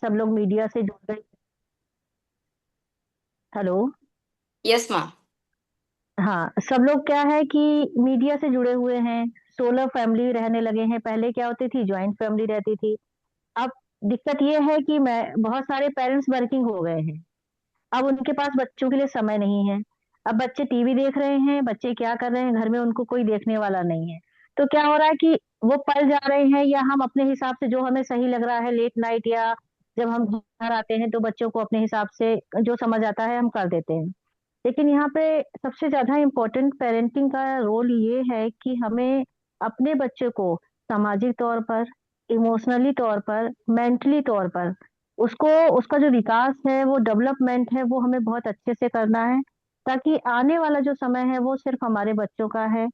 सब लोग मीडिया से जुड़ गए। हेलो। यस माँ। हाँ, सब लोग क्या है कि मीडिया से जुड़े हुए हैं। सोलर फैमिली रहने लगे हैं। पहले क्या होती थी, ज्वाइंट फैमिली रहती थी। अब दिक्कत ये है कि मैं बहुत सारे पेरेंट्स वर्किंग हो गए हैं। अब उनके पास बच्चों के लिए समय नहीं है। अब बच्चे टीवी देख रहे हैं, बच्चे क्या कर रहे हैं, घर में उनको कोई देखने वाला नहीं है। तो क्या हो रहा है कि वो पल जा रहे हैं, या हम अपने हिसाब से जो हमें सही लग रहा है लेट नाइट, या जब हम घर आते हैं तो बच्चों को अपने हिसाब से जो समझ आता है हम कर देते हैं। लेकिन यहाँ पे सबसे ज्यादा इम्पोर्टेंट पेरेंटिंग का रोल ये है कि हमें अपने बच्चे को सामाजिक तौर पर, इमोशनली तौर पर, मेंटली तौर पर उसको, उसका जो विकास है, वो डेवलपमेंट है, वो हमें बहुत अच्छे से करना है, ताकि आने वाला जो समय है वो सिर्फ हमारे बच्चों का है।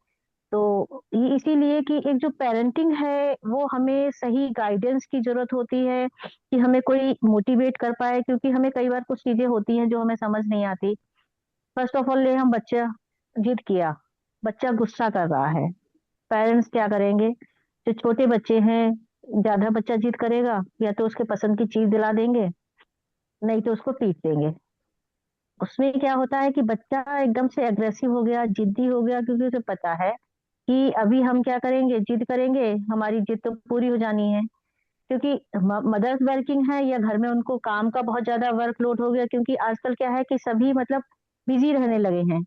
तो ये इसीलिए कि एक जो पेरेंटिंग है वो हमें सही गाइडेंस की जरूरत होती है, कि हमें कोई मोटिवेट कर पाए, क्योंकि हमें कई बार कुछ चीजें होती हैं जो हमें समझ नहीं आती। फर्स्ट ऑफ ऑल ले, हम बच्चा जिद किया, बच्चा गुस्सा कर रहा है, पेरेंट्स क्या करेंगे? जो छोटे बच्चे हैं, ज्यादा बच्चा जिद करेगा या तो उसके पसंद की चीज दिला देंगे, नहीं तो उसको पीट देंगे। उसमें क्या होता है कि बच्चा एकदम से एग्रेसिव हो गया, जिद्दी हो गया, क्योंकि उसे पता है कि अभी हम क्या करेंगे, जिद करेंगे, हमारी जिद तो पूरी हो जानी है। क्योंकि मदर्स वर्किंग है, या घर में उनको काम का बहुत ज्यादा वर्कलोड हो गया, क्योंकि आजकल क्या है कि सभी मतलब बिजी रहने लगे हैं।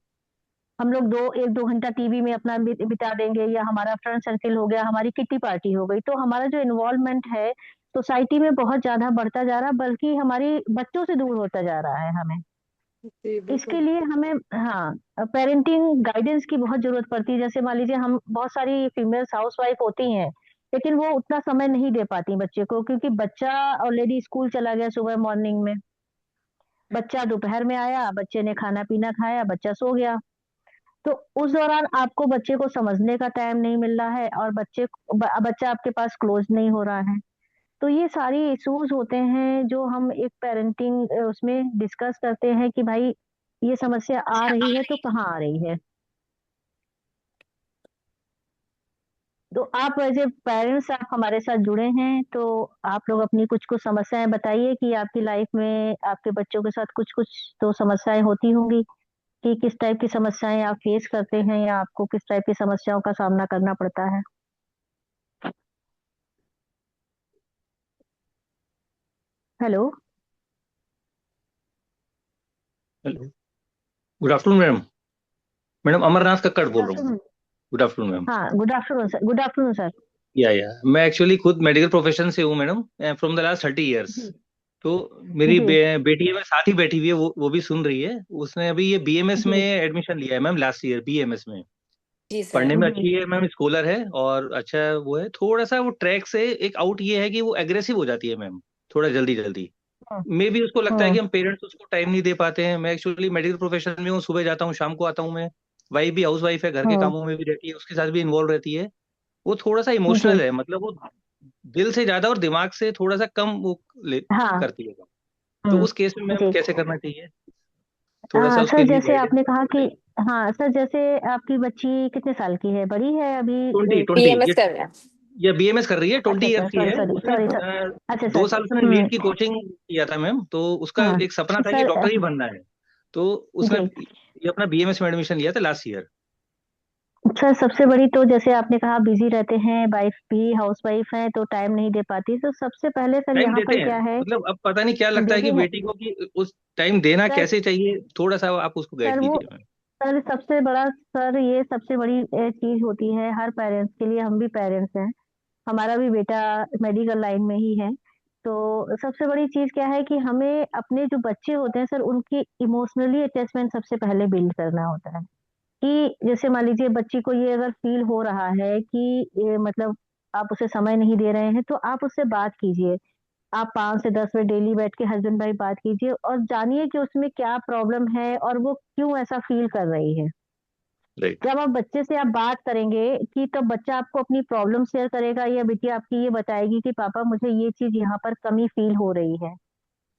हम लोग दो एक दो घंटा टीवी में अपना बिता देंगे, या हमारा फ्रेंड सर्किल हो गया, हमारी किट्टी पार्टी हो गई, तो हमारा जो इन्वॉल्वमेंट है सोसाइटी में बहुत ज्यादा बढ़ता जा रहा है, बल्कि हमारी बच्चों से दूर होता जा रहा है हमें। जी इसके बिल्कुल। लिए हमें, हाँ, पेरेंटिंग गाइडेंस की बहुत जरूरत पड़ती है। जैसे मान लीजिए, हम बहुत सारी फीमेल्स हाउसवाइफ होती हैं, लेकिन वो उतना समय नहीं दे पाती बच्चे को, क्योंकि बच्चा ऑलरेडी स्कूल चला गया सुबह मॉर्निंग में, बच्चा दोपहर में आया, बच्चे ने खाना पीना खाया, बच्चा सो गया। तो उस दौरान आपको बच्चे को समझने का टाइम नहीं मिल रहा है, और बच्चा आपके पास क्लोज नहीं हो रहा है। तो ये सारी इश्यूज होते हैं जो हम एक पेरेंटिंग उसमें डिस्कस करते हैं कि भाई ये समस्या आ रही है तो कहाँ आ रही है। तो आप एज ए पेरेंट्स, आप हमारे साथ जुड़े हैं, तो आप लोग अपनी कुछ कुछ समस्याएं बताइए कि आपकी लाइफ में आपके बच्चों के साथ कुछ कुछ तो समस्याएं होती होंगी, कि किस टाइप की समस्याएं आप फेस करते हैं, या आपको किस टाइप की समस्याओं का सामना करना पड़ता है। Hello. Hello. Good afternoon ma'am. Madam Amarnath Kakkar good बोल रहा हूँ। आफ्टरनून। Good afternoon ma'am. हाँ, good afternoon sir, good afternoon sir. Yeah मैं एक्चुअली खुद मेडिकल प्रोफेशन से हूँ madam, from the last 30 years. जी। तो मेरी जी। बेटी है, मेरे साथ ही बैठी हुई है, वो भी सुन रही है। उसने अभी ये बीएमएस में जी। एडमिशन लिया है मैम, लास्ट ईयर बीएमएस में। जी पढ़ने सर। में जी। अच्छी है मैम, स्कॉलर है और अच्छा वो है। थोड़ा सा वो ट्रैक से एक आउट ये है कि वो एग्रेसिव हो जाती है मैम, थोड़ा जल्दी जल्दी। हम्म। मे भी उसको लगता है कि हम्म। हम पेरेंट्स उसको टाइम नहीं दे पाते हैं। मैं एक्चुअली मेडिकल प्रोफेशन में हूँ, सुबह जाता हूँ शाम को आता हूँ मैं। वाइफ भी हाउस वाइफ है, घर के हम्म। कामों में भी रहती है, उसके साथ भी इन्वॉल्व रहती है। वो थोड़ा सा जी। इमोशनल है, मतलब वो दिल से ज्यादा और दिमाग से थोड़ा सा कम वो हाँ। करती है। तो हम्म। उस केस में मैम जी। कैसे करना चाहिए, थोड़ा सा सर उसके लिए जैसे गाइडेंस आपने कहा कि, बताइए। हाँ सर, जैसे आपकी बच्ची कितने साल की है, बड़ी है अभी? 20 20 बीएमएस ये कर रहे हैं। ये बीएमएस कर रही है, अच्छा 20 अच्छा, ईयर्स की सॉरी है। सॉरी उसने सॉरी सर। अच्छा सर। 2 साल उसने नीट की कोचिंग किया था मैम, तो उसका हाँ एक सपना था कि सर। डॉक्टर ही बनना है। तो उसने जी। ये अपना बीएमएस में एडमिशन लिया था लास्ट ईयर। सर सबसे बड़ी तो, जैसे आपने कहा बिजी रहते हैं, वाइफ भी हाउस वाइफ है तो टाइम नहीं दे पाती, तो सबसे पहले सर टाइम यहाँ देते पर हैं, क्या है, मतलब अब पता नहीं क्या लगता है कि देखिए बेटी को कि उस टाइम देना सर, कैसे चाहिए, थोड़ा सा आप उसको गाइड सर वो, कीजिए मैम। सर सबसे बड़ा, सर ये सबसे बड़ी चीज होती है हर पेरेंट्स के लिए। हम भी पेरेंट्स हैं, हमारा भी बेटा मेडिकल लाइन में ही है। तो सबसे बड़ी चीज क्या है कि हमें अपने जो बच्चे होते हैं सर, उनकी इमोशनली अटैचमेंट सबसे पहले बिल्ड करना होता है। कि जैसे मान लीजिए बच्ची को ये अगर फील हो रहा है कि ये मतलब आप उसे समय नहीं दे रहे हैं, तो आप उससे बात कीजिए। आप 5 से 10 मिनट डेली बैठ के हस्बैंड वाइफ बात कीजिए, और जानिए कि उसमें क्या प्रॉब्लम है और वो क्यों ऐसा फील कर रही है। राइट। जब आप बच्चे से आप बात करेंगे कि तब बच्चा आपको अपनी प्रॉब्लम शेयर करेगा, या बेटी आपकी ये बताएगी कि पापा मुझे ये चीज यहाँ पर कमी फील हो रही है।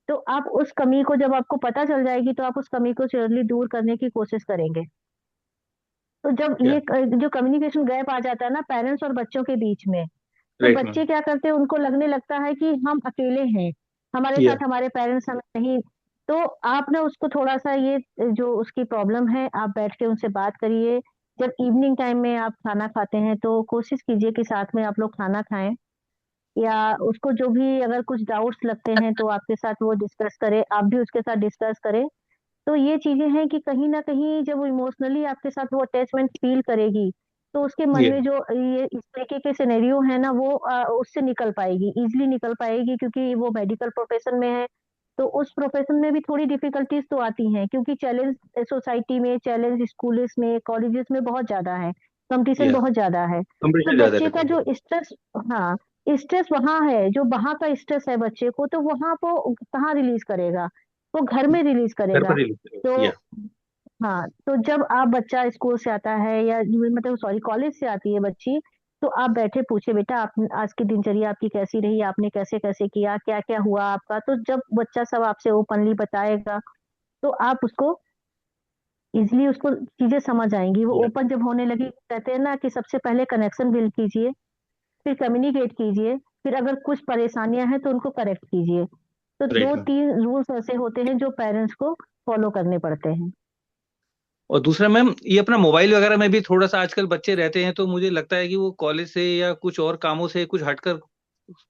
तो आप उस कमी को, जब आपको पता चल जाएगी, तो आप उस कमी को श्योरली दूर करने की कोशिश करेंगे। तो जब क्या? ये जो कम्युनिकेशन गैप आ जाता है ना पेरेंट्स और बच्चों के बीच में, तो राइट मैम। बच्चे क्या करते हैं, उनको लगने लगता है कि हम अकेले हैं, हमारे या साथ हमारे पेरेंट्स हमें नहीं। तो आप ना उसको थोड़ा सा ये जो उसकी प्रॉब्लम है, आप बैठ के उनसे बात करिए। जब इवनिंग टाइम में आप खाना खाते हैं तो कोशिश कीजिए कि साथ में आप लोग खाना खाएं, या उसको जो भी अगर कुछ डाउट्स लगते हैं तो आपके साथ वो डिस्कस करे, आप भी उसके साथ डिस्कस करें। तो ये चीजें हैं कि कहीं ना कहीं जब वो इमोशनली आपके साथ वो अटैचमेंट फील करेगी, तो उसके मन या में जो ये इस तरीके के सिनेरियो है ना, वो उससे निकल पाएगी, इजिली निकल पाएगी, क्योंकि वो मेडिकल प्रोफेशन में है। तो उस प्रोफेशन में भी थोड़ी डिफिकल्टीज तो आती हैं, क्योंकि चैलेंज सोसाइटी में, चैलेंज स्कूल्स में, कॉलेजेस में बहुत ज्यादा है, कंपटीशन या बहुत ज्यादा है। तो कंपटीशन ज्यादा बच्चे रहता का है। जो स्ट्रेस, हाँ, स्ट्रेस वहां है, जो वहां का स्ट्रेस है बच्चे को, तो वहां वो कहाँ रिलीज करेगा? वो घर में रिलीज घर करेगा। पर रिलीज करेगा। तो या हाँ, तो जब आप बच्चा स्कूल से आता है, या मतलब सॉरी कॉलेज से आती है बच्ची, तो आप बैठे पूछे, बेटा आप आज की दिनचर्या आपकी कैसी रही, आपने कैसे कैसे किया, क्या क्या हुआ आपका? तो जब बच्चा सब आपसे ओपनली बताएगा, तो आप उसको इजिली, उसको चीजें समझ आएंगी। वो या ओपन जब होने लगी, कहते हैं ना कि सबसे पहले कनेक्शन बिल्ड कीजिए, फिर कम्युनिकेट कीजिए, फिर अगर कुछ परेशानियां हैं तो उनको करेक्ट कीजिए। तो राइट दो मैम। तीन रूल्स ऐसे होते हैं जो पेरेंट्स को फॉलो करने पड़ते हैं। और दूसरा मैम, ये अपना मोबाइल वगैरह में भी थोड़ा सा आजकल बच्चे रहते हैं, तो मुझे लगता है कि वो कॉलेज से या कुछ और कामों से कुछ हटकर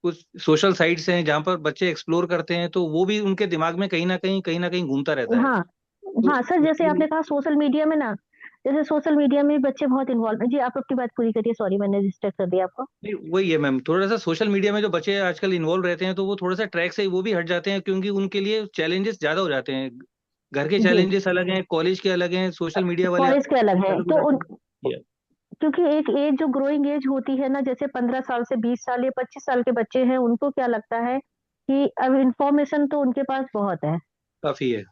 कुछ सोशल साइट्स हैं जहाँ पर बच्चे एक्सप्लोर करते हैं, तो वो भी उनके दिमाग में कहीं ना कहीं घूमता रहता है। हाँ, तो हाँ सर, जैसे उसके आपने लिए कहा सोशल मीडिया में ना, जैसे सोशल मीडिया में बच्चे बहुत इन्वॉल्व हैं। जी, आप आपकी बात पूरी करिए, सॉरी मैंने डिस्टर्ब कर दिया आपको। नहीं, वही है मैम, थोड़ा सा सोशल मीडिया में जो बच्चे आजकल इन्वॉल्व रहते हैं, तो वो थोड़ा सा ट्रैक से वो भी हट जाते हैं, क्योंकि उनके लिए चैलेंजेस ज्यादा हो जाते हैं। घर के जी, चैलेंजेस अलग हैं, कॉलेज के अलग हैं, सोशल मीडिया वाले कॉलेज के अलग है अलग हो तो जाते उन, हैं। या क्योंकि एक एज जो ग्रोइंग एज होती है ना, जैसे 15 साल से 20 साल या 25 साल के बच्चे हैं, उनको क्या लगता है कि अब इंफॉर्मेशन तो उनके पास बहुत है। काफी है।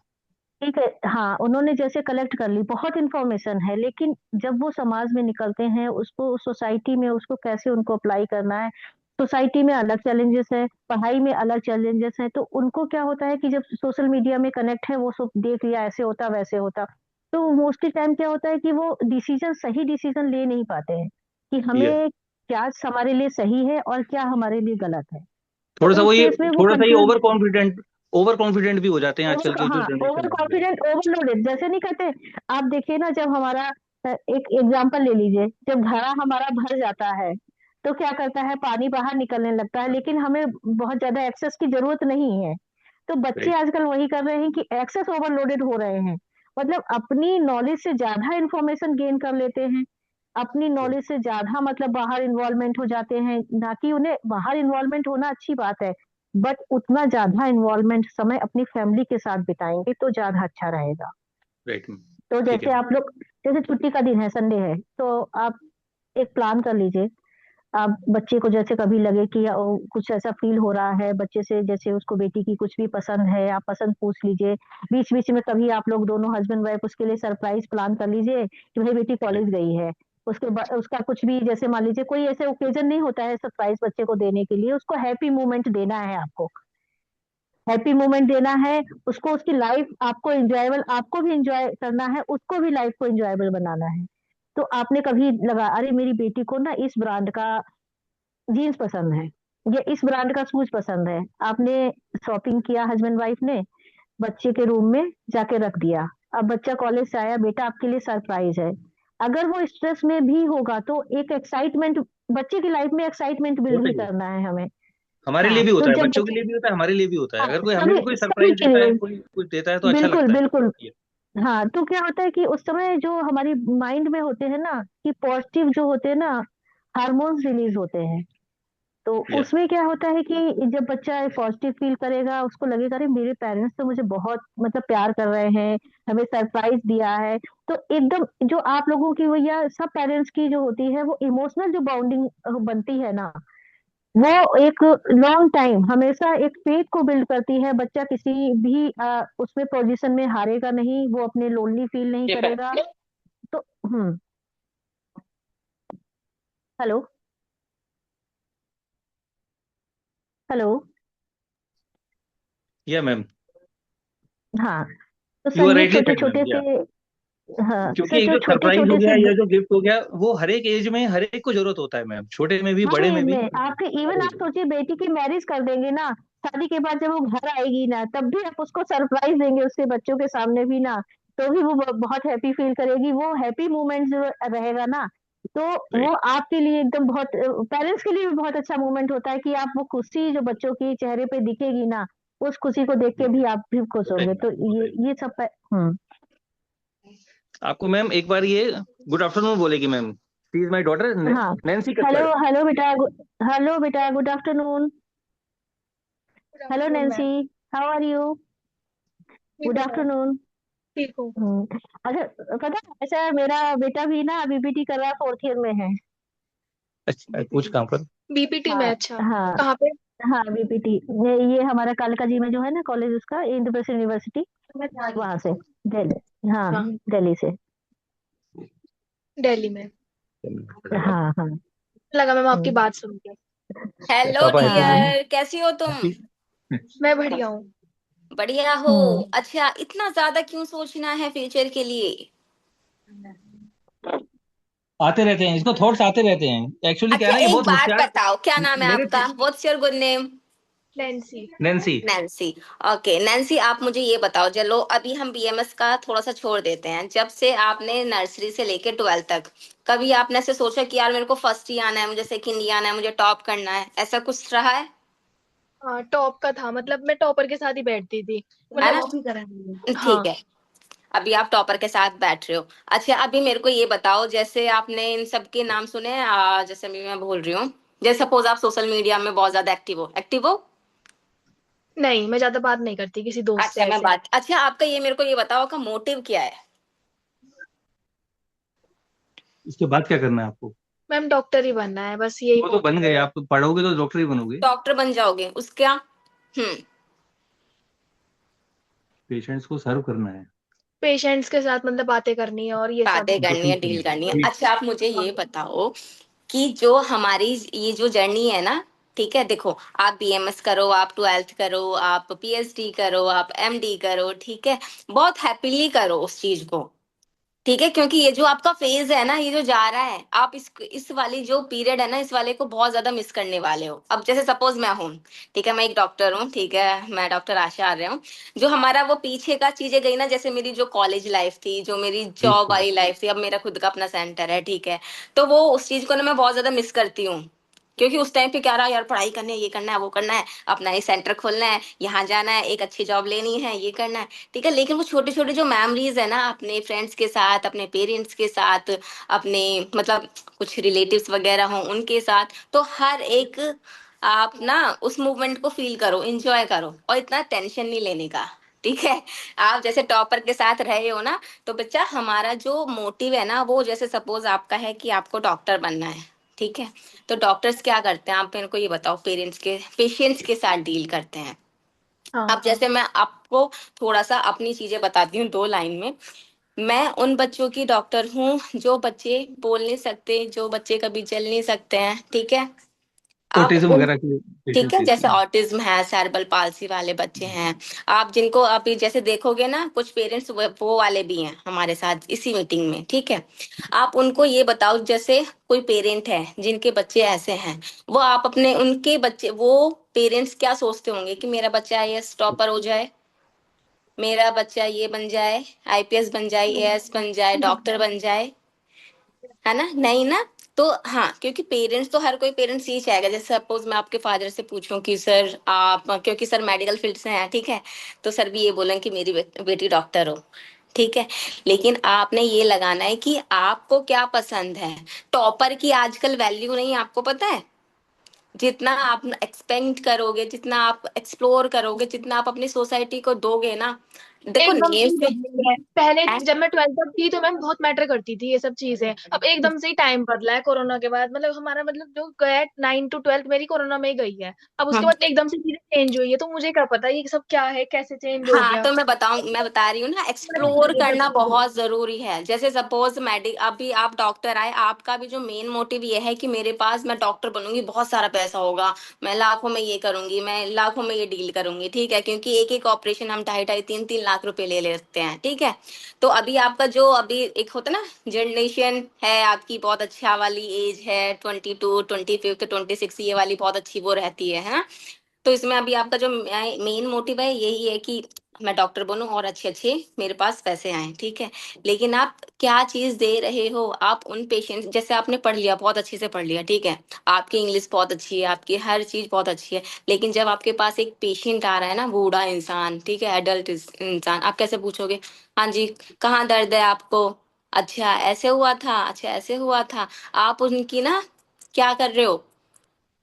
ठीक है, हाँ, उन्होंने जैसे कलेक्ट कर ली, बहुत इंफॉर्मेशन है, लेकिन जब वो समाज में निकलते हैं, उसको सोसाइटी में उसको कैसे उनको अप्लाई करना है। सोसाइटी में अलग चैलेंजेस है, पढ़ाई में अलग चैलेंजेस है, तो उनको क्या होता है कि जब सोशल मीडिया में कनेक्ट है, वो सब देख लिया, ऐसे होता वैसे होता, तो मोस्टली टाइम क्या होता है कि वो डिसीजन, सही डिसीजन ले नहीं पाते हैं कि या हमें क्या हमारे लिए सही है और क्या हमारे लिए गलत है। तो थोड़ा सा उस वो ये केस में वो थोड़ा सा ये कंफ्यूज, ओवर कॉन्फिडेंट भी हो जाते हैं आजकल ओवर, के जो हाँ, ओवर जनरेशन है। या कॉन्फिडेंट, ओवरलोडेड, जैसे नहीं कहते। आप देखिए ना, जब हमारा एक एग्जांपल ले लीजिए, जब घड़ा हमारा भर जाता है, तो क्या करता है, पानी बाहर निकलने लगता है, लेकिन हमें बहुत ज्यादा एक्सेस की जरूरत नहीं है। तो बच्चे राइट। आजकल वही कर रहे हैं कि एक्सेस ओवरलोडेड हो रहे हैं, मतलब अपनी नॉलेज से ज्यादा इंफॉर्मेशन गेन कर लेते हैं, अपनी नॉलेज से ज्यादा मतलब बाहर इन्वॉल्वमेंट हो जाते हैं। ना कि उन्हें बाहर इन्वॉल्वमेंट होना अच्छी बात है, बट उतना ज्यादा इन्वॉल्वमेंट समय अपनी फैमिली के साथ बिताएंगे तो ज्यादा अच्छा रहेगा। राइट। तो ठीक है जैसे मैम। आप लोग, जैसे छुट्टी का दिन है, संडे है, तो आप एक प्लान कर लीजिए। आप बच्चे को जैसे कभी लगे कि कुछ ऐसा फील हो रहा है बच्चे से, जैसे उसको बेटी की कुछ भी पसंद है, आप पसंद पूछ लीजिए। बीच बीच में कभी आप लोग दोनों हस्बैंड वाइफ उसके लिए सरप्राइज प्लान कर लीजिए कि भाई बेटी राइट। कॉलेज गई है। उसके बाद उसका कुछ भी, जैसे मान लीजिए कोई ऐसे ओकेजन नहीं होता है सरप्राइज बच्चे को देने के लिए, उसको हैप्पी मोमेंट देना है आपको, हैप्पी मोमेंट देना है उसको, उसकी लाइफ आपको एंजॉयबल, आपको भी एंजॉय करना है, उसको भी लाइफ को एंजॉयबल बनाना है। तो आपने कभी लगा, अरे मेरी बेटी को ना इस ब्रांड का जीन्स पसंद है, या इस ब्रांड का शूज पसंद है, आपने शॉपिंग किया हस्बैंड वाइफ ने, बच्चे के रूम में जाके रख दिया। अब बच्चा कॉलेज से आया, बेटा आपके लिए सरप्राइज है। अगर वो स्ट्रेस में भी होगा तो एक एक्साइटमेंट, बच्चे की लाइफ में एक्साइटमेंट बिल्ड होता भी ही है, करना है हमें। हमारे लिए हाँ, भी तो होता है, जब बच्चों के लिए भी होता है, हमारे लिए भी होता है। हाँ, अगर कोई हमें भी सभी कोई सभी सरप्राइज के देता लिए, है, कोई कुछ देता है, तो अच्छा बिल्कुल लगता है। बिल्कुल। ये हाँ, तो क्या होता है कि उस समय जो हमारी माइंड में होते हैं ना, कि पॉजिटिव जो होते हैं ना, हार्मोन्स रिलीज होते हैं। तो ये उसमें क्या होता है कि जब बच्चा पॉजिटिव फील करेगा, उसको लगेगा अरे मेरे पेरेंट्स तो मुझे बहुत मतलब प्यार कर रहे हैं, हमें सरप्राइज दिया है। तो एकदम जो आप लोगों की वो, या सब पेरेंट्स की जो होती है, वो इमोशनल जो बाउंडिंग बनती है ना, वो एक लॉन्ग टाइम हमेशा एक फेथ को बिल्ड करती है। बच्चा किसी भी उसमें पोजीशन में हारेगा नहीं, वो अपने लोनली फील नहीं ये करेगा। तो हेलो, हेलो, मैम, हाँ, तो यू आर सही है, राइटली छोटे सेड मैम। छोटे या से, हाँ, क्योंकि एक सोचो जो छोटे सरप्राइज हो छोटे गया से या जो गिफ्ट हो गया, वो हर एक एज में हर एक को जरूरत होता है मैम, छोटे में भी हर बड़े में एज भी। में आपके, इवन आप सोचिए बेटी की मैरिज कर देंगे ना, शादी के बाद जब वो घर आएगी ना, तब भी आप उसको सरप्राइज देंगे उसके बच्चों के सामने भी ना, तो भी वो बहुत हैप्पी फील करेगी। वो हैप्पी मोमेंट जो रहेगा ना, तो वो राइट। आपके लिए एकदम बहुत, पेरेंट्स के लिए भी बहुत अच्छा मोमेंट होता है कि आप वो खुशी जो बच्चों की चेहरे पे दिखेगी ना, उस खुशी को देख के भी आप भी खुश होंगे। तो ये सब हम्म। आपको मैम एक बार ये गुड आफ्टरनून बोलेगी ma'am. She is my daughter हाँ, नैन्सी हेलो कक्कड़। हेलो बेटा, हेलो बेटा, good afternoon. Good hello afternoon Nancy, ma'am. How are you? ठीक गुड हूँ मैम। आफ्टरनून। ठीक हूँ। अच्छा, पता है ऐसा, मेरा बेटा भी ना बीपीटी कर रहा है, फोर्थ ईयर में है। अच्छा कुछ काम कर। बीपीटी में? हाँ अच्छा। हाँ। कहाँ पे? हाँ बीपीटी, ये हमारा कालका जी में जो है ना कॉलेज, उसका इंद्रप्रस्थ यूनिवर्सिटी, वहां से, दिल्ली, हाँ, हाँ, दिल्ली से। दिल्ली में। हाँ हाँ। लगा मैम आपकी हम्म, बात सुन के। पापा हेलो हैप्पी बोलो। डियर, हाँ। कैसी हो तुम? मैं बढ़िया हूँ। बढ़िया हो? हम्म। अच्छा, इतना ज्यादा क्यों सोचना है फ्यूचर के लिए? आते रहते हैं, इसको थॉट्स आते रहते हैं। एक्चुअली क्या है अच्छा, ना, ये एक बहुत बात होशियार। बताओ, क्या नाम है मेरे आपका? What's your good name? Nancy. Nancy. Nancy. Okay Nancy, आप मुझे ये बताओ, चलो अभी हम बीएमएस का थोड़ा सा छोड़ देते हैं। जब से आपने नर्सरी से लेके 12th तक कभी आपने ऐसे सोचा कि यार मेरे को फर्स्ट ही आना है, मुझे सेकंड ही आना है, मुझे टॉप करना है, ऐसा कुछ रहा है? हाँ, टॉप का था। मतलब मैं टॉपर के साथ ही बैठती थी। है ना? मतलब ठीक हाँ। है। अभी आप टॉपर के साथ बैठ रहे हो। अच्छा, अभी मेरे को ये बताओ, जैसे आपने इन सब के नाम सुने हैं, जैसे अभी मैं बोल रही हूँ, जैसे सपोज आप सोशल मीडिया में बहुत ज्यादा एक्टिव हो। नहीं, मैं ज्यादा बात नहीं करती किसी दोस्त से अच्छा मैं ऐसे। बात, अच्छा आपका ये मेरे को ये बताओ, आपका मोटिव क्या है? इसके बाद क्या करना है आपको? मैम डॉक्टर ही बनना है, बस यही वो तो बन मोटिव गए, है। आप पढ़ोगे तो डॉक्टर ही बनोगे। डॉक्टर बन जाओगे उसका? हम्म। पेशेंट्स को सर्व करना है। पेशेंट्स के साथ मतलब बातें करनी है और ये सब। बातें उनको करनी है, ठीक डील करना करनी है। है। अच्छा आप मुझे ये बताओ कि जो हमारी ये जो जर्नी है ना, ठीक है, देखो, आप बीएमएस करो, आप 12th करो, आप पीएचडी करो, आप एमडी करो, ठीक है, बहुत हैप्पीली करो उस चीज को, ठीक है, क्योंकि ये जो आपका फेज है ना, ये जो जा रहा है, आप इस वाली जो पीरियड है ना, इस वाले को बहुत ज्यादा मिस करने वाले हो। अब जैसे सपोज मैं हूँ, ठीक है, मैं एक डॉक्टर हूँ, ठीक है, मैं डॉक्टर आशा आ रहा हूँ। जो हमारा वो पीछे का चीजें गई ना, जैसे मेरी जो कॉलेज लाइफ थी, जो मेरी जॉब बिल्कुल। वाली लाइफ थी, अब मेरा खुद का अपना सेंटर है, ठीक है, तो वो उस चीज को ना मैं बहुत ज्यादा मिस करती हूँ। क्योंकि उस टाइम पे क्या रहा यार, पढ़ाई करनी है, ये करना है, वो करना है, अपना ही सेंटर खोलना है, यहाँ जाना है, एक अच्छी जॉब लेनी है, ये करना है, ठीक है, लेकिन वो छोटे छोटे जो मेमोरीज है ना, अपने फ्रेंड्स के साथ, अपने पेरेंट्स के साथ, अपने मतलब कुछ रिलेटिव्स वगैरह हों उनके साथ, तो हर एक आप ना उस मूवमेंट को फील करो, एंजॉय करो, और इतना टेंशन नहीं लेने का, ठीक है। आप जैसे टॉपर के साथ रहे हो ना, तो बच्चा हमारा जो मोटिव है ना, वो जैसे सपोज आपका है कि आपको डॉक्टर बनना है, ठीक है, तो डॉक्टर्स क्या करते हैं, आप मेरे को ये बताओ, पेशेंट्स के साथ डील करते हैं। अब हाँ। जैसे मैं आपको थोड़ा सा अपनी चीजें बताती हूँ 2 लाइन में। मैं उन बच्चों की डॉक्टर हूँ जो बच्चे बोल नहीं सकते, जो बच्चे कभी चल नहीं सकते हैं, ठीक है। आप ऑटिज्म उन, वगैरह के ठीक पेशेंट्स है, देखते जैसे हैं। ऑटिज्म है, सेरेब्रल पाल्सी वाले बच्चे हैं, आप जिनको अभी जैसे देखोगे ना, कुछ पेरेंट्स वो वाले भी हैं हमारे साथ इसी मीटिंग में, ठीक है। आप उनको ये बताओ, जैसे कोई पेरेंट है जिनके बच्चे ऐसे हैं, वो आप अपने उनके बच्चे, वो पेरेंट्स क्या सोचते होंगे कि मेरा बच्चा आईएएस टॉपर हो जाए, मेरा बच्चा ये बन जाए, आईपीएस बन जाए, एएस बन जाए, डॉक्टर बन जाए, है ना? नहीं ना? तो हाँ, क्योंकि पेरेंट्स तो हर कोई पेरेंट्स यही चाहेगा। जैसे सपोज मैं आपके फादर से पूछूं कि सर आप, क्योंकि सर मेडिकल फील्ड से हैं, ठीक है, तो सर भी ये बोलें कि मेरी बेटी डॉक्टर हो, ठीक है, लेकिन आपने ये लगाना है कि आपको क्या पसंद है। टॉपर की आजकल वैल्यू नहीं, आपको पता है? जितना आप एक्सपेंड करोगे, जितना आप एक्सप्लोर करोगे, जितना आप अपनी सोसाइटी को दोगे ना, देखो एकदम से नेम ही से बदली है। पहले जब मैं 12th तक थी तो मैम बहुत मैटर करती थी ये सब चीजें। अब एकदम से ही टाइम बदला है कोरोना के बाद। मतलब हमारा मतलब जो गया 9 to 12 मेरी कोरोना में ही गई है। अब उसके बाद एकदम से चीजें चेंज हुई है, तो मुझे क्या पता ये सब क्या है, कैसे चेंज हो हाँ, गया। तो मैं बता रही हूँ ना, एक्सप्लोर ये सब करना चीजें। बहुत जरूरी है। जैसे सपोज अभी आप डॉक्टर आए, आपका भी जो मेन मोटिव ये है कि मेरे पास, मैं डॉक्टर बनूंगी, बहुत सारा पैसा होगा, मैं लाखों में ये करूंगी, मैं लाखों में ये डील करूंगी, ठीक है, क्योंकि एक एक ऑपरेशन हम 2.5-2.5 3-3 लाख लाख रुपए ले लेते हैं, ठीक है। तो अभी आपका जो अभी एक होता है ना जनरेशन है आपकी, बहुत अच्छा वाली एज है, 22, 25, 26, ये वाली बहुत अच्छी वो रहती है ना। तो इसमें अभी आपका जो मेन मोटिव है यही है कि मैं डॉक्टर बनूं और अच्छे अच्छे मेरे पास पैसे आए, ठीक है। लेकिन आप क्या चीज दे रहे हो, आप उन पेशेंट, जैसे आपने पढ़ लिया, बहुत अच्छे से पढ़ लिया, ठीक है, आपकी इंग्लिश बहुत अच्छी है, आपकी हर चीज बहुत अच्छी है, लेकिन जब आपके पास एक पेशेंट आ रहा है ना, बूढ़ा इंसान, ठीक है, एडल्ट इंसान, आप कैसे पूछोगे, हाँ जी कहाँ दर्द है आपको, अच्छा ऐसे हुआ था, अच्छा ऐसे हुआ था। आप उनकी ना क्या कर रहे हो,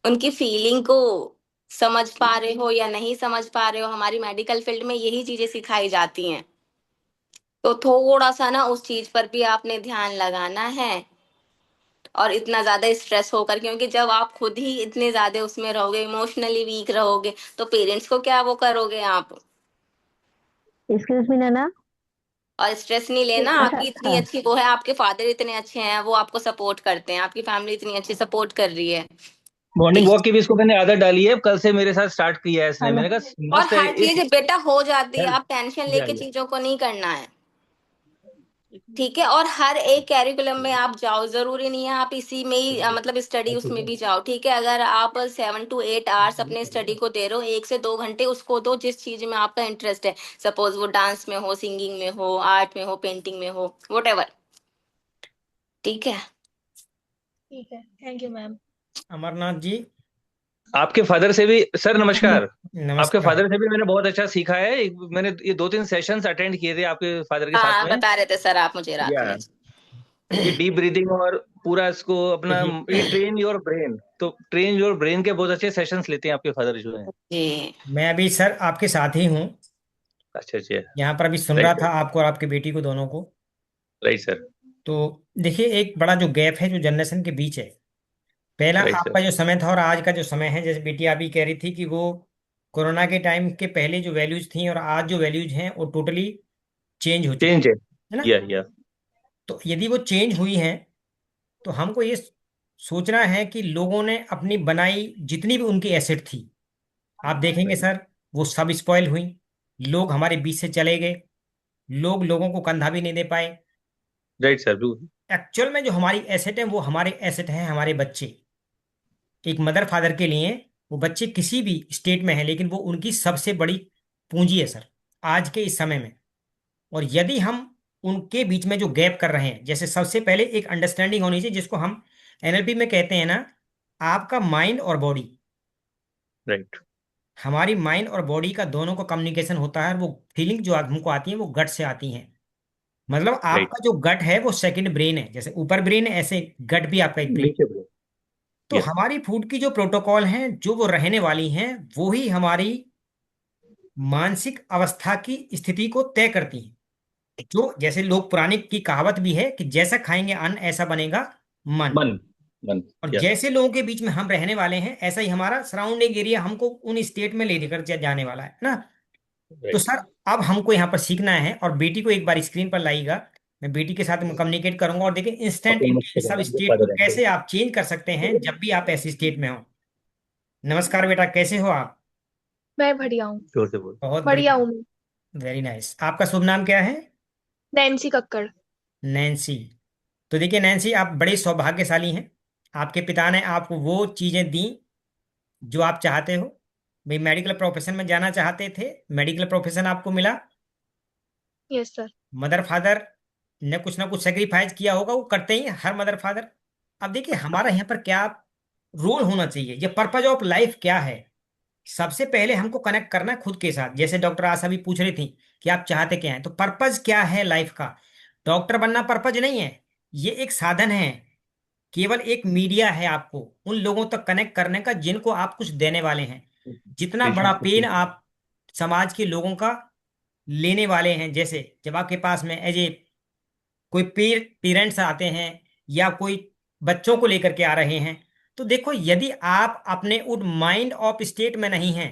उनकी फीलिंग को समझ पा रहे हो या नहीं समझ पा रहे हो। हमारी मेडिकल फील्ड में यही चीजें सिखाई जाती हैं। तो थोड़ा सा ना उस चीज पर भी आपने ध्यान लगाना है, और इतना ज्यादा स्ट्रेस होकर, क्योंकि जब आप खुद ही इतने ज्यादा उसमें रहोगे, इमोशनली वीक रहोगे, तो पेरेंट्स को क्या वो करोगे आप। एक्सक्यूज मी नैना। और स्ट्रेस नहीं लेना, अच्छा, आपकी इतनी अच्छी वो है, आपके फादर इतने अच्छे हैं, वो आपको सपोर्ट करते हैं, आपकी फैमिली इतनी अच्छी सपोर्ट कर रही है। मॉर्निंग वॉक की भी इसको मैंने आदत डाली है, कल से मेरे साथ स्टार्ट किया है इसने, हेलो। मैंने कहा और मस्त है हर इट चीज बेटा हो जाती है, हेल्प। आप टेंशन या लेके चीजों को नहीं करना है, ठीक है। और हर एक कैरिकुलम में आप जाओ, जरूरी नहीं है आप इसी में ही मतलब स्टडी उसमें भी जाओ, ठीक है। अगर आप 7 to 8 आवर्स अपने स्टडी को दे रहे हो, 1 से 2 घंटे उसको दो जिस चीज में आपका इंटरेस्ट है, सपोज वो डांस में हो, सिंगिंग में हो, आर्ट में हो, पेंटिंग में हो, वट, ठीक है। ठीक है, thank you ma'am. Amarnath ji. आपके फादर से भी सर नमस्कार। आपके नमस्कार। फादर से भी मैंने बहुत अच्छा सीखा है, मैंने ये 2-3 सेशंस अटेंड किए थे आपके फादर के साथ हाँ में। बता रहे थे सर आप मुझे रात या में। ये डीप ब्रीदिंग और पूरा इसको अपना, देखिए, ये ट्रेन योर ब्रेन, तो ट्रेन योर ब्रेन के बहुत अच्छे सेशंस लेते हैं आपके फादर जो है। जी। मैं अभी सर आपके साथ ही हूँ। अच्छा अच्छा। यहाँ पर अभी सुन रहा राइट था सर। आपको और आपकी बेटी को, दोनों को। Right sir. तो देखिए, एक बड़ा जो गैप है जो जनरेशन के बीच है, पहला राइट सर। आपका जो समय था और आज का जो समय है, जैसे बेटी अभी कह रही थी कि वो कोरोना के टाइम के पहले जो वैल्यूज थी और आज जो वैल्यूज हैं वो टोटली चेंज हो चुकी चेंज है। है ना। या तो यदि वो चेंज हुई हैं तो हमको ये सोचना है कि लोगों ने अपनी बनाई जितनी भी उनकी एसेट थी, आप देखेंगे सर, वो सब स्पॉइल हुई। लोग हमारे बीच से चले गए, लोग लोगों को कंधा भी नहीं दे पाए। Right sir. एक्चुअल में जो हमारी एसेट है वो हमारे एसेट हैं हमारे बच्चे। एक मदर फादर के लिए वो बच्चे किसी भी स्टेट में हैं, लेकिन वो उनकी सबसे बड़ी पूंजी है सर, आज के इस समय में। और यदि हम उनके बीच में जो गैप कर रहे हैं, जैसे सबसे पहले एक अंडरस्टैंडिंग होनी चाहिए, जिसको हम एनएलपी में कहते हैं ना, आपका माइंड और बॉडी। राइट हमारी माइंड और बॉडी का दोनों का कम्युनिकेशन होता है, और वो फीलिंग जो हमको आती है वो गट से आती हैं। मतलब राइट। आपका जो गट है वो सेकंड ब्रेन है, जैसे ऊपर ब्रेन है ऐसे गट भी आपका एक ब्रेन। नीचे बोलो। तो यस। हमारी फूड की जो प्रोटोकॉल हैं जो वो रहने वाली हैं, वो ही हमारी मानसिक अवस्था की स्थिति को तय करती हैं। जो जैसे लोग पुरानी की कहावत भी है कि जैसा खाएंगे अन्न ऐसा बनेगा मन। मन। मन। और या जैसे लोगों के बीच में हम रहने वाले हैं, ऐसा ही हमारा सराउंडिंग एरिया हमको उन स्टेट में ले लेकर जाने वाला है ना। तो राइट। सर, अब हमको यहाँ पर सीखना है, और बेटी को एक बार स्क्रीन पर लाइएगा, मैं बेटी के साथ कम्युनिकेट करूंगा, और देखिए इंस्टेंट ओके नमस्ते सब मैडम, स्टेट को फादर है। कैसे आप चेंज कर सकते हैं जब भी आप ऐसी स्टेट में हो। नमस्कार बेटा, कैसे हो आप? मैं बढ़िया हूँ। जोर से बोल। बहुत बढ़िया बढ़िया। हूँ मैं। Very nice. आपका शुभ नाम क्या है? नैन्सी कक्कड़। नैन्सी। तो देखिए नैन्सी, आप बड़े सौभाग्यशाली हैं। आपके पिता ने आपको वो चीजें दी जो आप चाहते हो। भाई, मेडिकल प्रोफेशन में जाना चाहते थे, मेडिकल प्रोफेशन आपको मिला। Yes sir. मदर फादर ने कुछ ना कुछ सेक्रीफाइस किया होगा, वो करते ही हैं, हर मदर फादर। अब देखिए हमारा यहाँ पर क्या रोल होना चाहिए, ये पर्पज ऑफ लाइफ क्या है। सबसे पहले हमको कनेक्ट करना है खुद के साथ। जैसे डॉक्टर आशा भी पूछ रही थी कि आप चाहते क्या हैं, तो पर्पज क्या है लाइफ का। डॉक्टर बनना पर्पज नहीं है, ये एक साधन है, केवल एक मीडिया है आपको उन लोगों तक कनेक्ट करने का जिनको आप कुछ देने वाले हैं। जितना बड़ा पेशेंट को पेन ठीक। आप समाज के लोगों का लेने वाले हैं, जैसे जब आपके पास में एज ए कोई पेरेंट्स आते हैं या कोई बच्चों को लेकर के आ रहे हैं, तो देखो यदि आप अपने उन माइंड ऑफ स्टेट में नहीं हैं,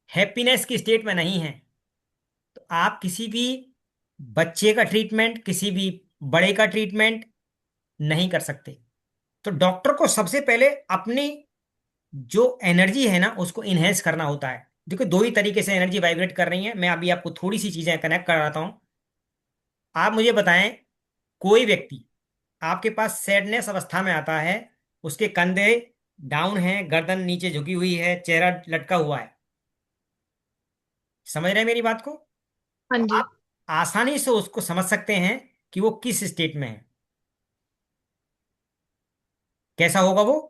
हैप्पीनेस की स्टेट में नहीं हैं, तो आप किसी भी बच्चे का ट्रीटमेंट, किसी भी बड़े का ट्रीटमेंट नहीं कर सकते। तो डॉक्टर को सबसे पहले अपनी जो एनर्जी है ना उसको इनहेंस करना होता है। देखो, दो ही तरीके से एनर्जी वाइब्रेट कर रही है। मैं अभी आपको थोड़ी सी चीजें कनेक्ट कराता हूँ। आप मुझे बताएं, कोई व्यक्ति आपके पास सैडनेस अवस्था में आता है, उसके कंधे डाउन है, गर्दन नीचे झुकी हुई है, चेहरा लटका हुआ है, समझ रहे हैं मेरी बात को? हाँ तो जी। आप आसानी से उसको समझ सकते हैं कि वो किस स्टेट में है। कैसा होगा वो?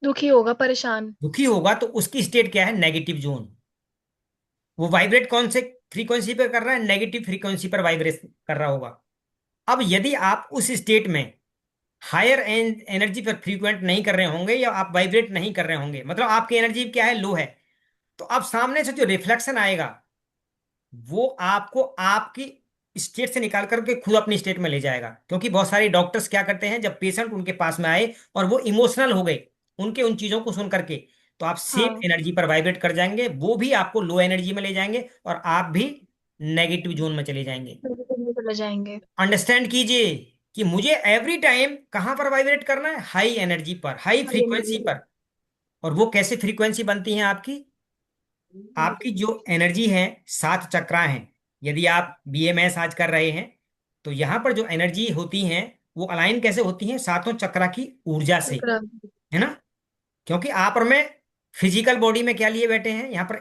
दुखी होगा, परेशान। दुखी होगा, तो उसकी स्टेट क्या है? Negative zone. वो वाइब्रेट कौन से फ्रीक्वेंसी पर कर रहा है? नेगेटिव फ्रीक्वेंसी पर वाइब्रेट कर रहा होगा। अब यदि आप उस स्टेट में हायर एनर्जी पर फ्रीक्वेंट नहीं कर रहे होंगे, या आप वाइब्रेट नहीं कर रहे होंगे, मतलब आपकी एनर्जी क्या है? लो है। तो अब सामने से जो रिफ्लेक्शन आएगा, वो आपको आपकी स्टेट से निकाल करके खुद अपनी स्टेट में ले जाएगा। क्योंकि बहुत सारे डॉक्टर्स क्या करते हैं, जब पेशेंट उनके पास में आए और वो इमोशनल हो गए उनके उन चीजों को सुन करके, तो आप सेम हाँ, एनर्जी पर वाइब्रेट कर जाएंगे, वो भी आपको लो एनर्जी में ले जाएंगे और आप भी नेगेटिव जोन में चले जाएंगे। चले जाएंगे। अंडरस्टैंड कीजिए कि मुझे एवरी टाइम कहां पर वाइब्रेट करना है? हाई एनर्जी पर, हाई हाँ, फ्रीक्वेंसी पर। और वो कैसे फ्रीक्वेंसी बनती है आपकी? आपकी जो एनर्जी है, सात चक्रा हैं। यदि आप बीएमएस आज कर रहे हैं, तो यहाँ पर जो एनर्जी होती हैं, वो अलाइन कैसे होती हैं? सातों चक्रा की ऊर्जा से, चक्र। है ना? क्योंकि आप और मैं फिजिकल बॉडी में क्या लिए बैठे हैं? यहाँ पर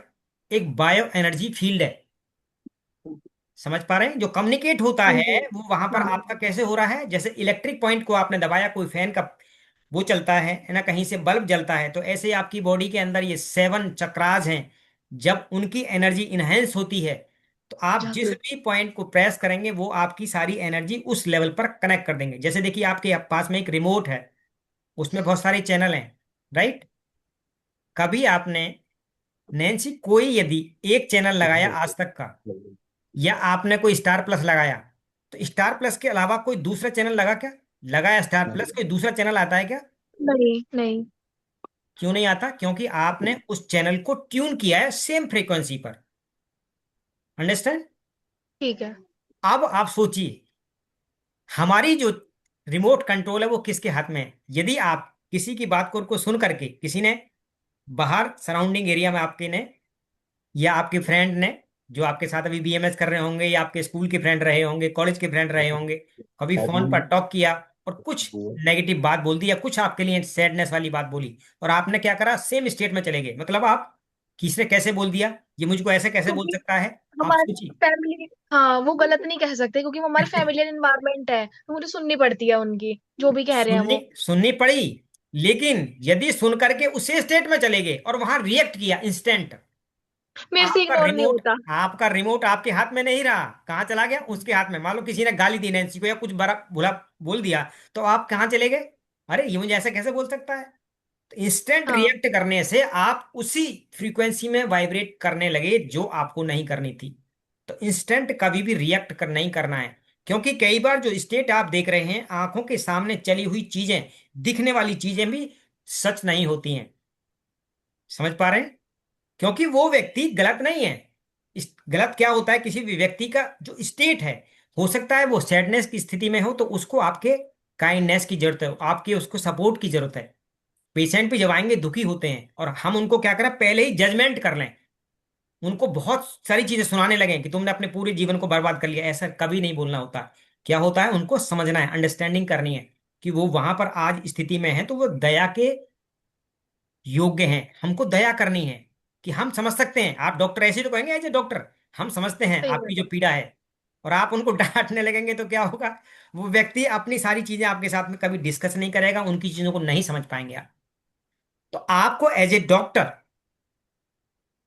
एक बायो एनर्जी फील्ड है। समझ पा रहे हैं? जो कम्युनिकेट होता हाँ है जी। वो वहां पर हाँ। आपका कैसे हो रहा है? जैसे इलेक्ट्रिक पॉइंट को आपने दबाया, कोई फैन का वो चलता है ना, कहीं से बल्ब जलता है, तो ऐसे आपकी बॉडी के अंदर ये सेवन चक्रास हैं। जब उनकी एनर्जी इनहेंस होती है, तो आप जिस जागृत। भी पॉइंट को प्रेस करेंगे, वो आपकी सारी एनर्जी उस लेवल पर कनेक्ट कर देंगे। जैसे देखिए, आपके पास में एक रिमोट है, उसमें बहुत सारे चैनल हैं, राइट? कभी आपने, नैन्सी, कोई यदि एक चैनल लगाया आज तक का, या आपने कोई स्टार प्लस लगाया, तो स्टार प्लस के अलावा कोई दूसरा चैनल लगा क्या? लगाया स्टार प्लस, कोई दूसरा चैनल आता है क्या? नहीं, नहीं। क्यों नहीं आता? क्योंकि आपने उस चैनल को ट्यून किया है सेम फ्रीक्वेंसी पर। अंडरस्टैंड? ठीक है। अब आप सोचिए, हमारी जो रिमोट कंट्रोल है वो किसके हाथ में है? यदि आप किसी की बात को सुन करके, किसी ने बाहर सराउंडिंग एरिया में आपके ने, या आपके फ्रेंड ने, जो आपके साथ अभी बीएमएस कर रहे होंगे, या आपके स्कूल के फ्रेंड रहे होंगे, कॉलेज के फ्रेंड रहे होंगे, कभी फोन पर टॉक किया और कुछ नेगेटिव बात बोल दी, या कुछ आपके लिए सैडनेस वाली बात बोली, और आपने क्या करा? सेम स्टेट में चले गए। मतलब आप, किसने कैसे बोल दिया, ये मुझको ऐसे कैसे बोल क्योंकि सकता है? आप हमारी सोचिए। फैमिली, हाँ, वो गलत नहीं कह सकते क्योंकि वो हमारी फैमिलियर इन्वायरमेंट है, तो मुझे सुननी पड़ती है उनकी जो भी कह रहे हैं सुननी वो। सुननी पड़ी, लेकिन यदि सुन करके उसी स्टेट में चले गए और वहां रिएक्ट किया इंस्टेंट, मेरे से आपका इग्नोर नहीं रिमोट होता। आपका रिमोट आपके हाथ में नहीं रहा, कहाँ चला गया? उसके हाथ में। मान लो किसी ने गाली दी नैन्सी को, या कुछ बड़ा बुरा बोल दिया, तो आप कहाँ चले गए? अरे, ये मुझे ऐसे कैसे बोल सकता है? तो इंस्टेंट हाँ। रिएक्ट करने से आप उसी फ्रीक्वेंसी में वाइब्रेट करने लगे जो आपको नहीं करनी थी। तो इंस्टेंट कभी भी रिएक्ट नहीं करना है। क्योंकि कई बार जो स्टेट आप देख रहे हैं, आंखों के सामने चली हुई चीजें, दिखने वाली चीजें भी सच नहीं होती हैं। समझ पा रहे हैं? क्योंकि वो व्यक्ति गलत नहीं है। गलत क्या होता है? किसी भी व्यक्ति का जो स्टेट है, हो सकता है वो सैडनेस की स्थिति में हो, तो उसको आपके काइंडनेस की जरूरत है, आपके उसको सपोर्ट की जरूरत है। पेशेंट भी जब आएंगे दुखी होते हैं, और हम उनको क्या करें? पहले ही जजमेंट कर लें, उनको बहुत सारी चीजें सुनाने लगे कि तुमने अपने पूरे जीवन को बर्बाद कर लिया। ऐसा कभी नहीं बोलना होता। क्या होता है? उनको समझना है, अंडरस्टैंडिंग करनी है कि वो वहां पर आज स्थिति में है, तो वो दया के योग्य हैं। हमको दया करनी है कि हम समझ सकते हैं। आप डॉक्टर ऐसे तो कहेंगे, एज ए डॉक्टर हम समझते हैं सही आपकी बात जो है। पीड़ा है, और आप उनको डांटने लगेंगे तो क्या होगा? वो व्यक्ति अपनी सारी चीजें आपके साथ में कभी डिस्कस नहीं करेगा, उनकी चीजों को नहीं समझ पाएंगे आप। तो आपको एज ए डॉक्टर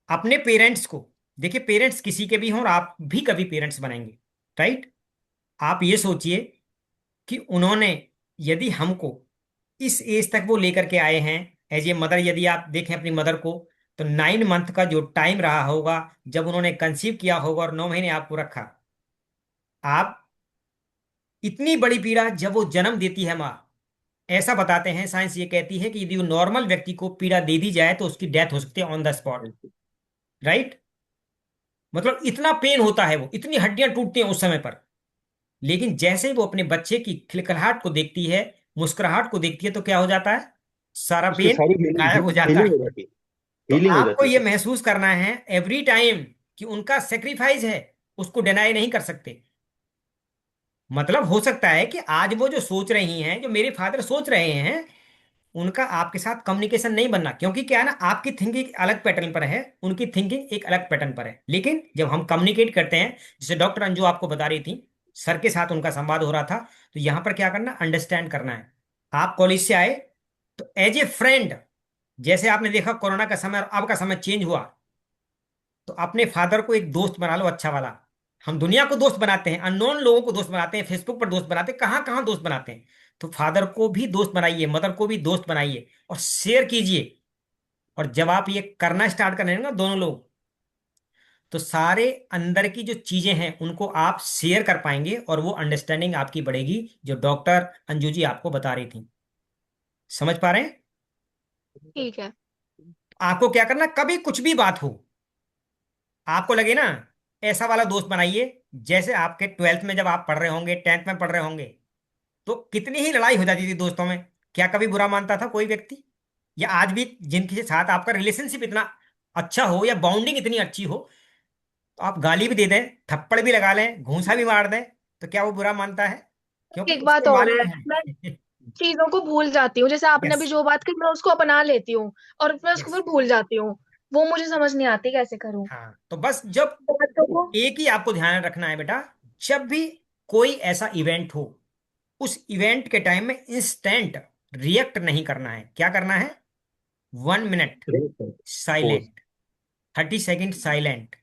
अपने पेरेंट्स को, देखिए, पेरेंट्स किसी के भी हों, और आप भी कभी पेरेंट्स बनेंगे, राइट? आप ये सोचिए कि उन्होंने, यदि हमको इस एज तक वो लेकर के आए हैं, एज ए मदर, यदि आप देखें अपनी मदर को, तो 9 मंथ का जो टाइम रहा होगा जब उन्होंने कंसीव किया होगा, और 9 महीने आपको रखा। आप, इतनी बड़ी पीड़ा जब वो जन्म देती है माँ, ऐसा बताते हैं, साइंस ये कहती है कि यदि वो नॉर्मल व्यक्ति को पीड़ा दे दी जाए तो उसकी डेथ हो सकती है ऑन द स्पॉट, राइट? मतलब इतना पेन होता है, वो इतनी हड्डियां टूटती हैं उस समय पर। लेकिन जैसे ही वो अपने बच्चे की खिलखिलाहट को देखती है, मुस्कुराहट को देखती है, तो क्या हो जाता है? सारा उसकी पेन सारी गायब हीलिंग हो जाता हीलिंग है। हो जाती है। तो फीलिंग हो आपको जाती ये है। महसूस करना है एवरी टाइम कि उनका सेक्रीफाइस है, उसको डिनाई नहीं कर सकते। मतलब हो सकता है कि आज वो जो सोच रही हैं, जो मेरे फादर सोच रहे हैं, उनका आपके साथ कम्युनिकेशन नहीं बनना, क्योंकि क्या है ना, आपकी थिंकिंग अलग पैटर्न पर है, उनकी थिंकिंग एक अलग पैटर्न पर है। लेकिन जब हम कम्युनिकेट करते हैं, जैसे डॉक्टर अंजू आपको बता रही थी, सर के साथ उनका संवाद हो रहा था, तो यहां पर क्या करना, अंडरस्टैंड करना है। आप कॉलेज से आए तो एज ए फ्रेंड, जैसे आपने देखा कोरोना का समय और अब का समय चेंज हुआ, तो अपने फादर को एक दोस्त बना लो अच्छा वाला। हम दुनिया को दोस्त बनाते हैं, अननोन लोगों को दोस्त बनाते हैं, फेसबुक पर दोस्त बनाते हैं, कहाँ कहाँ दोस्त बनाते हैं। तो फादर को भी दोस्त बनाइए, मदर को भी दोस्त बनाइए और शेयर कीजिए। और जब आप ये करना स्टार्ट करेंगे ना दोनों लोग, तो सारे अंदर की जो चीजें हैं उनको आप शेयर कर पाएंगे और वो अंडरस्टैंडिंग आपकी बढ़ेगी, जो डॉक्टर अंजू जी आपको बता रही थी। समझ पा रहे हैं? ठीक है। आपको क्या करना, कभी कुछ भी बात हो, आपको लगे ना, ऐसा वाला दोस्त बनाइए, जैसे आपके 12th में जब आप पढ़ रहे होंगे, 10th में पढ़ रहे होंगे, तो कितनी ही लड़ाई हो जाती थी दोस्तों में, क्या कभी बुरा मानता था कोई व्यक्ति? या आज भी जिनके साथ आपका रिलेशनशिप इतना अच्छा हो या बाउंडिंग इतनी अच्छी हो, तो आप गाली भी दे दें, थप्पड़ भी लगा लें, घूंसा भी मार दें, तो क्या वो बुरा मानता है? क्योंकि एक बात उसको और है, मालूम मैं है। चीजों को भूल जाती हूँ, जैसे आपने यस, अभी जो बात की मैं उसको अपना लेती हूँ और मैं उसको यस। फिर भूल जाती हूँ। वो मुझे समझ नहीं आती कैसे करूँ। हाँ, तो बस जब बातों को। एक ही आपको ध्यान रखना है बेटा, जब भी कोई ऐसा इवेंट हो, उस इवेंट के टाइम में इंस्टेंट रिएक्ट नहीं करना है। क्या करना है? 1 minute post. Silent, 30 second silent.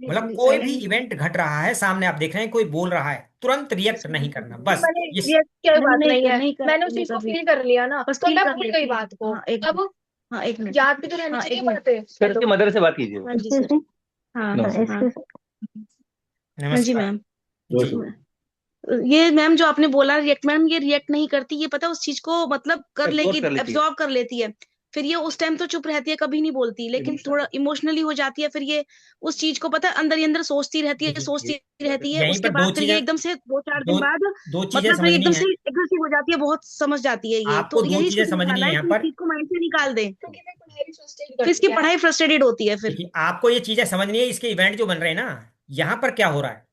मतलब कोई भी इवेंट घट रहा है सामने, आप देख रहे हैं कोई बोल रहा है, तुरंत रिएक्ट नहीं करना, बस मैंने ये। ये क्या नहीं बात नहीं नहीं है, नहीं कर मैंने उस नहीं चीज को कर रही, फील कर लिया ना, बस तो फील मैं कर भूल गई लेती हूँ। बात को। हाँ एक अब हाँ एक मिनट। याद भी तो रहनी हाँ चाहिए एक मिनट। बातें। सर इसके मदर से बात कीजिए। हाँ जी सर। हाँ हाँ नमस्कार। इसके हाँ जी नमस्कार मैम। जी। ये मैम जो आपने बोला रिएक्ट, मैम ये रिएक्ट नहीं करती, ये पता है उस चीज को मतलब कर एब्जॉर्ब लेगी, कर लेती है। एब्जॉर्ब कर लेती है। फिर ये उस टाइम तो चुप रहती है, कभी नहीं बोलती, लेकिन थोड़ा इमोशनली हो जाती है, फिर ये उस चीज को पता है अंदर ही अंदर सोचती रहती है, देखिए, सोचती रहती है। यहीं उसके पर बाद फिर ये एकदम से 2-4 दिन दो बाद दो चीजें मतलब फिर समझनी एकदम है। से एग्रेसिव हो जाती है, बहुत समझ जाती है ये, आपको तो दो यही चीजें इसको समझनी समझाना है है यहाँ कि इस पर। चीज को माइंड से निकाल दें। क्योंकि फिर पढ़ाई फ्रस्ट्रेट फिर करती इसकी है। पढ़ाई फ्रस्ट्रेटेड होती है फिर। देखिए, आपको ये चीजें समझनी है, इसके इवेंट जो बन रहे हैं ना, यहाँ पर क्या हो रहा है,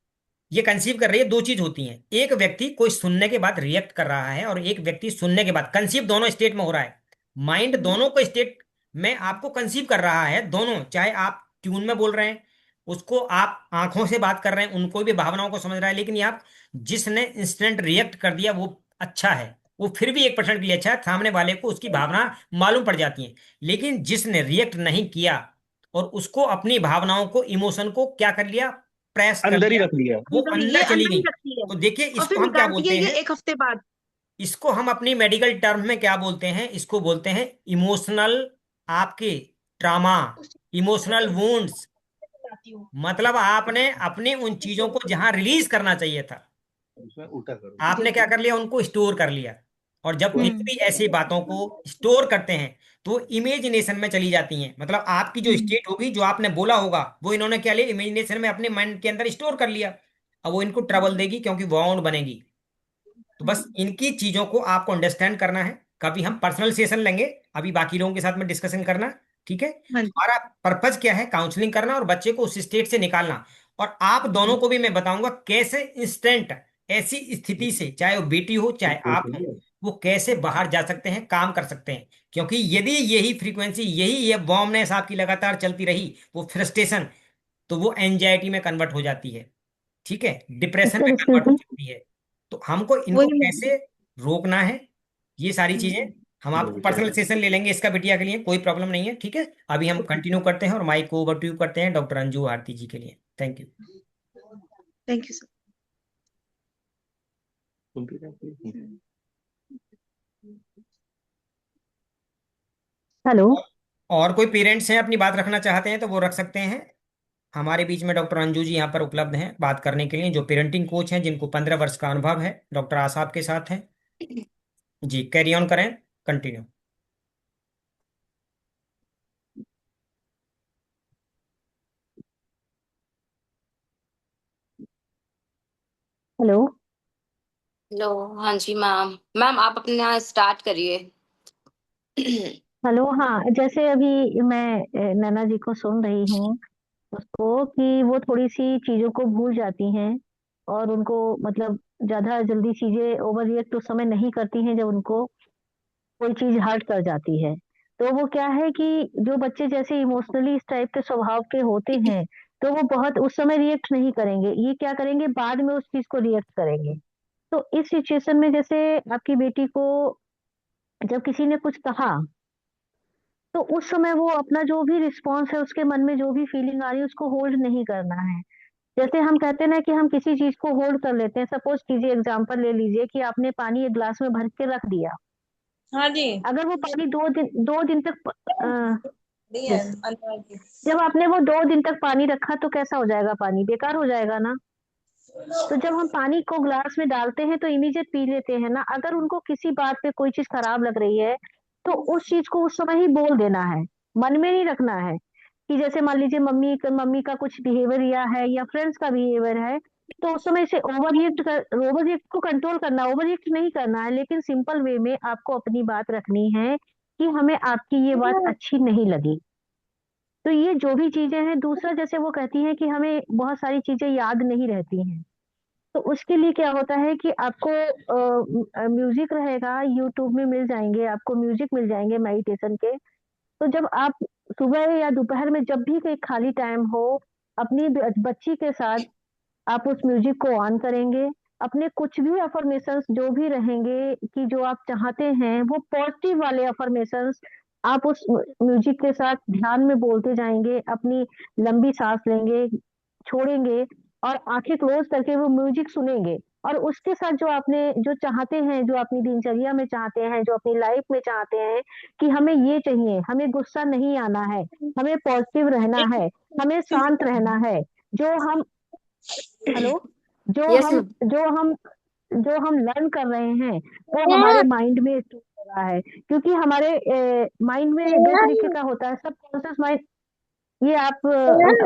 ये कंसीव कर रही है, दो चीज होती हैं। एक व्यक्ति कोई सुनने के बाद रिएक्ट कर रहा है, और एक व्यक्ति सुनने के बाद कंसीव, दोनों स्टेट में हो रहा है। माइंड दोनों को स्टेट में आपको कंसीव कर रहा है, दोनों, चाहे आप ट्यून में बोल रहे हैं, उसको आप आंखों से बात कर रहे हैं, उनको भी भावनाओं को समझ रहा है। लेकिन ये आप, जिसने इंस्टेंट रिएक्ट कर दिया वो अच्छा है, वो फिर भी 1% के लिए अच्छा है, सामने वाले को उसकी भावना मालूम पड़ जाती है। लेकिन जिसने रिएक्ट नहीं किया और उसको अपनी भावनाओं को, इमोशन को क्या कर लिया, प्रेस कर अंदर ही लिया, रख लिया। वो ये अंदर चली अंदर ही गई, रखती है तो देखिए और फिर इसको हम क्या निकालती है बोलते ये हैं, 1 हफ्ते बाद। इसको हम अपनी मेडिकल टर्म में क्या बोलते हैं, इसको बोलते हैं इमोशनल, आपके ट्रामा, उस चीज इमोशनल को वुंड्स। बताती हूँ। मतलब आपने अपनी उन चीजों को जहां रिलीज करना चाहिए था, उसमें उल्टा करो। आपने क्या कर लिया, उनको स्टोर कर लिया। और जब किसी हम्म। भी ऐसी बातों को स्टोर करते हैं, तो इमेजिनेशन में चली जाती हैं। मतलब आपकी जो स्टेट होगी, जो आपने बोला होगा, वो इन्होंने क्या लिया, इमेजिनेशन में अपने माइंड के अंदर स्टोर कर लिया। अब वो इनको ट्रबल देगी, क्योंकि बाउंड बनेगी। तो बस इनकी चीजों को आपको अंडरस्टैंड करना है। कभी हम पर्सनल सेशन लेंगे, अभी बाकी लोगों के साथ में डिस्कशन करना, ठीक है? हाँ जी। हमारा पर्पज क्या है, काउंसलिंग करना और बच्चे को उस स्टेट से निकालना। और आप दोनों को भी मैं बताऊंगा कैसे इंस्टेंट ऐसी स्थिति से, चाहे वो बेटी हो चाहे आप हो, वो कैसे बाहर जा सकते हैं, काम कर सकते हैं। क्योंकि यदि यही फ्रीक्वेंसी, यही ये बॉम्बनेस आपकी लगातार चलती रही, वो फ्रस्ट्रेशन, तो वो एंजाइटी में कन्वर्ट हो जाती है, ठीक है, डिप्रेशन में सर कन्वर्ट एक्सक्यूज हो मी। सकती है। तो हमको इनको वही मैं। कैसे रोकना है, ये सारी चीजें हम आपको पर्सनल सेशन ले लेंगे इसका, बिटिया के लिए कोई प्रॉब्लम नहीं है, ठीक है? अभी हम कंटिन्यू करते हैं और माइक को ओवर टू यू करते हैं डॉक्टर अंजू आरती जी के लिए। Thank you. Thank you sir. Hello. और कोई पेरेंट्स हैं अपनी बात रखना चाहते हैं तो वो रख सकते हैं। हमारे बीच में डॉक्टर अंजू जी यहाँ पर उपलब्ध हैं बात करने के लिए, जो पेरेंटिंग कोच हैं, जिनको 15 वर्ष का अनुभव है, डॉक्टर आसाब के साथ हैं। जी, कैरी ऑन करें, कंटिन्यू। हेलो। हेलो। हाँ जी मैम। मैम आप अपना स्टार्ट करिए। हेलो। हाँ, जैसे अभी मैं नैना जी को सुन रही हूँ, उसको कि वो थोड़ी सी चीजों को भूल जाती हैं, और उनको मतलब ज्यादा जल्दी चीजें ओवर रिएक्ट उस समय नहीं करती हैं जब उनको कोई चीज हर्ट कर जाती है। तो वो क्या है कि जो बच्चे जैसे इमोशनली इस टाइप के स्वभाव के होते हैं, तो वो बहुत उस समय रिएक्ट नहीं करेंगे, ये क्या करेंगे, बाद में उस चीज को रिएक्ट करेंगे। तो इस सिचुएशन में जैसे आपकी बेटी को जब किसी ने कुछ कहा, तो उस समय वो अपना जो भी रिस्पॉन्स है, उसके मन में जो भी फीलिंग आ रही है, उसको होल्ड नहीं करना है। जैसे हम कहते हैं ना कि हम किसी चीज को होल्ड कर लेते हैं, सपोज कीजिए, एग्जांपल ले लीजिए कि आपने पानी एक ग्लास में भर के रख दिया। हाँ जी। अगर वो पानी 2 दिन तक दी है यस, अनुराग जी। जब आपने वो 2 दिन तक पानी रखा तो कैसा हो जाएगा, पानी बेकार हो जाएगा ना। तो जब हम पानी को ग्लास में डालते हैं तो इमीडिएट पी लेते हैं ना। अगर उनको किसी बात पे कोई चीज खराब लग रही है, तो उस चीज को उस समय ही बोल देना है, मन में नहीं रखना है। कि जैसे मान लीजिए मम्मी का कुछ बिहेवियर या है, या फ्रेंड्स का बिहेवियर है, तो उस समय से ओवर रिएक्ट को कंट्रोल करना, ओवर रिएक्ट नहीं करना है, लेकिन सिंपल वे में आपको अपनी बात रखनी है कि हमें आपकी ये बात अच्छी नहीं लगी। तो ये जो भी चीजें हैं, दूसरा जैसे वो कहती हैं कि हमें बहुत सारी चीजें याद नहीं रहती हैं, तो उसके लिए क्या होता है कि आपको म्यूजिक रहेगा, यूट्यूब में मिल जाएंगे, आपको म्यूजिक मिल जाएंगे मेडिटेशन के। तो जब आप सुबह या दोपहर में जब भी कोई खाली टाइम हो, अपनी बच्ची के साथ आप उस म्यूजिक को ऑन करेंगे। अपने कुछ भी अफर्मेशंस जो भी रहेंगे कि जो आप चाहते हैं, वो पॉजिटिव वाले अफर्मेशंस आप उस म्यूजिक के साथ ध्यान में बोलते जाएंगे। अपनी लंबी सांस लेंगे, छोड़ेंगे, और आंखें क्लोज करके वो म्यूजिक सुनेंगे। और उसके साथ जो आपने जो चाहते हैं, जो अपनी दिनचर्या में चाहते हैं, जो अपनी लाइफ में चाहते हैं, कि हमें ये चाहिए, हमें गुस्सा नहीं आना है, हमें पॉजिटिव रहना एक है, हमें शांत रहना है। जो हम हेलो जो यस हम मैम। जो हम जो हम लर्न कर रहे हैं, वो हमारे माइंड में स्टोर हो रहा है। क्योंकि हमारे माइंड में दो तरीके का होता है, सब कॉन्शियस माइंड। ये आप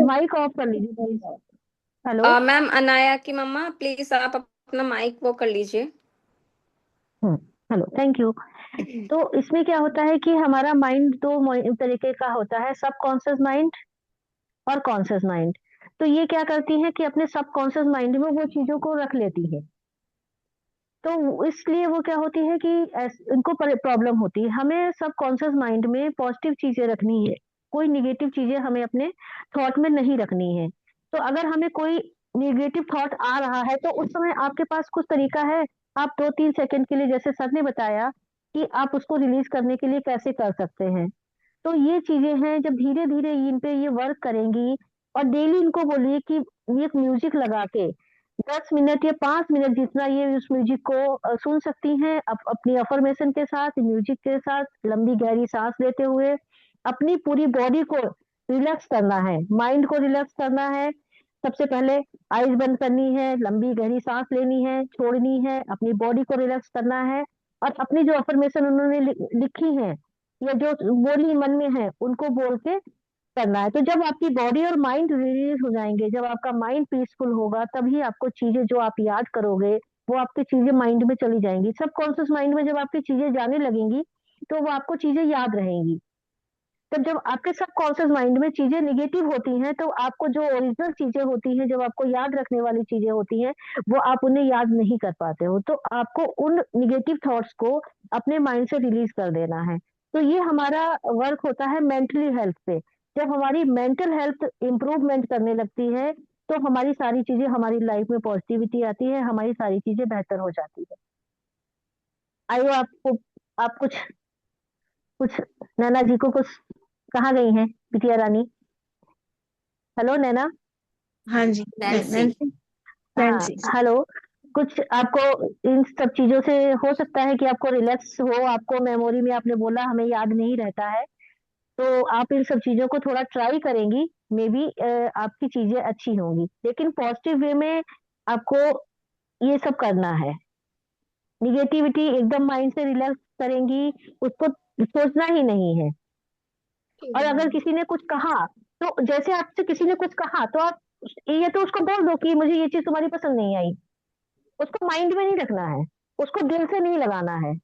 माइक ऑफ कर लीजिए प्लीज। हेलो। मैम अनाया की मम्मा प्लीज आप अपना माइक वो कर लीजिए। हम्म। Hello, thank you. तो इसमें क्या होता है कि हमारा माइंड दो तरीके का होता है, सब कॉन्शियस माइंड और कॉन्शियस माइंड। तो ये क्या करती है कि अपने सब कॉन्शियस माइंड में वो चीजों को रख लेती है। तो इसलिए वो क्या होती है कि इनको प्रॉब्लम होती है। हमें सब कॉन्शियस माइंड में पॉजिटिव चीजें रखनी है, कोई निगेटिव चीजें हमें अपने थॉट में नहीं रखनी है। तो अगर हमें कोई निगेटिव थॉट आ रहा है, तो उस समय आपके पास कुछ तरीका है। आप 2-3 सेकंड के लिए, जैसे सर ने बताया, कि आप उसको रिलीज करने के लिए कैसे कर सकते हैं। तो ये चीजें हैं, जब धीरे धीरे इन पे ये वर्क करेंगी, और डेली इनको बोलिए कि ये म्यूजिक लगा के 10 मिनट या 5 मिनट जितना ये उस म्यूजिक को सुन सकती हैं, अपनी अफर्मेशन के साथ, म्यूजिक के साथ, लंबी गहरी सांस लेते हुए अपनी पूरी बॉडी को रिलैक्स करना है, माइंड को रिलैक्स करना है। सबसे पहले आइज बंद करनी है, लंबी गहरी सांस लेनी है, छोड़नी है, अपनी बॉडी को रिलैक्स करना है। और अपनी जो अफर्मेशन उन्होंने लिखी है, या जो बोली मन में है, उनको बोल के करना है। तो जब आपकी बॉडी और माइंड रिलीज हो जाएंगे, जब आपका माइंड पीसफुल होगा, तभी आपको चीजें जो आप याद करोगे, वो आपकी चीजें माइंड में चली जाएंगी। सब कॉन्शियस माइंड में जब आपकी चीजें जाने लगेंगी, तो वो आपको चीजें याद रहेंगी। तब जब आपके सब कॉन्शियस माइंड में चीजें निगेटिव होती हैं, तो आपको जो ओरिजिनल चीजें होती हैं, जब आपको याद रखने वाली चीजें होती हैं, वो आप उन्हें याद नहीं कर पाते हो। तो आपको उन निगेटिव थॉट्स को अपने माइंड से रिलीज कर देना है। तो ये हमारा वर्क होता है मेंटली हेल्थ पे। जब हमारी मेंटल हेल्थ इंप्रूवमेंट करने लगती है, तो हमारी सारी चीजें, हमारी लाइफ में पॉजिटिविटी आती है, हमारी सारी चीजें बेहतर हो जाती है। आइए, आपको आप कुछ कुछ नैना जी को कुछ कहाँ गई हैं, बिटिया रानी? हेलो नैना। हाँ जी। नैन्सी। नैन्सी। हाँ, नैन्सी। हेलो। कुछ आपको इन सब चीजों से हो सकता है कि आपको रिलैक्स हो, आपको मेमोरी में, आपने बोला हमें याद नहीं रहता है, तो आप इन सब चीजों को थोड़ा ट्राई करेंगी, मे बी आपकी चीजें अच्छी होंगी। लेकिन पॉजिटिव वे में आपको ये सब करना है। निगेटिविटी एकदम माइंड से रिलैक्स करेंगी, उसको सोचना ही नहीं है। ठीक और है अगर मैम। किसी ने कुछ कहा, तो जैसे आपसे किसी ने कुछ कहा, तो आप ये तो उसको बोल दो कि मुझे ये चीज तुम्हारी पसंद नहीं आई। उसको माइंड में नहीं रखना है, उसको दिल से नहीं लगाना है।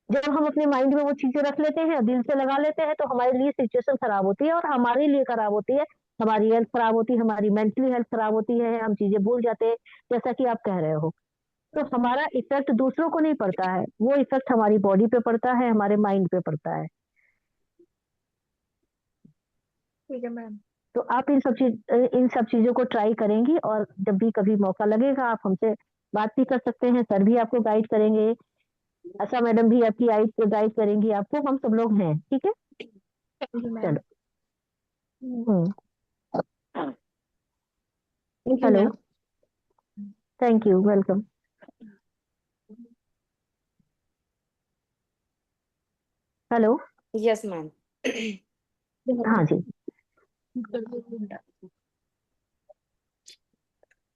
जब हम अपने माइंड में वो चीजें रख लेते हैं, दिल से लगा लेते हैं, तो हमारे लिए सिचुएशन खराब होती है और हमारे लिए खराब होती है। हमारी हेल्थ खराब होती है, हमारी मेंटली हेल्थ खराब होती है, हम चीजें भूल जाते हैं, जैसा कि आप कह रहे हो। तो हमारा इफेक्ट दूसरों को नहीं पड़ता है, वो इफेक्ट हमारी बॉडी पे पड़ता है, हमारे माइंड पे पड़ता है। ठीक है मैम। तो आप इन सब चीजों को ट्राई करेंगी, और जब भी कभी मौका लगेगा आप हमसे बात भी कर सकते हैं, सर भी आपको गाइड करेंगे, आशा मैडम भी आपकी गाइड करेंगी आपको, हम सब लोग हैं, ठीक है। Thank you ma'am. चलो। Hmm. Thank you hello. Ma'am. Thank you, welcome. Hello. Yes ma'am. हाँ जी।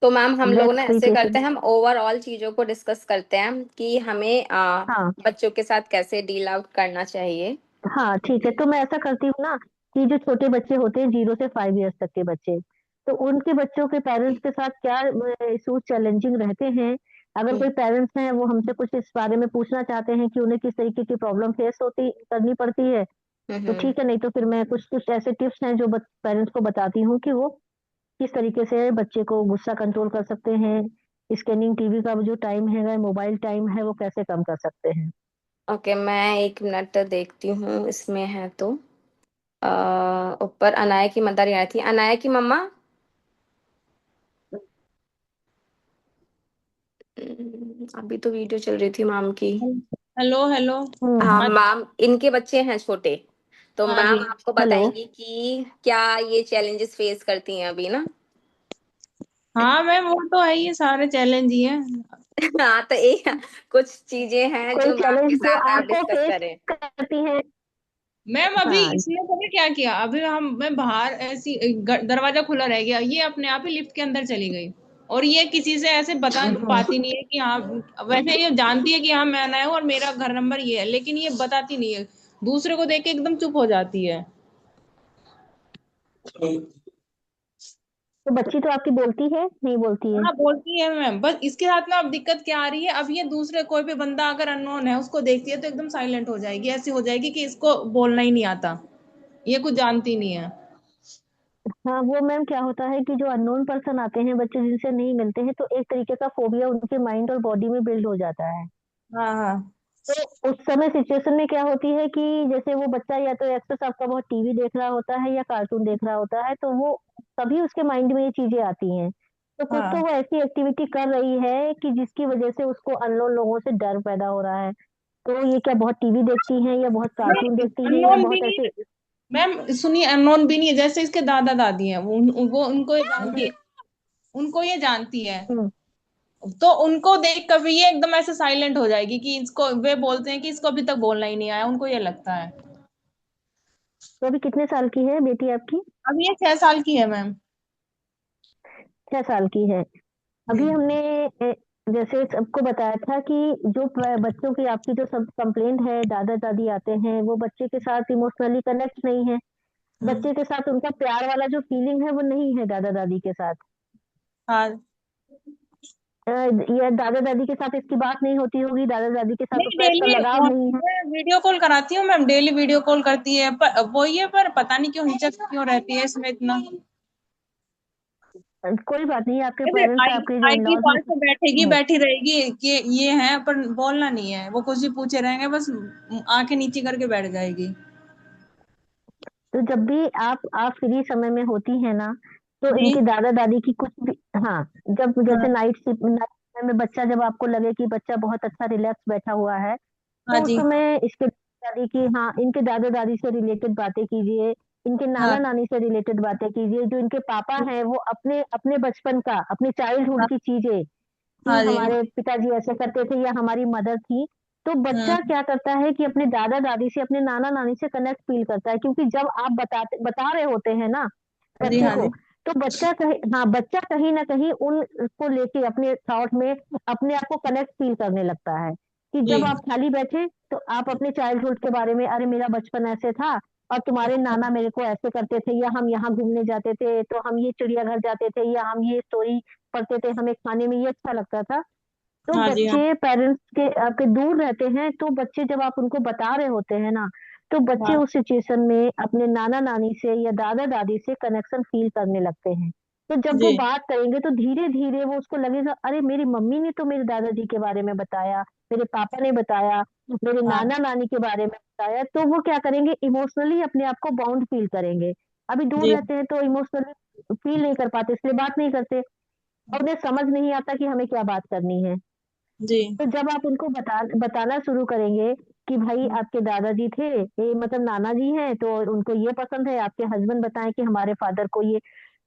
तो मैम हम लोग लेट्स ना सी ऐसे करते पेशेंट। हैं, हम ओवरऑल चीजों को डिस्कस करते हैं कि हमें हाँ बच्चों के साथ कैसे डील आउट करना चाहिए। हाँ, ठीक है, तो मैं ऐसा करती हूँ ना कि जो छोटे बच्चे होते हैं 0 से 5 इयर्स तक के बच्चे, तो उनके बच्चों के पेरेंट्स के साथ क्या इशूज चैलेंजिंग रहते हैं। अगर हम्म। कोई पेरेंट्स हैं वो हमसे कुछ इस बारे में पूछना चाहते हैं कि उन्हें किस तरीके की प्रॉब्लम फेस होती करनी पड़ती है, तो हम्म। ठीक है, नहीं तो फिर मैं कुछ कुछ ऐसे टिप्स हैं जो पेरेंट्स को बताती हूँ कि वो किस तरीके से बच्चे को गुस्सा कंट्रोल कर सकते हैं, स्कैनिंग टीवी का जो टाइम है, मोबाइल टाइम है, वो कैसे कम कर सकते हैं। ओके, मैं 1 मिनट देखती हूँ इसमें है तो ऊपर अनाया की मदर आई थी, अनाया की मम्मा। अभी तो वीडियो चल रही थी मैम की। Hello hello. हाँ हाँ मैम, इनके बच्चे हैं छोटे, तो हाँ जी। मैम आपको हेलो। बताएंगी कि क्या ये चैलेंजेस फेस करती हैं अभी ना। हाँ मैम, वो तो है, ये सारे चैलेंज ही हैं। हाँ तो एक कुछ चीजें हैं कोई जो मैम के चैलेंज जो साथ आप आपको डिस्कस फेस करें। करती है। मैम अभी हाँ। इसने पता क्या किया, अभी मैं बाहर ऐसी दरवाजा खुला रह गया, ये अपने आप ही लिफ्ट के अंदर चली गई। और ये किसी से ऐसे बता पाती नहीं है कि हाँ, वैसे ये जानती है कि हाँ मैं आया हूँ और मेरा घर नंबर ये है, लेकिन ये बताती नहीं है। दूसरे को देख के एकदम चुप हो जाती है। तो बच्ची तो आपकी बोलती है, नहीं बोलती है? हाँ बोलती है मैम, बस इसके साथ में अब दिक्कत क्या आ रही है, अब ये दूसरे कोई भी बंदा अगर अननोन है उसको देखती है तो एकदम साइलेंट हो जाएगी, ऐसी हो जाएगी कि इसको बोलना ही नहीं आता, ये कुछ जानती नहीं है। हाँ, वो मैम क्या होता है कि जो अननोन पर्सन आते हैं, बच्चे जिनसे नहीं मिलते हैं, तो एक तरीके का फोबिया उनके माइंड और बॉडी में बिल्ड हो जाता है। हाँ हाँ। तो उस समय सिचुएशन में क्या होती है कि जैसे वो बच्चा या तो एक्सेस आपका बहुत टीवी देख रहा होता है या कार्टून देख रहा होता है, तो वो तभी उसके माइंड में ये चीजें आती हैं। तो कुछ तो हाँ वो ऐसी एक्टिविटी कर रही है कि जिसकी वजह से उसको अननोन लोगों से डर पैदा हो रहा है। तो ये क्या बहुत टीवी देखती हैं या बहुत कार्टून नहीं, देखती हैं या अननोन भी बहुत नहीं ऐसे? मैम, सुनिए, अननोन भी नहीं है, जैसे इसके दादा दादी हैं, वो उनको ये जानती है, उनको ये जानती है। हम्म। तो उनको देख कर भी ये एकदम ऐसे साइलेंट हो जाएगी कि इसको, वे बोलते हैं कि इसको अभी तक बोलना ही नहीं आया, उनको ये लगता है। तो अभी कितने साल की है बेटी आपकी? अब ये 6 साल की है मैम। 6 साल की है। अभी हम्म। हमने जैसे सबको बताया था कि जो बच्चों की आपकी जो सब कंप्लेंट है, दादा दादी आते हैं, वो बच्चे के साथ इमोशनली कनेक्ट नहीं है, हम्म। बच्चे के साथ उनका प्यार वाला जो फीलिंग है वो नहीं है दादा दादी के साथ। हाँ। या दादा दादी के साथ इसकी बात नहीं होती होगी, दादा दादी के साथ नहीं, उसका इतना डेली लगाव नहीं है। मैं वीडियो कॉल कराती हूँ मैम, डेली वीडियो कॉल करती है, पर वो ये, पर पता नहीं क्यों हिचक क्यों रहती है इसमें इतना। कोई बात नहीं, आपके ऐसे पेरेंट्स आई आपके जो इन आएगी, लॉज पास हैं। में बैठेगी, हम्म। बैठी रहेगी कि ये है, पर बोलना नहीं है, वो कुछ भी पूछे रहेंगे, बस आंखें नीची करके बैठ जाएगी। तो जब भी आप फ्री समय में होती है ना, तो जी। इनके दादा दादी की कुछ भी, हाँ, जब जैसे हाँ। नाइट में बच्चा, जब आपको लगे कि बच्चा बहुत अच्छा रिलैक्स बैठा हुआ है, हाँ तो उस जी। समय इसके दादी की, हाँ, इनके दादा दादी से रिलेटेड बातें कीजिए, इनके हाँ नाना नानी से रिलेटेड बातें कीजिए, जो इनके पापा हैं वो अपने अपने बचपन का, अपनी चाइल्डहुड हाँ। की चीजें, कि हाँ जी। हमारे पिताजी ऐसे करते थे या हमारी मदर थी। तो बच्चा हम्म। क्या करता है कि अपने दादा दादी से, अपने नाना नानी से कनेक्ट फील करता है, क्योंकि जब आप बता रहे होते हैं ना हाँ जी। बच्चे हाँ को, जी। तो बच्चा कहीं, हाँ, बच्चा कहीं ना कहीं उनको लेके अपने थॉट में अपने आप को कनेक्ट फील करने लगता है, कि जी। जब आप खाली बैठे तो आप अपने चाइल्डहुड के बारे में, अरे मेरा बचपन ऐसे था और तुम्हारे नाना मेरे को ऐसे करते थे, या हम यहाँ घूमने जाते थे तो हम ये चिड़ियाघर जाते थे, या हम ये स्टोरी पढ़ते थे, हमें खाने में ये अच्छा लगता था। तो हाँ जी। हाँ बच्चे पेरेंट्स के आपके दूर रहते हैं, तो बच्चे जब आप उनको बता रहे होते हैं ना, तो बच्चे हाँ उस सिचुएशन में अपने नाना नानी से या दादा दादी से कनेक्शन फील करने लगते हैं। तो जब वो जी। बात करेंगे तो धीरे धीरे वो उसको लगेगा, अरे मेरी मम्मी ने तो मेरे दादाजी के बारे में बताया, मेरे पापा ने बताया, मेरे हाँ नाना नानी के बारे में बताया, तो वो क्या करेंगे, इमोशनली अपने आप को बाउंड फील करेंगे। अभी दूर जी। रहते हैं तो इमोशनली फील नहीं कर पाते, इसलिए बात नहीं करते, और उन्हें समझ नहीं आता कि हमें क्या बात करनी है। जी। तो जब आप उनको बताना शुरू करेंगे कि भाई आपके दादाजी थे, ये मतलब नाना जी हैं, तो उनको ये पसंद है, आपके हस्बैंड बताएं कि हमारे फादर को ये,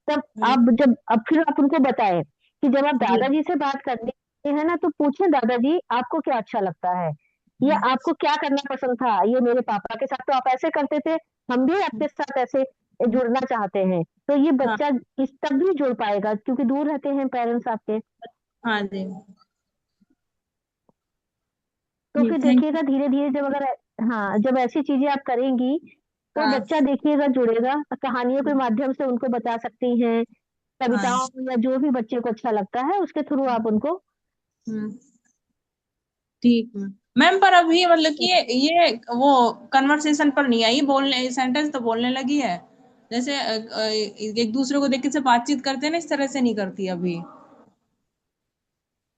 तब हम्म, आप जब अब फिर आप उनको बताएं कि जब आप जी। दादाजी से बात करनी है ना, तो पूछें दादाजी आपको क्या अच्छा लगता है, या आपको क्या करना पसंद था, ये मेरे पापा के साथ तो आप ऐसे करते थे, हम भी आपके साथ ऐसे जुड़ना चाहते हैं। तो ये हाँ बच्चा इस तब भी जुड़ पाएगा, क्योंकि दूर रहते हैं पेरेंट्स आपके। हाँ जी। तो जी, फिर थैंक देखिएगा धीरे धीरे जब अगर, हाँ, जब ऐसी चीजें आप करेंगी तो हाँ बच्चा देखिएगा जुड़ेगा, कहानियों के माध्यम से उनको बता सकती हैं, हाँ। कविताओं या जो भी बच्चे को अच्छा लगता है उसके थ्रू आप उनको। हम्म, ठीक है मैम। पर अभी मतलब कि ये वो कन्वर्सेशन पर नहीं आई, बोलने सेंटेंस तो बोलने लगी है। जैसे एक दूसरे को देख के से बातचीत करते हैं ना, इस तरह से नहीं करती अभी।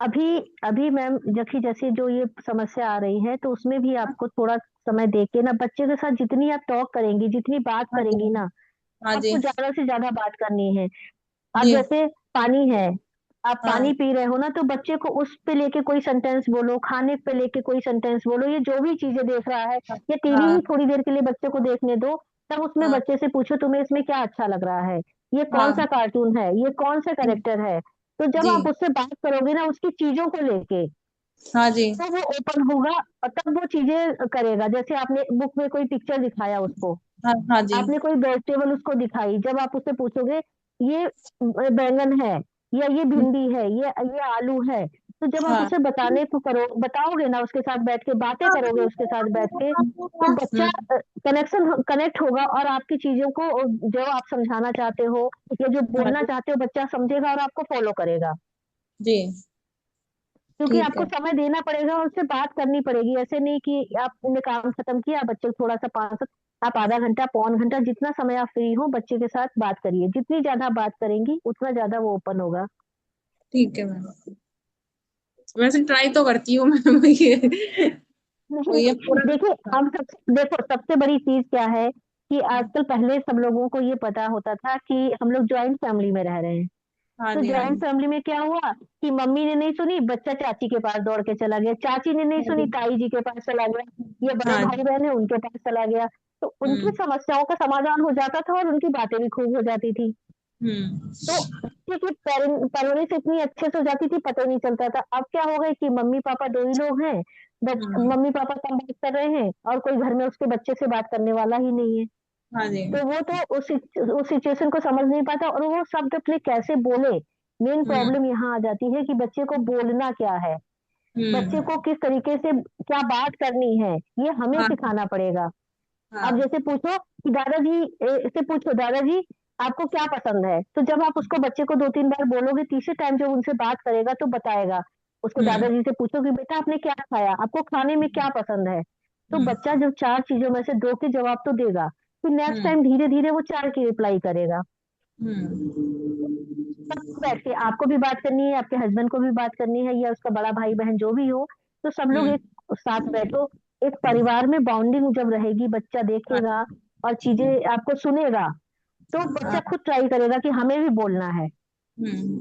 अभी अभी मैम जैसी जैसी जो ये समस्या आ रही है, तो उसमें भी आपको थोड़ा समय दे के ना, बच्चे के साथ जितनी आप टॉक करेंगी, जितनी बात हाँ जी। करेंगी ना, हाँ जी। आपको ज्यादा से ज्यादा बात करनी है। अब जी। जैसे पानी है, आप पानी हाँ पी रहे हो ना, तो बच्चे को उस पे लेके कोई सेंटेंस बोलो, खाने पे लेके कोई सेंटेंस बोलो, ये जो भी चीजें देख रहा है, ये टीवी ही हाँ थोड़ी देर के लिए बच्चे को देखने दो। तब उसमें हाँ बच्चे से पूछो तुम्हें इसमें क्या अच्छा लग रहा है, ये कौन सा हाँ। कार्टून है, ये कौन सा जी। कैरेक्टर है। तो जब जी। आप उससे बात करोगे ना उसकी चीजों को लेके, हाँ जी। तो वो ओपन होगा, और तब वो चीजें करेगा। जैसे आपने बुक में कोई पिक्चर दिखाया उसको, हाँ हाँ जी। आपने कोई वेजिटेबल उसको दिखाई, जब आप उससे पूछोगे ये बैंगन है, या ये भिंडी है, ये आलू है, तो जब आप हाँ। उसे बताने को करो, बताओगे ना उसके साथ बैठ के, बातें करोगे उसके साथ बैठ के, तो बच्चा कनेक्ट होगा, और आपकी चीजों को जो आप समझाना चाहते हो या जो हाँ बोलना जी। चाहते हो, बच्चा समझेगा और आपको फॉलो करेगा। जी। क्योंकि ठीक आपको है। समय देना पड़ेगा और उससे बात करनी पड़ेगी, ऐसे नहीं कि आपने काम खत्म किया, बच्चे को थोड़ा सा 5 आप आधा घंटा पौन घंटा जितना समय आप फ्री हो बच्चे के साथ बात करिए, जितनी ज्यादा बात करेंगी उतना ज्यादा वो ओपन होगा। ठीक है मैम। वैसे ट्राई तो करती हूँ मैम ये। नहीं, ये पूरा। देखिए हम सब, देखो सबसे बड़ी चीज क्या है कि आजकल, पहले सब लोगों को ये पता होता था कि हम लोग ज्वाइंट फैमिली में रह रहे हैं। हाँ तो जी। हाँ ज्वाइंट जी। फैमिली में क्या हुआ कि मम्मी ने नहीं सुनी, बच्चा चाची के पास दौड़ के चला गया, चाची ने नहीं हाँ सुनी, जी। ताई जी के पास चला गया, या बड़े हाँ भाई जी। बहन है उनके पास चला गया। तो उनकी हम्म। समस्याओं का समाधान हो जाता था और उनकी बातें भी खूब हो जाती थी। हम्म। तो बच्चे की परवरिश इतनी अच्छे से हो जाती थी, पता ही नहीं चलता था। अब क्या हो गया कि मम्मी पापा दो ही लोग हैं, हम्म। मम्मी पापा कम बात कर रहे हैं, और कोई घर में उसके बच्चे से बात करने वाला ही नहीं है। हाँ जी। तो वो तो उस सिचुएशन को समझ नहीं पाता, और वो शब्द अपने कैसे बोले। मेन हम्म। प्रॉब्लम यहाँ आ जाती है कि बच्चे को बोलना क्या है, बच्चे हम्म। को किस तरीके से क्या बात करनी है, ये हमें हाँ सिखाना पड़ेगा। अब हाँ। जैसे पूछो कि दादाजी, से पूछो दादाजी आपको क्या पसंद है, तो जब आप उसको बच्चे को 2-3 बार बोलोगे, तीसरे टाइम जब उनसे बात करेगा तो बताएगा। उसको हम्म। दादाजी से पूछो कि बेटा आपने क्या खाया, आपको खाने में क्या पसंद है। तो हम्म। बच्चा जब 4 चीजों में से 2 के जवाब तो देगा, तो नेक्स्ट हम्म। टाइम धीरे धीरे वो 4 की रिप्लाई करेगा। हम्म। तब बैठ के आपको भी बात करनी है, आपके हस्बैंड को भी बात करनी है, या उसका बड़ा भाई बहन जो भी हो, तो सब लोग हम्म। एक साथ बैठो। एक परिवार में बॉन्डिंग जब रहेगी, बच्चा हाँ। देखेगा और चीजें आपको सुनेगा, तो बच्चा हाँ। खुद ट्राई करेगा कि हमें भी बोलना है। हम्म।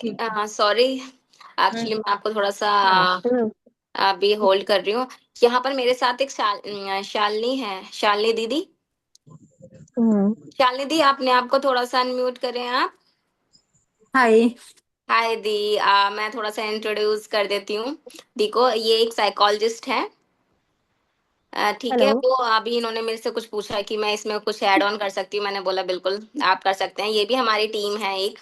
ठीक है। सॉरी, हाँ एक्चुअली मैं आपको थोड़ा सा हाँ अभी होल्ड कर रही हूँ। यहाँ पर मेरे साथ एक शालिनी है, शालिनी दीदी। हम्म, शालिनी दी, अपने आप को थोड़ा सा अनम्यूट करें आप। हाय। हाय दी, मैं थोड़ा सा इंट्रोड्यूस कर देती हूँ। देखो, ये एक साइकोलॉजिस्ट है। ठीक है, हेलो। वो अभी इन्होंने मेरे से कुछ पूछा है कि मैं इसमें कुछ ऐड ऑन कर सकती हूँ। मैंने बोला बिल्कुल आप कर सकते हैं, ये भी हमारी टीम है एक।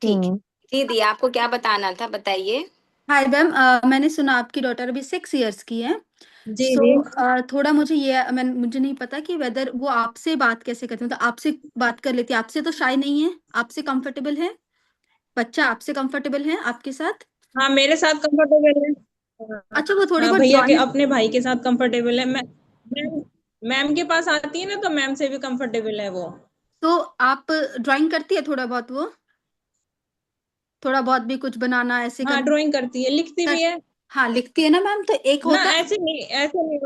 ठीक है हम्म, जी दी, आपको क्या बताना था, बताइए। हाय मैम, मैंने सुना आपकी डॉटर अभी 6 इयर्स की है। जी सो जी। थोड़ा मुझे नहीं पता कि वेदर वो आपसे बात कैसे करते हैं, तो आपसे बात कर लेती है। आपसे तो शाय नहीं है, आपसे कंफर्टेबल है। बच्चा आपसे कंफर्टेबल है आपके साथ? हाँ, मेरे साथ कंफर्टेबल है। हाँ। अच्छा, वो थोड़ी हाँ, बहुत भैया के ड्राइंग। अपने भाई के साथ कंफर्टेबल है। मैम मैम के पास आती है ना, तो मैम से भी कंफर्टेबल है वो। तो आप ड्राइंग करती है थोड़ा बहुत वो? थोड़ा बहुत भी कुछ बनाना ऐसे हाँ, करना ड्राइंग करती है, लिखती कर, भी है। हाँ लिखती है ना मैम, तो एक ना, होता है। ऐसे नहीं, ऐसे नहीं।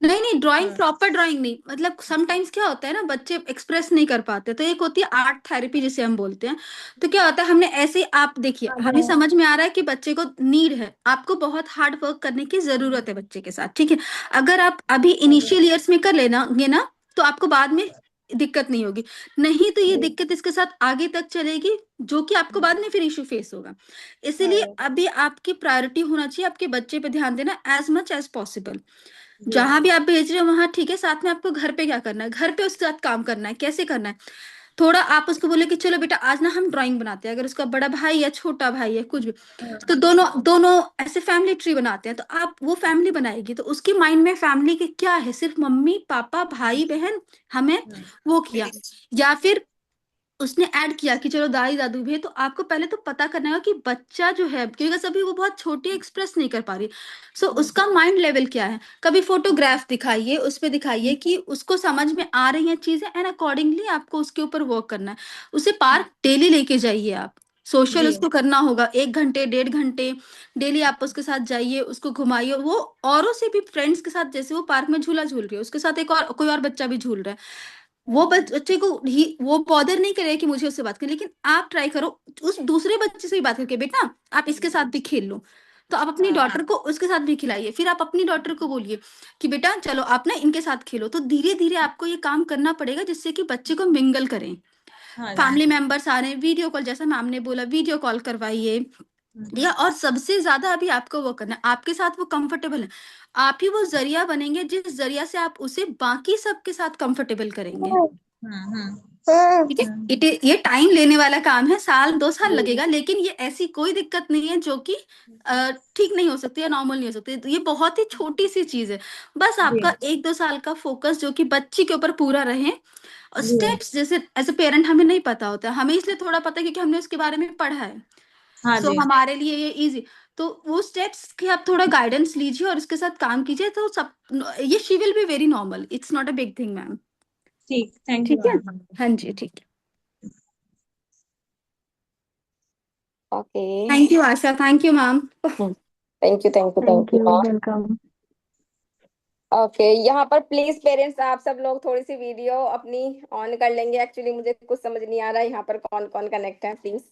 नहीं नहीं, ड्राइंग हाँ, प्रॉपर ड्राइंग नहीं, मतलब समटाइम्स क्या होता है ना, बच्चे एक्सप्रेस नहीं कर पाते, तो एक होती है आर्ट थेरेपी जिसे हम बोलते हैं। तो क्या होता है, हमने ऐसे ही, आप देखिए हाँ, हमें समझ में आ रहा है कि बच्चे को नीड है, आपको बहुत हार्ड वर्क करने की जरूरत है बच्चे के साथ, ठीक है। अगर आप अभी हाँ जी, इनिशियल ईयर्स में कर लेना गे ना, तो आपको बाद में दिक्कत नहीं होगी। नहीं तो ये जी, दिक्कत इसके साथ आगे तक चलेगी, जो कि आपको बाद में फिर इशू फेस होगा। हाँ इसीलिए जी, अभी आपकी प्रायोरिटी होना चाहिए आपके बच्चे पे ध्यान देना एज मच एज पॉसिबल। जी, जहां भी आप भेज रहे हो वहां ठीक है, साथ में आपको घर पे क्या करना है, घर पे उसके साथ काम करना है, कैसे करना है। थोड़ा आप उसको बोले कि चलो बेटा आज ना हम ड्राइंग बनाते हैं, अगर उसका बड़ा भाई या छोटा भाई है कुछ भी, हाँ, तो दोनों दोनों ऐसे फैमिली ट्री बनाते हैं, तो आप वो फैमिली बनाएगी तो उसके माइंड में फैमिली के क्या है, सिर्फ मम्मी पापा भाई बहन, हमें हाँ, वो किया। या फिर उसने ऐड किया कि चलो दादी दादू भी है, तो आपको पहले तो पता करना होगा कि बच्चा जो है, क्योंकि अभी वो बहुत छोटी एक्सप्रेस नहीं कर पा रही, सो उसका माइंड लेवल क्या है। कभी फोटोग्राफ दिखाइए, उस पे दिखाइए कि उसको समझ में आ रही हैं चीजें, एंड अकॉर्डिंगली आपको उसके ऊपर वर्क करना है। उसे पार्क डेली लेके जाइए आप, सोशल जी, उसको करना होगा, 1 घंटे 1.5 घंटे डेली आप उसके साथ जाइए, उसको घुमाइए, वो औरों से भी फ्रेंड्स के साथ, जैसे वो पार्क में झूला झूल रही है उसके साथ एक और कोई और बच्चा भी झूल रहा है, वो बच्चे को ही वो बॉदर नहीं करेगा कि मुझे उससे बात करें, लेकिन आप ट्राई करो उस दूसरे बच्चे से भी बात करके, बेटा आप इसके साथ भी खेल लो, तो आप अपनी हाँ डॉटर को उसके साथ भी खिलाइए, फिर आप अपनी डॉटर को बोलिए कि बेटा चलो आप ना इनके साथ खेलो, तो धीरे धीरे आपको ये काम करना पड़ेगा जिससे कि बच्चे को मिंगल करें। हाँ जी, फैमिली मेंबर्स आ रहे हैं, वीडियो कॉल, जैसा मैम ने बोला वीडियो कॉल करवाइए। या और सबसे ज्यादा अभी आपको वो करना है, आपके साथ वो कंफर्टेबल है, आप ही वो जरिया बनेंगे जिस जरिया से आप उसे बाकी सबके साथ कंफर्टेबल करेंगे। ठीक है, हाँ, ये टाइम लेने वाला काम है, 1-2 साल जी, लगेगा, लेकिन ये ऐसी कोई दिक्कत नहीं है जो कि ठीक नहीं हो सकती या नॉर्मल नहीं हो सकती, तो ये बहुत ही छोटी सी चीज है। बस जी, आपका 1-2 साल का फोकस जो कि बच्ची के ऊपर पूरा रहे, और जी, स्टेप्स जैसे एज ए पेरेंट हमें नहीं पता होता है, हमें इसलिए थोड़ा पता है क्योंकि हमने उसके बारे में पढ़ा है, हाँ सो जी, हमारे लिए ये इजी। तो वो स्टेप्स की आप थोड़ा गाइडेंस लीजिए और उसके साथ काम कीजिए, तो सब ये she will be very normal, it's not a big thing ma'am. ठीक, थैंक यू ठीक है, मैम। हाँ जी ठीक है। Okay. Thank you Asha, thank you ma'am. Thank you thank you thank thank you. You, welcome. Okay, यहाँ पर please parents आप सब लोग थोड़ी सी वीडियो अपनी ऑन कर लेंगे, एक्चुअली मुझे कुछ समझ नहीं आ रहा है यहाँ पर कौन कौन कनेक्ट है, प्लीज।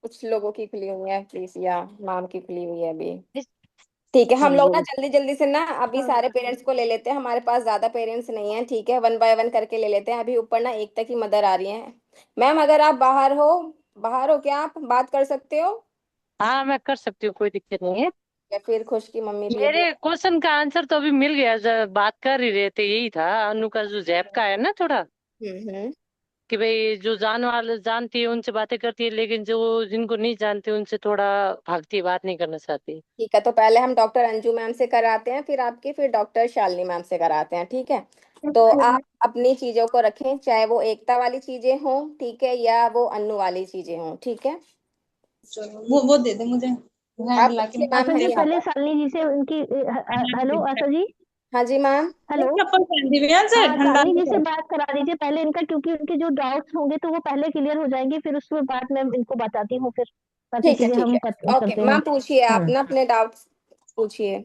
कुछ लोगों की खुली हुई है प्लीज, या मैम की खुली हुई है अभी। ठीक है, हम लोग ना जल्दी जल्दी से ना अभी सारे पेरेंट्स को ले लेते हैं, हमारे पास ज्यादा पेरेंट्स नहीं है, ठीक है, 1 बाय 1 करके ले लेते हैं। अभी ऊपर ना एकता की मदर आ रही है। मैम अगर आप बाहर हो क्या, आप बात कर सकते हो? हाँ, मैं कर सकती हूँ, कोई दिक्कत नहीं है। या फिर खुश की मम्मी भी अभी मेरे क्वेश्चन का आंसर तो अभी मिल गया, जब बात कर ही रहे थे यही था, अनु का जो जैप का है ना थोड़ा, हम्म। कि भाई जो जान वाले जानती है उनसे बातें करती है, लेकिन जो जिनको नहीं जानती उनसे थोड़ा भागती है, बात नहीं करना चाहती। ठीक है, तो पहले हम डॉक्टर अंजू मैम से कराते हैं, फिर डॉक्टर शालिनी मैम से कराते हैं, ठीक है। तो आप अपनी चीजों को रखें, चाहे वो एकता वाली चीजें हों, ठीक है, या वो अन्नू वाली चीजें हों, ठीक है। चलो, वो दे दे मुझे, हैंड आप ला के पूछिए मैम आशा से जी यहाँ पहले पर। शालिनी जी से उनकी हेलो आशा जी। हाँ जी मैम। हेलो। चप्पल पहन दी भैया से हाँ ठंडा शालिनी जी से नहीं बात करा दीजिए पहले इनका, क्योंकि उनके जो डाउट्स होंगे तो वो पहले क्लियर हो जाएंगे, फिर उसके बाद मैं इनको बताती हूँ, फिर बाकी ठीक है चीजें ठीक हम है, ओके करते हैं। मैम, पूछिए आप हम्म। ना अपने डाउट्स पूछिए।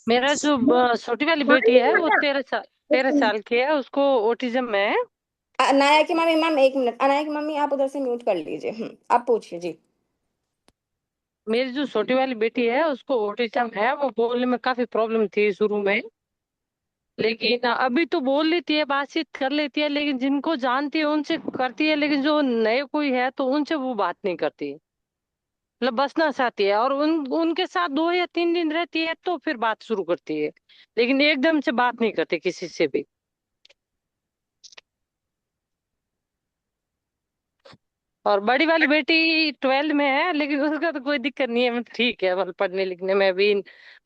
मेरा जो छोटी वाली बेटी है वो 13 साल की है, उसको ओटिज्म है। अनाया की मम्मी, मैम 1 मिनट, अनाया की मम्मी आप उधर से म्यूट कर लीजिए। आप पूछिए जी। मेरी जो छोटी वाली बेटी है उसको ओटिज्म है, वो बोलने में काफी प्रॉब्लम थी शुरू में, लेकिन अभी तो बोल लेती है, बातचीत कर लेती है, लेकिन जिनको जानती है उनसे करती है, लेकिन जो नए कोई है तो उनसे वो बात नहीं करती, मतलब बसना चाहती है, और उनके साथ 2 या 3 दिन रहती है तो फिर बात शुरू करती है, लेकिन एकदम से बात नहीं करती किसी से भी। और बड़ी वाली बेटी 12th में है, लेकिन उसका तो कोई दिक्कत नहीं है, मतलब ठीक है, मतलब पढ़ने लिखने में भी,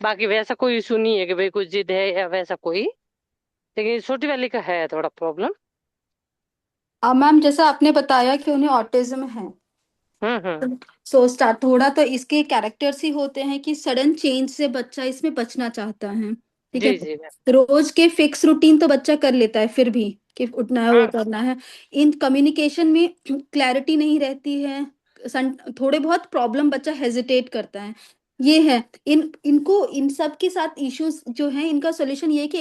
बाकी वैसा कोई इशू नहीं है कि भाई कुछ जिद है या वैसा कोई, लेकिन छोटी वाली का है थोड़ा प्रॉब्लम। मैम जैसा आपने बताया कि उन्हें ऑटिज्म है, हम्म। सो स्टार्ट थोड़ा तो इसके कैरेक्टर्स ही होते हैं कि सडन चेंज से बच्चा इसमें बचना चाहता है। ठीक है, जी जी मैम। रोज के फिक्स रूटीन तो बच्चा कर लेता है, फिर भी कि उठना है वो हाँ करना है, इन कम्युनिकेशन में क्लैरिटी नहीं रहती है, थोड़े बहुत प्रॉब्लम, बच्चा हेजिटेट करता है, ये है। इनको इन सब के साथ इश्यूज जो हैं, इनका सॉल्यूशन ये है कि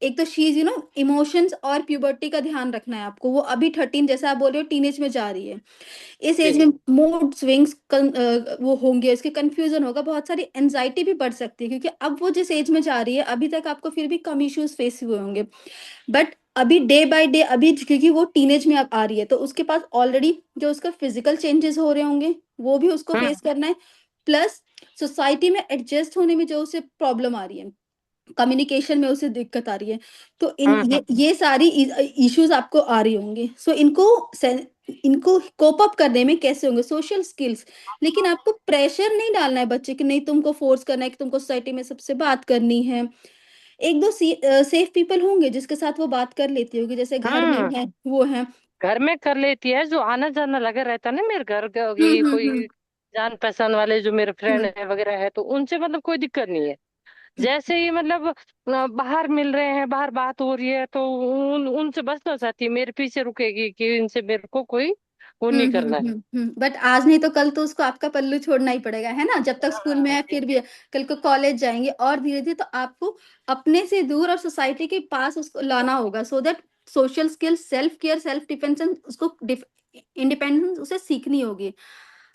एक तो शीज इमोशंस और प्यूबर्टी का ध्यान रखना है आपको। वो अभी 13, जैसा आप बोल रहे हो, टीनेज में जा रही है, इस जी एज जी। में मूड स्विंग्स वो होंगे, उसके कंफ्यूजन होगा, बहुत सारी एंजाइटी भी बढ़ सकती है, क्योंकि अब वो जिस एज में जा रही है, अभी तक आपको फिर भी कम इश्यूज फेस हुए होंगे, बट अभी डे बाय डे, अभी क्योंकि वो टीनेज में अब आ रही है, तो उसके पास ऑलरेडी जो उसका फिजिकल चेंजेस हो रहे होंगे, वो भी उसको फेस हम्म करना है, प्लस सोसाइटी में एडजस्ट होने में जो उसे प्रॉब्लम आ रही है, कम्युनिकेशन में उसे दिक्कत आ रही है, तो इन हम्म। ये सारी इश्यूज आपको आ रही होंगी। सो इनको कोप अप करने में कैसे होंगे, सोशल स्किल्स। लेकिन आपको प्रेशर नहीं डालना है बच्चे कि नहीं, तुमको फोर्स करना है कि तुमको सोसाइटी में सबसे बात करनी है। एक दो सेफ पीपल होंगे जिसके साथ वो बात कर लेती होगी, जैसे घर में हम्म। है वो है। घर में कर लेती है, जो आना जाना लगा रहता है ना मेरे घर की हम्म। कोई जान पहचान वाले जो मेरे फ्रेंड हम्म। है वगैरह है, तो उनसे मतलब कोई दिक्कत नहीं है। जैसे ही मतलब बाहर मिल रहे हैं, बाहर बात हो रही है, तो उनसे बचना चाहती है, मेरे पीछे रुकेगी कि इनसे मेरे को कोई वो नहीं करना है। बट आज नहीं तो कल तो उसको आपका पल्लू छोड़ना ही पड़ेगा, है ना, जब तक स्कूल में है फिर भी है। कल को कॉलेज जाएंगे और धीरे धीरे तो आपको अपने से दूर और सोसाइटी के पास उसको लाना होगा, so that social skills, self care, self defence, उसको इंडिपेंडेंस उसे सीखनी होगी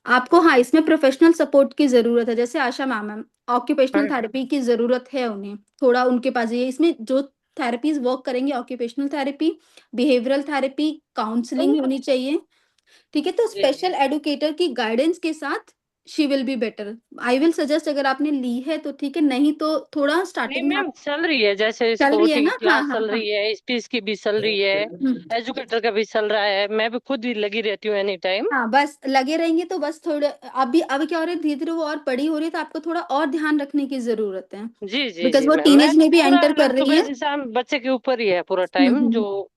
आपको। हाँ, इसमें प्रोफेशनल सपोर्ट की जरूरत है, जैसे आशा मैम है, ऑक्यूपेशनल हम्म। थेरेपी की जरूरत है उन्हें, थोड़ा उनके पास ये इसमें जो थेरेपीज वर्क करेंगे, occupational therapy, behavioural therapy, counselling होनी चाहिए। ठीक है, तो जी स्पेशल एडुकेटर की गाइडेंस के साथ she will be better. I will suggest, अगर आपने ली है तो ठीक है, नहीं तो थोड़ा नहीं स्टार्टिंग में मैम, आप। चल रही है, जैसे चल इसको रही है ओटी की ना, हाँ क्लास हाँ चल हाँ। रही है, स्पीच की भी चल रही है, एजुकेटर का भी चल रहा है, मैं भी खुद ही लगी रहती हूँ एनी टाइम। हाँ, बस लगे रहेंगे तो बस थोड़े, अभी क्या हो रहा है, धीरे धीरे वो और बड़ी हो रही है, तो आपको थोड़ा और ध्यान रखने की जरूरत है, जी जी बिकॉज जी वो मैम, मैं टीनेज तो में भी पूरा एंटर कर मतलब रही सुबह है। से शाम बच्चे के ऊपर ही है पूरा हम्म टाइम हम्म। जो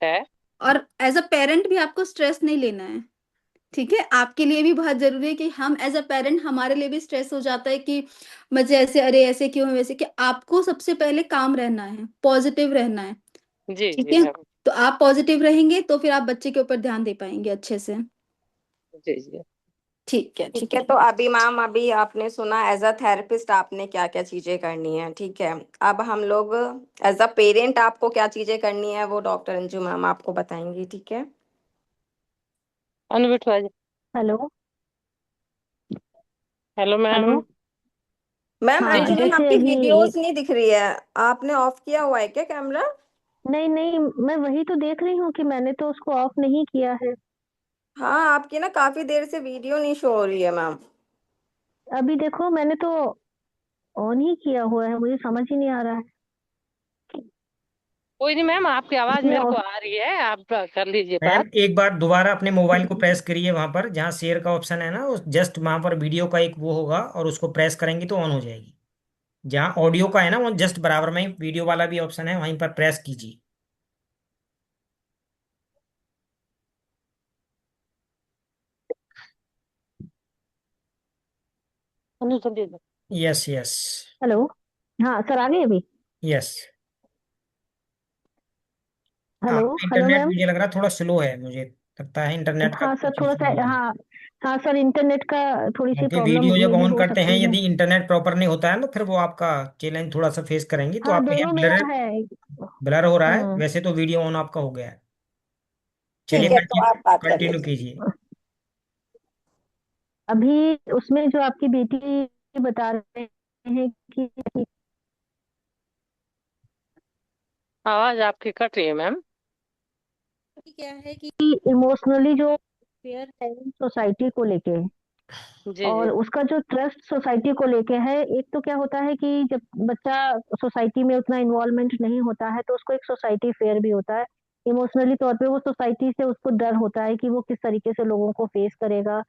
है। और एज अ पेरेंट भी आपको स्ट्रेस नहीं लेना है। ठीक है, आपके लिए भी बहुत जरूरी है कि हम एज अ पेरेंट, हमारे लिए भी स्ट्रेस हो जाता है कि मुझे ऐसे, अरे ऐसे क्यों है, वैसे, कि आपको सबसे पहले काम रहना है, पॉजिटिव रहना है। जी ठीक जी है, मैम। तो आप पॉजिटिव रहेंगे तो फिर आप बच्चे के ऊपर ध्यान दे पाएंगे अच्छे से। जी जी। ठीक है, ठीक ठीक है, है। तो अभी मैम, अभी आपने सुना एज अ थेरेपिस्ट आपने क्या क्या चीजें करनी है, ठीक है। अब हम लोग एज अ पेरेंट आपको क्या चीजें करनी है वो डॉक्टर अंजू मैम आपको बताएंगी, ठीक है। Anu Bithwa ji. Hello. Hello ma'am. Hello. Ma'am ji हाँ, अंजू जी। मैम जैसे आपकी अभी, वीडियोस नहीं दिख रही है, आपने ऑफ किया हुआ है क्या कैमरा? नहीं नहीं, मैं वही तो देख रही हूँ कि मैंने तो उसको ऑफ नहीं किया है। हाँ, आपकी ना काफी देर से वीडियो नहीं शो हो रही है मैम। अभी देखो, मैंने तो ऑन ही किया हुआ है, मुझे समझ ही नहीं आ रहा है कोई नहीं मैम, आपकी आवाज इसमें मेरे को ऑफ। आ रही है, आप कर लीजिए मैम बात। एक बार दोबारा अपने मोबाइल को प्रेस करिए, वहां पर जहाँ शेयर का ऑप्शन है ना, उस जस्ट वहां पर वीडियो का एक वो होगा, और उसको प्रेस करेंगे तो ऑन हो जाएगी। जहाँ ऑडियो का है ना, वो जस्ट बराबर में ही वीडियो वाला भी ऑप्शन है, वहीं पर प्रेस कीजिए। अनु जल्दी। Yes yes. हेलो। हाँ सर, आ गए अभी। यस। हेलो। आपका हेलो इंटरनेट मैम। मुझे लग रहा है थोड़ा स्लो है, मुझे लगता है इंटरनेट का हाँ सर, कुछ थोड़ा इशू सा, हो रहा है। हाँ। हाँ सर, इंटरनेट का थोड़ी सी क्योंकि प्रॉब्लम वीडियो जब ये भी ऑन हो करते हैं, सकती है। यदि इंटरनेट प्रॉपर नहीं होता है तो फिर वो आपका चैलेंज थोड़ा सा फेस करेंगे, तो हाँ, आपका यहाँ दोनों मेरा ब्लर है। ब्लर हो रहा है, हम्म। वैसे तो वीडियो ऑन आपका हो गया है। चलिए ठीक है, तो आप बात कर कंटिन्यू लीजिए। कीजिए। अभी उसमें जो आपकी बेटी बता रहे हैं कि आवाज आपकी कट रही है मैम। क्या है कि इमोशनली जो फेयर है सोसाइटी को लेके, जी और जी। उसका जो ट्रस्ट सोसाइटी को लेके है। एक तो क्या होता है कि जब बच्चा सोसाइटी में उतना इन्वॉल्वमेंट नहीं होता है, तो उसको एक सोसाइटी फेयर भी होता है। इमोशनली तौर पे वो सोसाइटी से उसको डर होता है कि वो किस तरीके से लोगों को फेस करेगा,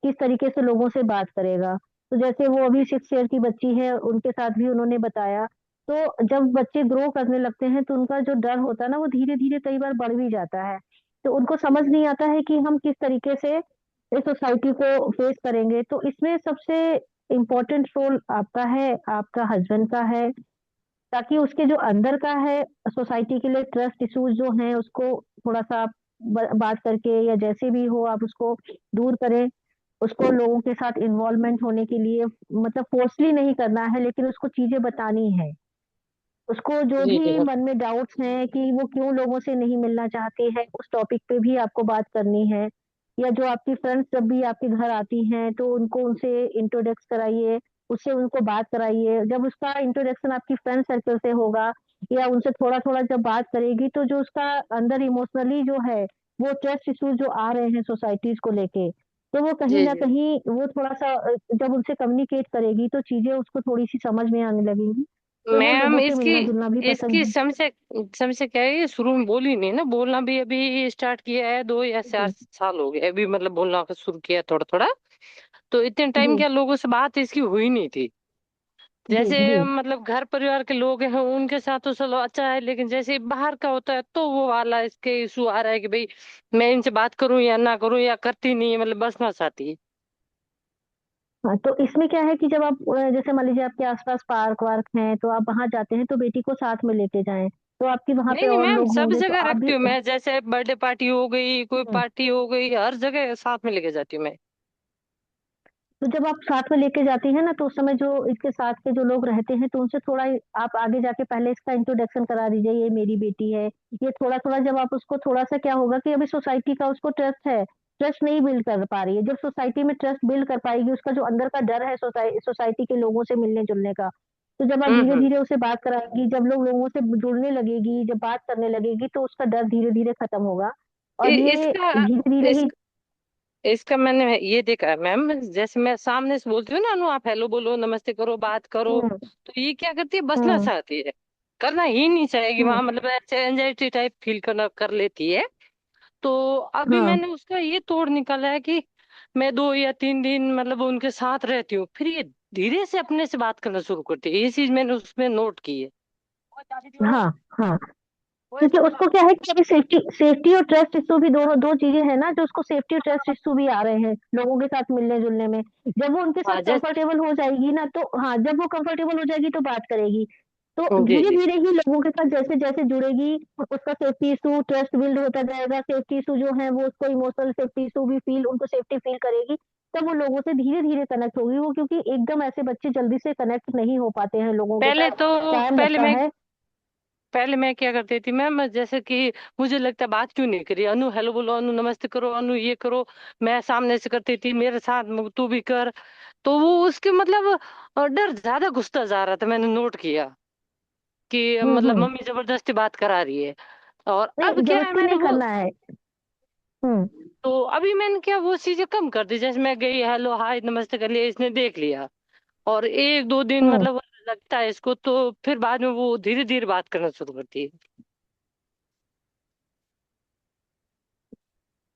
किस तरीके से लोगों से बात करेगा। तो जैसे वो अभी 6 ईयर की बच्ची है, उनके साथ भी उन्होंने बताया। तो जब बच्चे ग्रो करने लगते हैं तो उनका जो डर होता है ना, वो धीरे धीरे कई बार बढ़ भी जाता है। तो उनको समझ नहीं आता है कि हम किस तरीके से इस सोसाइटी को फेस करेंगे। तो इसमें सबसे इम्पोर्टेंट रोल आपका है, आपका हस्बैंड का है, ताकि उसके जो अंदर का है सोसाइटी के लिए ट्रस्ट इश्यूज जो हैं उसको थोड़ा सा आप बात करके या जैसे भी हो आप उसको दूर करें। उसको लोगों के साथ इन्वॉल्वमेंट होने के लिए मतलब फोर्सली नहीं करना है, लेकिन उसको चीजें बतानी है। उसको जो जी जी भी मैम। मन में डाउट्स हैं कि वो क्यों लोगों से नहीं मिलना चाहती है, उस टॉपिक पे भी आपको बात करनी है। या जो आपकी फ्रेंड्स जब भी आपके घर आती हैं तो उनको उनसे इंट्रोडक्स कराइए, उससे उनको बात कराइए। जब उसका इंट्रोडक्शन आपकी फ्रेंड सर्कल से होगा या उनसे थोड़ा थोड़ा जब बात करेगी, तो जो उसका अंदर इमोशनली जो है वो ट्रस्ट इश्यूज जो आ रहे हैं सोसाइटीज को लेके, तो वो कहीं जी ना जी कहीं वो थोड़ा सा जब उनसे कम्युनिकेट करेगी तो चीजें उसको थोड़ी सी समझ में आने लगेंगी। तो वो मैम, लोगों से इसकी मिलना जुलना भी इसकी पसंद समस्या समस्या क्या है, ये शुरू में बोली नहीं ना, बोलना भी अभी स्टार्ट किया है, 2 या 4 जी साल हो गए अभी, मतलब बोलना शुरू किया थोड़ा थोड़ा। तो इतने टाइम जी क्या लोगों से बात इसकी हुई नहीं थी। जी जैसे जी। मतलब घर परिवार के लोग हैं उनके साथ तो चलो अच्छा है, लेकिन जैसे बाहर का होता है तो वो वाला इसके इशू आ रहा है कि भाई मैं इनसे बात करूं या ना करूं, या करती नहीं है, मतलब बसना चाहती है। हाँ, तो इसमें क्या है कि जब आप जैसे मान लीजिए आपके आसपास पार्क वार्क हैं तो आप वहां जाते हैं तो बेटी को साथ में लेके जाएं, तो आपकी वहां नहीं पे नहीं और मैम, लोग सब होंगे तो जगह आप भी। रखती हूँ मैं, जैसे बर्थडे पार्टी हो गई, कोई हम्म, पार्टी हो गई, हर जगह साथ में लेके जाती हूँ मैं। तो जब आप साथ में लेके जाती हैं ना तो उस समय जो इसके साथ के जो लोग रहते हैं तो उनसे थोड़ा आप आगे जाके पहले इसका इंट्रोडक्शन करा दीजिए, ये मेरी बेटी है। ये थोड़ा थोड़ा जब आप उसको थोड़ा सा क्या होगा कि अभी सोसाइटी का उसको ट्रस्ट है, ट्रस्ट नहीं बिल्ड कर पा रही है। जब सोसाइटी में ट्रस्ट बिल्ड कर पाएगी, उसका जो अंदर का डर है सोसाइटी के लोगों से मिलने जुलने का, तो जब आप धीरे हम्म। धीरे उसे बात कराएंगी, जब लोग लोगों से जुड़ने लगेगी, जब बात करने लगेगी, तो उसका डर धीरे धीरे खत्म होगा। और ये इसका धीरे धीरे इस ही। इसका मैंने ये देखा है मैम, जैसे मैं सामने से बोलती हूँ ना, अनु आप हेलो बोलो, नमस्ते करो, बात करो, हम्म तो ये क्या करती है, बसना हम्म चाहती है, करना ही नहीं चाहेगी हम्म वहां, मतलब ऐसे एंजाइटी टाइप फील करना कर लेती है। तो अभी हाँ मैंने उसका ये तोड़ निकाला है कि मैं 2 या 3 दिन मतलब उनके साथ रहती हूँ, फिर ये धीरे से अपने से बात करना शुरू करती है, ये चीज मैंने उसमें नोट की है। हाँ हाँ। क्योंकि उसको क्या है कि अभी सेफ्टी सेफ्टी और ट्रस्ट इश्यू भी दोनों दो चीजें हैं ना, जो उसको सेफ्टी और ट्रस्ट इश्यू भी आ रहे हैं लोगों के साथ मिलने जुलने में। जब वो उनके साथ हाँ जैसे कंफर्टेबल हो जाएगी ना, तो हाँ जब वो कंफर्टेबल हो जाएगी तो बात करेगी। तो जी धीरे जी धीरे ही लोगों के साथ जैसे जैसे जुड़ेगी, उसका सेफ्टी इशू ट्रस्ट बिल्ड होता जाएगा। सेफ्टी इशू जो है वो उसको इमोशनल सेफ्टी इशू भी फील उनको सेफ्टी फील करेगी। तब वो लोगों से धीरे धीरे कनेक्ट होगी वो, क्योंकि एकदम ऐसे बच्चे जल्दी से कनेक्ट नहीं हो पाते हैं लोगों के पहले साथ, तो टाइम पहले लगता मैं है। पहले मैं क्या करती थी मैम, जैसे कि मुझे लगता है बात क्यों नहीं करी, अनु हेलो बोलो, अनु नमस्ते करो, अनु ये करो, मैं सामने से करती थी, मेरे साथ तू भी कर, तो वो उसके मतलब डर ज्यादा घुसता जा रहा था, मैंने नोट किया कि मतलब हम्म। मम्मी जबरदस्ती बात करा रही है। और अब नहीं क्या है, जबरदस्ती मैंने नहीं वो करना है। हम्म तो अभी मैंने क्या वो चीजें कम कर दी, जैसे मैं गई हेलो हाय नमस्ते कर लिया, इसने देख लिया, और 1 2 दिन हम्म। मतलब लगता है इसको, तो फिर बाद में वो धीरे धीरे बात करना शुरू करती है।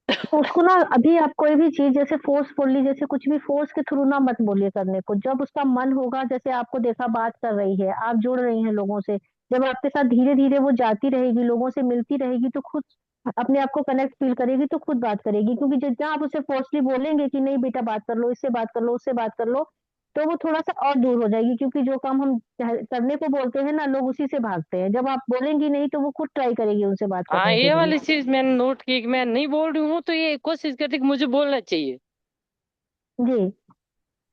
तो उसको ना अभी आप कोई भी चीज जैसे फोर्सफुली, जैसे कुछ भी फोर्स के थ्रू ना मत बोलिए करने को। जब उसका मन होगा, जैसे आपको देखा बात कर रही है, आप जुड़ रही हैं लोगों से, जब आपके साथ धीरे धीरे वो जाती रहेगी, लोगों से मिलती रहेगी, तो खुद अपने आप को कनेक्ट फील करेगी, तो खुद बात करेगी। क्योंकि जितना आप उसे फोर्सली बोलेंगे कि नहीं बेटा बात कर लो, इससे बात कर लो, उससे बात कर लो, तो वो थोड़ा सा और दूर हो जाएगी। क्योंकि जो काम हम करने को बोलते हैं ना, लोग उसी से भागते हैं। जब आप बोलेंगी नहीं तो वो खुद ट्राई करेगी उनसे बात हाँ, करने के ये लिए। वाली चीज मैंने नोट की कि मैं नहीं बोल रही हूँ तो ये कोशिश करती कि मुझे बोलना चाहिए। जी।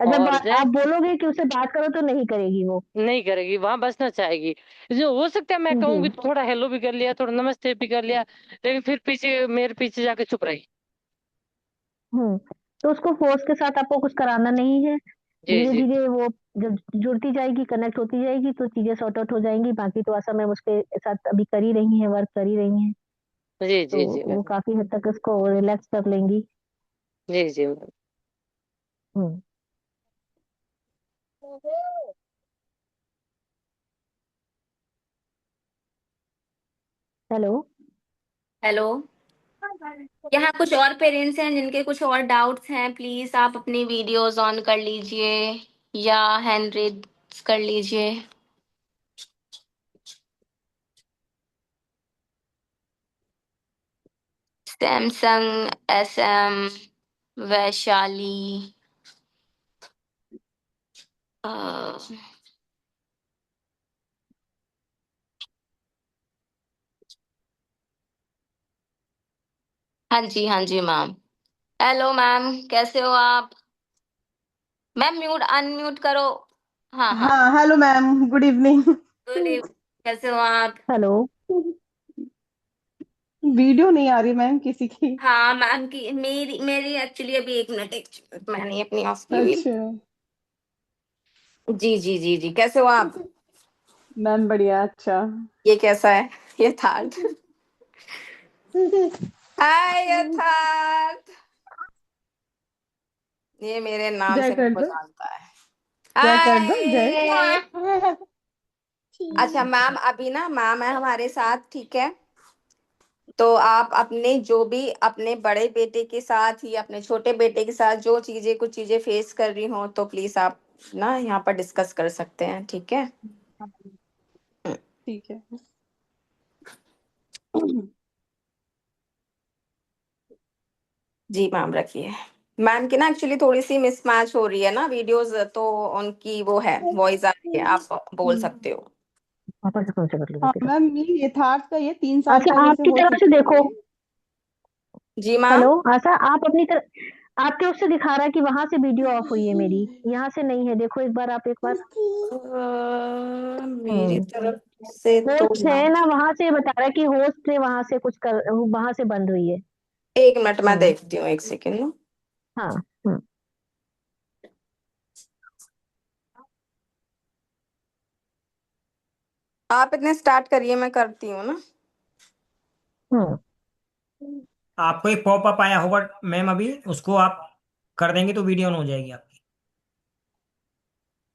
और जब और आप जैसे बोलोगे कि उससे बात करो तो नहीं करेगी वो। नहीं करेगी, वहां बसना चाहेगी। जो हो सकता है मैं जी। कहूंगी तो थोड़ा हेलो भी कर लिया, थोड़ा नमस्ते भी कर लिया, लेकिन फिर पीछे मेरे पीछे जाके चुप रही। हम्म। तो उसको फोर्स के साथ आपको कुछ कराना नहीं है। जी धीरे जी धीरे वो जब जुड़ती जाएगी, कनेक्ट होती जाएगी, तो चीजें सॉर्ट आउट हो जाएंगी। बाकी तो आशा मैम उसके साथ अभी कर ही रही हैं, वर्क कर ही रही हैं। जी तो जी जी वो मैम। काफी हद तक उसको रिलैक्स कर लेंगी। जी जी मैम। हम्म। हेलो। हेलो। यहाँ कुछ और पेरेंट्स हैं जिनके कुछ और डाउट्स हैं, प्लीज आप अपनी वीडियोस ऑन कर लीजिए या हैंड रेज कर लीजिए। सैमसंग, SM, वैशाली, अ, हाँ जी मैम। हेलो मैम, कैसे हो आप? मैम म्यूट अनम्यूट करो। हाँ हाँ। हाँ hello ma'am, good evening. Good evening, कैसे हो आप? हेलो। वीडियो नहीं आ रही मैम किसी की। हाँ मैम की मेरी मेरी एक्चुअली अभी 1 मिनट, मैंने अपनी ऑफ की हुई। अच्छा जी जी जी जी, कैसे हो आप? मैम, बढ़िया। अच्छा ये कैसा है? ये यथार्थ। हाय यथार्थ। ये मेरे नाम जय से मेरे कर को दो, जानता है। जय कर दो, जय। हाय। अच्छा मैम, अभी ना मैम है हमारे साथ, ठीक है? तो आप अपने जो भी अपने बड़े बेटे के साथ या अपने छोटे बेटे के साथ जो चीजें कुछ चीजें फेस कर रही हो तो प्लीज आप ना यहाँ पर डिस्कस कर सकते हैं, ठीक है? ठीक है। जी मैम, रखिए। मैम की ना एक्चुअली थोड़ी सी मिसमैच हो रही है ना वीडियोस, तो उनकी वो है वॉइस आ रही है, आप बोल सकते हो। पापा से कौन से कर लो हाँ तेरा। मैम, ये यथार्थ का, ये 3 साल अच्छा, का वैसे आपकी हो तरफ से चुकी है देखो। ये। जी मैम। हेलो आशा, आप अपनी तरफ, आपके उससे दिखा रहा है कि वहां से वीडियो ऑफ हुई है, मेरी यहाँ से नहीं है। देखो एक बार, आप एक बार। मेरी तरफ से तो होस्ट है ना, वहां से बता रहा है कि होस्ट ने वहां से कुछ कर, वहां से बंद हुई है। 1 मिनट मैं हम्म। देखती हूँ, 1 सेकेंड। हाँ। हम्म। आप इतने स्टार्ट करिए, मैं करती हूँ ना। हम्म। आपको एक पॉपअप आया होगा मैम, अभी उसको आप कर देंगे तो वीडियो ऑन हो जाएगी आपकी।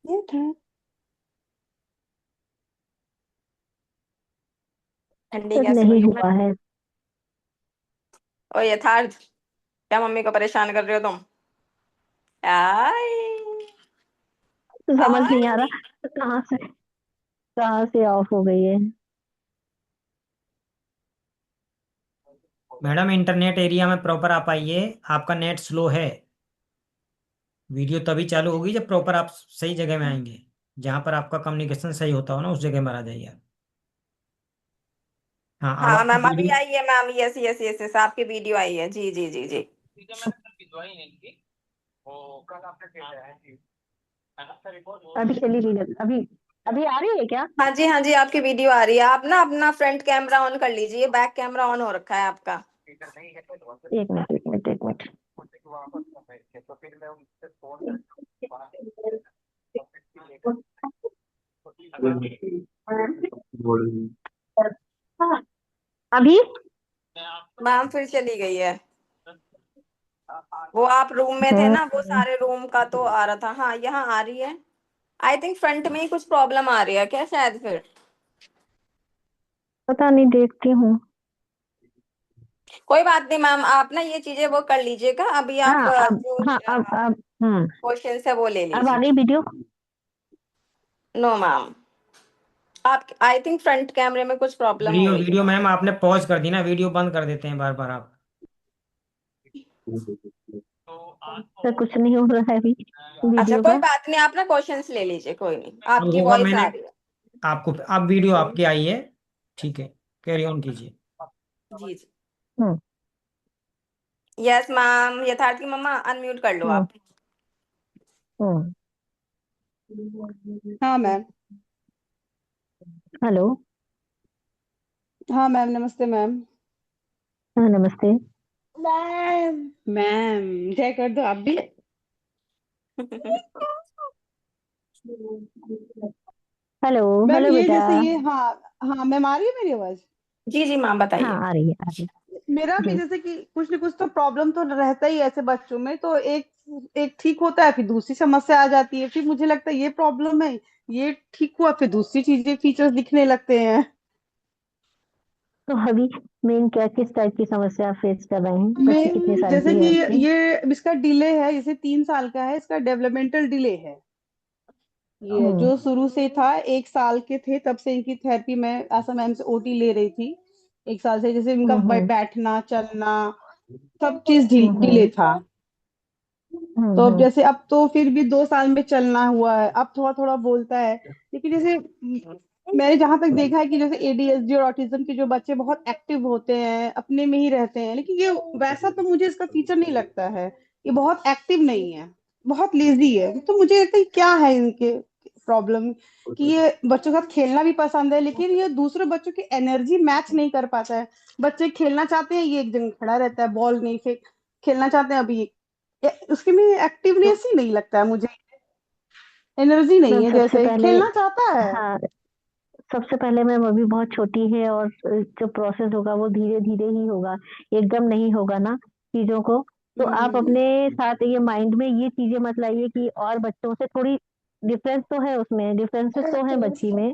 ये था। ठंडी तक कैसे नहीं हुई है? हुआ है। ओ यथार्थ, क्या मम्मी को परेशान कर रहे हो तुम? आय तो समझ नहीं आ आय। रहा तो कहाँ से ऑफ हो गई है। मैडम इंटरनेट एरिया में प्रॉपर आप आइए, आपका नेट स्लो है। वीडियो तभी चालू होगी जब प्रॉपर आप सही जगह में आएंगे, जहां पर आपका कम्युनिकेशन सही होता हो ना, उस जगह में आ जाइए आप। हाँ, अब हाँ आपकी मैम, अभी वीडियो। आई है ma'am, yes yes yes yes, आपकी वीडियो आई है। जी जी जी जी। अभी चली गई अभी। अभी आ रही है क्या? हाँ जी, आपकी वीडियो आ रही है। आप ना अपना फ्रंट कैमरा ऑन कर लीजिए, बैक कैमरा ऑन हो रखा है आपका। एक मिनट, एक मिनट, एक मिनट। हाँ, अभी। मैम फिर चली गई है। वो आप रूम में थे ना, वो हम्म। सारे रूम का तो आ रहा था। हाँ, यहाँ आ रही है। आई थिंक फ्रंट में ही कुछ प्रॉब्लम आ रही है क्या शायद फिर। पता नहीं, देखती हूँ। कोई बात नहीं मैम, आप ना ये चीजें वो कर लीजिएगा। अभी आप हाँ अब, जो हाँ अब क्वेश्चन है वो ले अब आ लीजिए। गई वीडियो। नो मैम, आप आई थिंक फ्रंट कैमरे में कुछ प्रॉब्लम हो वीडियो रही है। वीडियो मैम आपने पॉज कर दी ना, वीडियो बंद कर देते हैं बार बार आप। सर कुछ नहीं हो रहा है अभी अच्छा वीडियो कोई का। बात नहीं, आप ना क्वेश्चंस ले लीजिए, कोई नहीं, अब आपकी होगा, वॉइस मैंने आ रही है। आपको, अब वीडियो आपकी आई है, ठीक है, कैरी ऑन कीजिए। जी जी। हम्म। यस मैम, यथार्थ की मम्मा अनम्यूट कर लो हम्म। आप। हम्म। हाँ मैम। हेलो। हाँ मैम, नमस्ते मैम। हाँ नमस्ते। मैम मैम, जय कर दो आप भी। हेलो। मैम हेलो ये बेटा। जैसे ये, हाँ हाँ मैम, आ रही है मेरी आवाज? जी जी मैम, हाँ बताइए। आ रही है, आ रही मेरा है भी जी। जैसे कि कुछ ना कुछ तो प्रॉब्लम तो रहता ही है ऐसे बच्चों में, तो एक एक ठीक होता है, फिर दूसरी समस्या आ जाती है, फिर मुझे लगता है ये प्रॉब्लम है, ये ठीक हुआ, फिर दूसरी चीजें फीचर्स दिखने लगते हैं। तो अभी मेन क्या, किस टाइप की समस्या फेस कर रहे हैं? बच्ची कितने मैं साल जैसे की कि है आपके? ये इसका डिले है, जैसे 3 साल का है, इसका डेवलपमेंटल डिले है। ये हम्म। जो शुरू से था, 1 साल के थे तब से इनकी थेरेपी मैं आशा मैम से ओटी ले रही थी। 1 साल से जैसे इनका हम्म बैठना चलना सब चीज हम्म डिले था। तो अब हम्म जैसे अब तो फिर भी 2 साल में चलना हुआ है, अब थोड़ा थोड़ा बोलता है। लेकिन जैसे मैंने जहां तक देखा है कि जैसे एडीएचडी और ऑटिज्म के जो बच्चे बहुत एक्टिव होते हैं, अपने में ही रहते हैं, लेकिन ये वैसा तो मुझे इसका फीचर नहीं लगता है। ये बहुत एक्टिव नहीं है, बहुत लेजी है। तो मुझे लगता है क्या है इनके प्रॉब्लम, कि ये बच्चों के साथ खेलना भी पसंद है लेकिन ये दूसरे बच्चों की एनर्जी मैच नहीं कर पाता है। बच्चे खेलना चाहते हैं, ये एक जगह खड़ा रहता है, बॉल नहीं फेंक खेलना चाहते हैं, अभी उसके में तो एक्टिवनेस ही नहीं लगता है मुझे, एनर्जी नहीं मैम है, सबसे जैसे पहले, खेलना चाहता है। हाँ, सबसे पहले मैम अभी बहुत छोटी है और जो प्रोसेस होगा वो धीरे धीरे ही होगा, एकदम नहीं होगा ना चीजों को। तो आप हम्म अपने साथ ये माइंड में ये चीजें मत लाइए कि और बच्चों से थोड़ी डिफरेंस तो है, उसमें डिफरेंसेस तो है बच्ची में।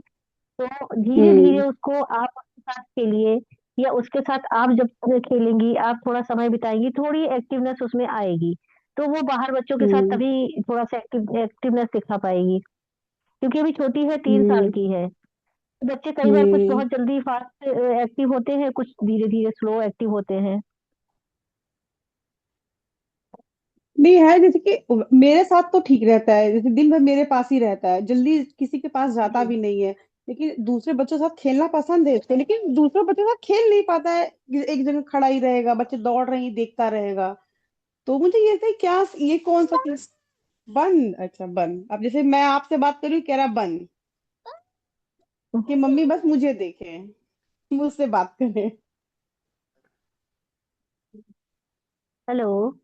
तो धीरे धीरे हम्म उसको आप उसके साथ खेलिए, या उसके साथ आप जब खेलेंगी, आप थोड़ा समय बिताएंगी, थोड़ी एक्टिवनेस उसमें आएगी। तो वो बाहर बच्चों के साथ हम्म तभी थोड़ा सा एक्टिवनेस दिखा पाएगी, क्योंकि अभी छोटी है, 3 साल हम्म की है। बच्चे कई बार कुछ हम्म बहुत जल्दी फास्ट एक्टिव होते हैं, कुछ धीरे धीरे स्लो एक्टिव होते हैं। नहीं है, जैसे कि मेरे साथ तो ठीक रहता है, जैसे दिन भर मेरे पास ही रहता है, जल्दी किसी के पास जाता भी नहीं है। लेकिन दूसरे बच्चों के साथ खेलना पसंद है उसको, लेकिन दूसरे बच्चों के साथ खेल नहीं पाता है, एक जगह खड़ा ही रहेगा, बच्चे दौड़ रहे ही देखता रहेगा। तो मुझे ये था क्या, ये कौन सा चीज बंद, अच्छा बंद। अब जैसे मैं आपसे बात करूँ, कह रहा बंद, कि मम्मी बस मुझे देखे, मुझसे बात करें। हेलो,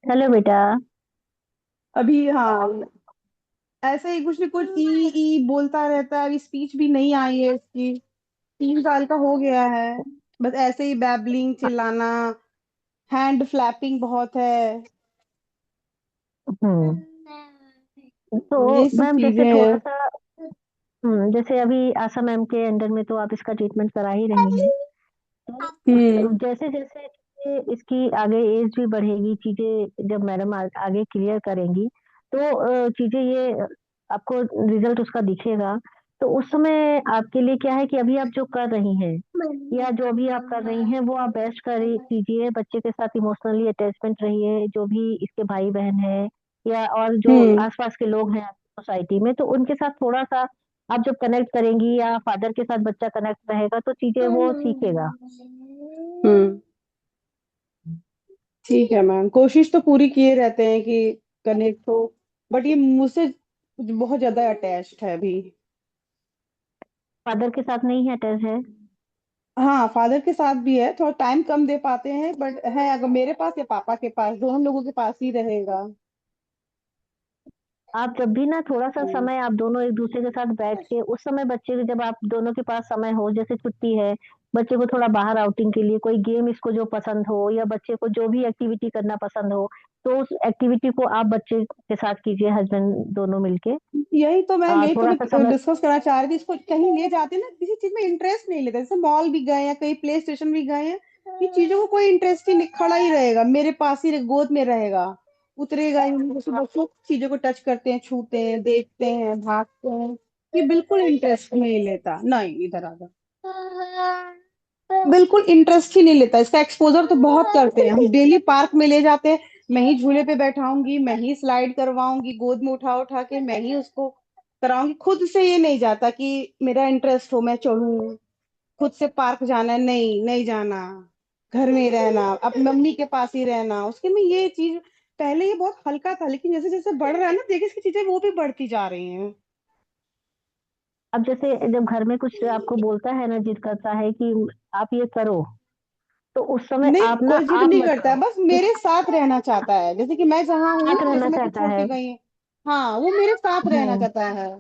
हेलो बेटा। अभी हाँ, ऐसे ही कुछ न कुछ ई ई बोलता रहता है, अभी स्पीच भी नहीं आई है इसकी, 3 साल का हो गया है। बस ऐसे ही बैबलिंग, चिल्लाना, हैंड फ्लैपिंग बहुत है। हम्म तो यही सब मैम चीजें जैसे थोड़ा हैं। सा, जैसे अभी आशा मैम के अंडर में तो आप इसका ट्रीटमेंट करा ही रही हैं। तो हम्म जैसे जैसे चीजें इसकी आगे एज भी बढ़ेगी, चीजें जब मैडम आगे क्लियर करेंगी, तो चीजें ये आपको रिजल्ट उसका दिखेगा। तो उस समय आपके लिए क्या है कि अभी आप जो कर रही हैं, या जो अभी आप कर रही हैं, वो आप बेस्ट कर कीजिए। बच्चे के साथ इमोशनली अटैचमेंट रहिए, जो भी इसके भाई बहन हैं या और जो हम्म आसपास के लोग हैं सोसाइटी में, तो उनके साथ थोड़ा सा आप जब कनेक्ट करेंगी, या फादर के साथ बच्चा कनेक्ट रहेगा, तो चीजें वो सीखेगा। हम्म ठीक है मैम, कोशिश तो पूरी किए रहते हैं कि कनेक्ट हो, बट ये मुझसे बहुत ज्यादा अटैच्ड है अभी। फादर के साथ नहीं है, अटैच है। हाँ, फादर के साथ भी है, थोड़ा टाइम कम दे पाते हैं, बट है अगर मेरे पास या पापा के पास, दोनों लोगों के पास ही रहेगा। आप जब भी ना थोड़ा सा हम्म समय आप दोनों एक दूसरे के साथ बैठ के, उस समय बच्चे के, जब आप दोनों के पास समय हो, जैसे छुट्टी है, बच्चे को थोड़ा बाहर आउटिंग के लिए कोई गेम इसको जो पसंद हो, या बच्चे को जो भी एक्टिविटी करना पसंद हो, तो उस एक्टिविटी को आप बच्चे के साथ कीजिए, हस्बैंड दोनों मिलके। यही तो मैम, यही तो थोड़ा सा मैं समय। डिस्कस करना चाह रही थी, इसको कहीं ले जाते ना, किसी चीज में इंटरेस्ट नहीं लेते, जैसे मॉल भी गए हैं, कहीं प्ले स्टेशन भी गए हैं, ये चीजों को कोई इंटरेस्ट ही नहीं, खड़ा ही रहेगा मेरे पास ही, गोद में रहेगा, उतरेगा ही नहीं। जैसे बच्चों चीजों को टच करते हैं, छूते हैं, देखते हैं, भागते हैं, ये बिल्कुल इंटरेस्ट नहीं लेता, नहीं इधर आ जा, बिल्कुल इंटरेस्ट ही नहीं लेता। इसका एक्सपोजर तो बहुत करते हैं, हम डेली पार्क में ले जाते हैं, मैं ही झूले पे बैठाऊंगी, मैं ही स्लाइड करवाऊंगी, गोद में उठा उठा के मैं ही उसको कराऊंगी, खुद से ये नहीं जाता कि मेरा इंटरेस्ट हो मैं चढ़ूं, खुद से पार्क जाना है, नहीं नहीं जाना, घर में ही रहना, अब मम्मी के पास ही रहना, उसके में ये चीज। पहले ये बहुत हल्का था, लेकिन जैसे जैसे बढ़ रहा है ना, देखिए इसकी चीजें वो भी बढ़ती जा रही हैं। अब जैसे जब घर में कुछ आपको बोलता है ना, जिद करता है कि आप ये करो, तो उस समय नहीं, आप ना कोई जिद आप नहीं मत करता है, करो, बस मेरे साथ रहना चाहता है, जैसे कि मैं जहाँ हूँ, साथ जैसे रहना मैं कुछ चाहता छोड़ है। के गई हूँ, हाँ वो मेरे साथ रहना हम्म चाहता है।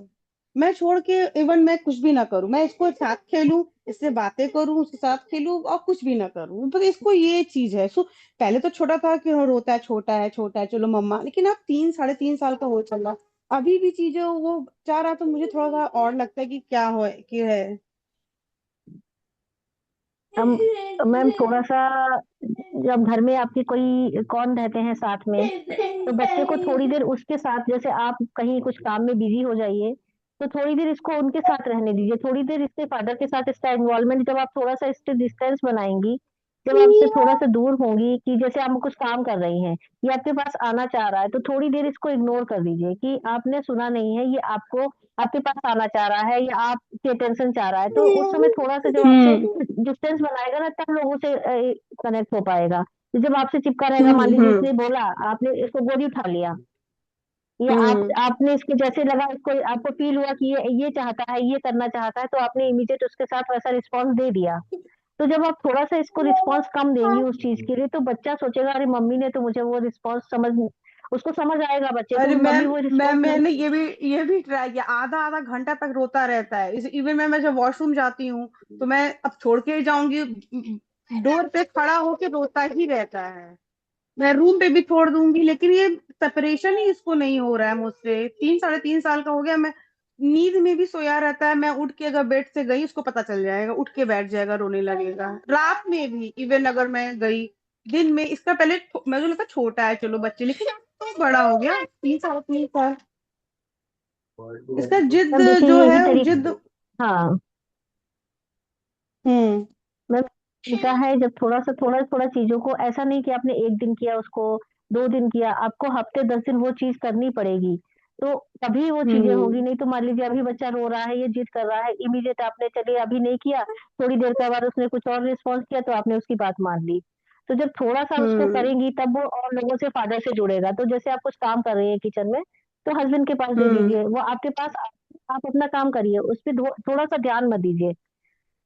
मैं छोड़ के, इवन मैं कुछ भी ना करूँ, मैं इसको साथ खेलूं, इससे बातें करूं, उसके साथ खेलूं, और कुछ भी ना करूं, पर इसको ये चीज है। पहले तो छोटा था कि हाँ, रोता है, छोटा है, छोटा है, चलो मम्मा, लेकिन अब 3 साढ़े 3 साल का हो चला, अभी भी चीजें वो चाह रहा, तो मुझे थोड़ा सा और लगता है कि क्या हो कि है। हम मैम थोड़ा सा, जब घर में आपके कोई कौन रहते हैं साथ में, तो बच्चे को थोड़ी देर उसके साथ, जैसे आप कहीं कुछ काम में बिजी हो जाइए, तो थोड़ी देर इसको उनके साथ रहने दीजिए, थोड़ी देर इसके फादर के साथ इसका इन्वॉल्वमेंट, जब आप थोड़ा सा इससे डिस्टेंस बनाएंगी, जब आपसे थोड़ा सा दूर होंगी, कि जैसे आप कुछ काम कर रही हैं, ये आपके पास आना चाह रहा है, तो थोड़ी देर इसको इग्नोर कर दीजिए कि आपने सुना नहीं है, ये आपको आपके पास आना चाह रहा है या आपकी अटेंशन चाह रहा है। तो उस समय थोड़ा सा जब आपसे डिस्टेंस बनाएगा ना, तब लोगों से कनेक्ट हो पाएगा। तो जब आपसे चिपका रहेगा, मान लीजिए इसने बोला, आपने इसको गोदी उठा लिया, या आपने इसको जैसे लगा, इसको आपको फील हुआ कि ये चाहता है, ये करना चाहता है, तो आपने इमीडिएट उसके साथ वैसा रिस्पॉन्स दे दिया। तो जब आप थोड़ा सा इसको रिस्पॉन्स कम देंगी उस चीज के लिए, तो बच्चा सोचेगा अरे मम्मी ने तो मुझे वो रिस्पॉन्स उसको समझ आएगा बच्चे को, अरे मम्मी वो रिस्पॉन्स मैंने ये भी ट्राई किया, आधा आधा घंटा तक रोता रहता है। इवन मैं जब वॉशरूम जाती हूँ तो मैं अब छोड़ के ही जाऊंगी, डोर पे खड़ा होके रोता ही रहता है। मैं रूम पे भी छोड़ दूंगी, लेकिन ये सेपरेशन ही इसको नहीं हो रहा है मुझसे। 3 साढ़े 3 साल का हो गया, मैं नींद में भी सोया रहता है। मैं उठ के अगर बेड से गई, उसको पता चल जाएगा, उठ के बैठ जाएगा, रोने लगेगा। रात में भी इवन अगर मैं गई, दिन में, इसका पहले मुझे लगता छोटा है चलो बच्चे, लेकिन अब तो बड़ा हो गया, 3 साढ़े 3 साल। इसका जिद अब देखिए जो यही है, तरीका। जिद। हाँ, हम्म मैं तरीका है, जब थोड़ा थोड़ा चीजों को, ऐसा नहीं कि आपने एक दिन किया उसको, 2 दिन किया, आपको हफ्ते 10 दिन वो चीज करनी पड़ेगी, तो तभी वो चीजें होगी। हम्म नहीं तो मान लीजिए अभी बच्चा रो रहा है, ये जिद कर रहा है, इमीडिएट आपने चलिए अभी नहीं किया, थोड़ी देर के बाद उसने कुछ और रिस्पॉन्स किया, तो आपने उसकी बात मान ली। तो जब थोड़ा सा उसको हम्म करेंगी, तब वो और लोगों से, फादर से जुड़ेगा। तो जैसे आप कुछ काम कर रही हैं किचन में, तो हस्बैंड के पास दे हम्म दीजिए, वो आपके पास, आप अपना काम करिए, उस पर थोड़ा सा ध्यान मत दीजिए।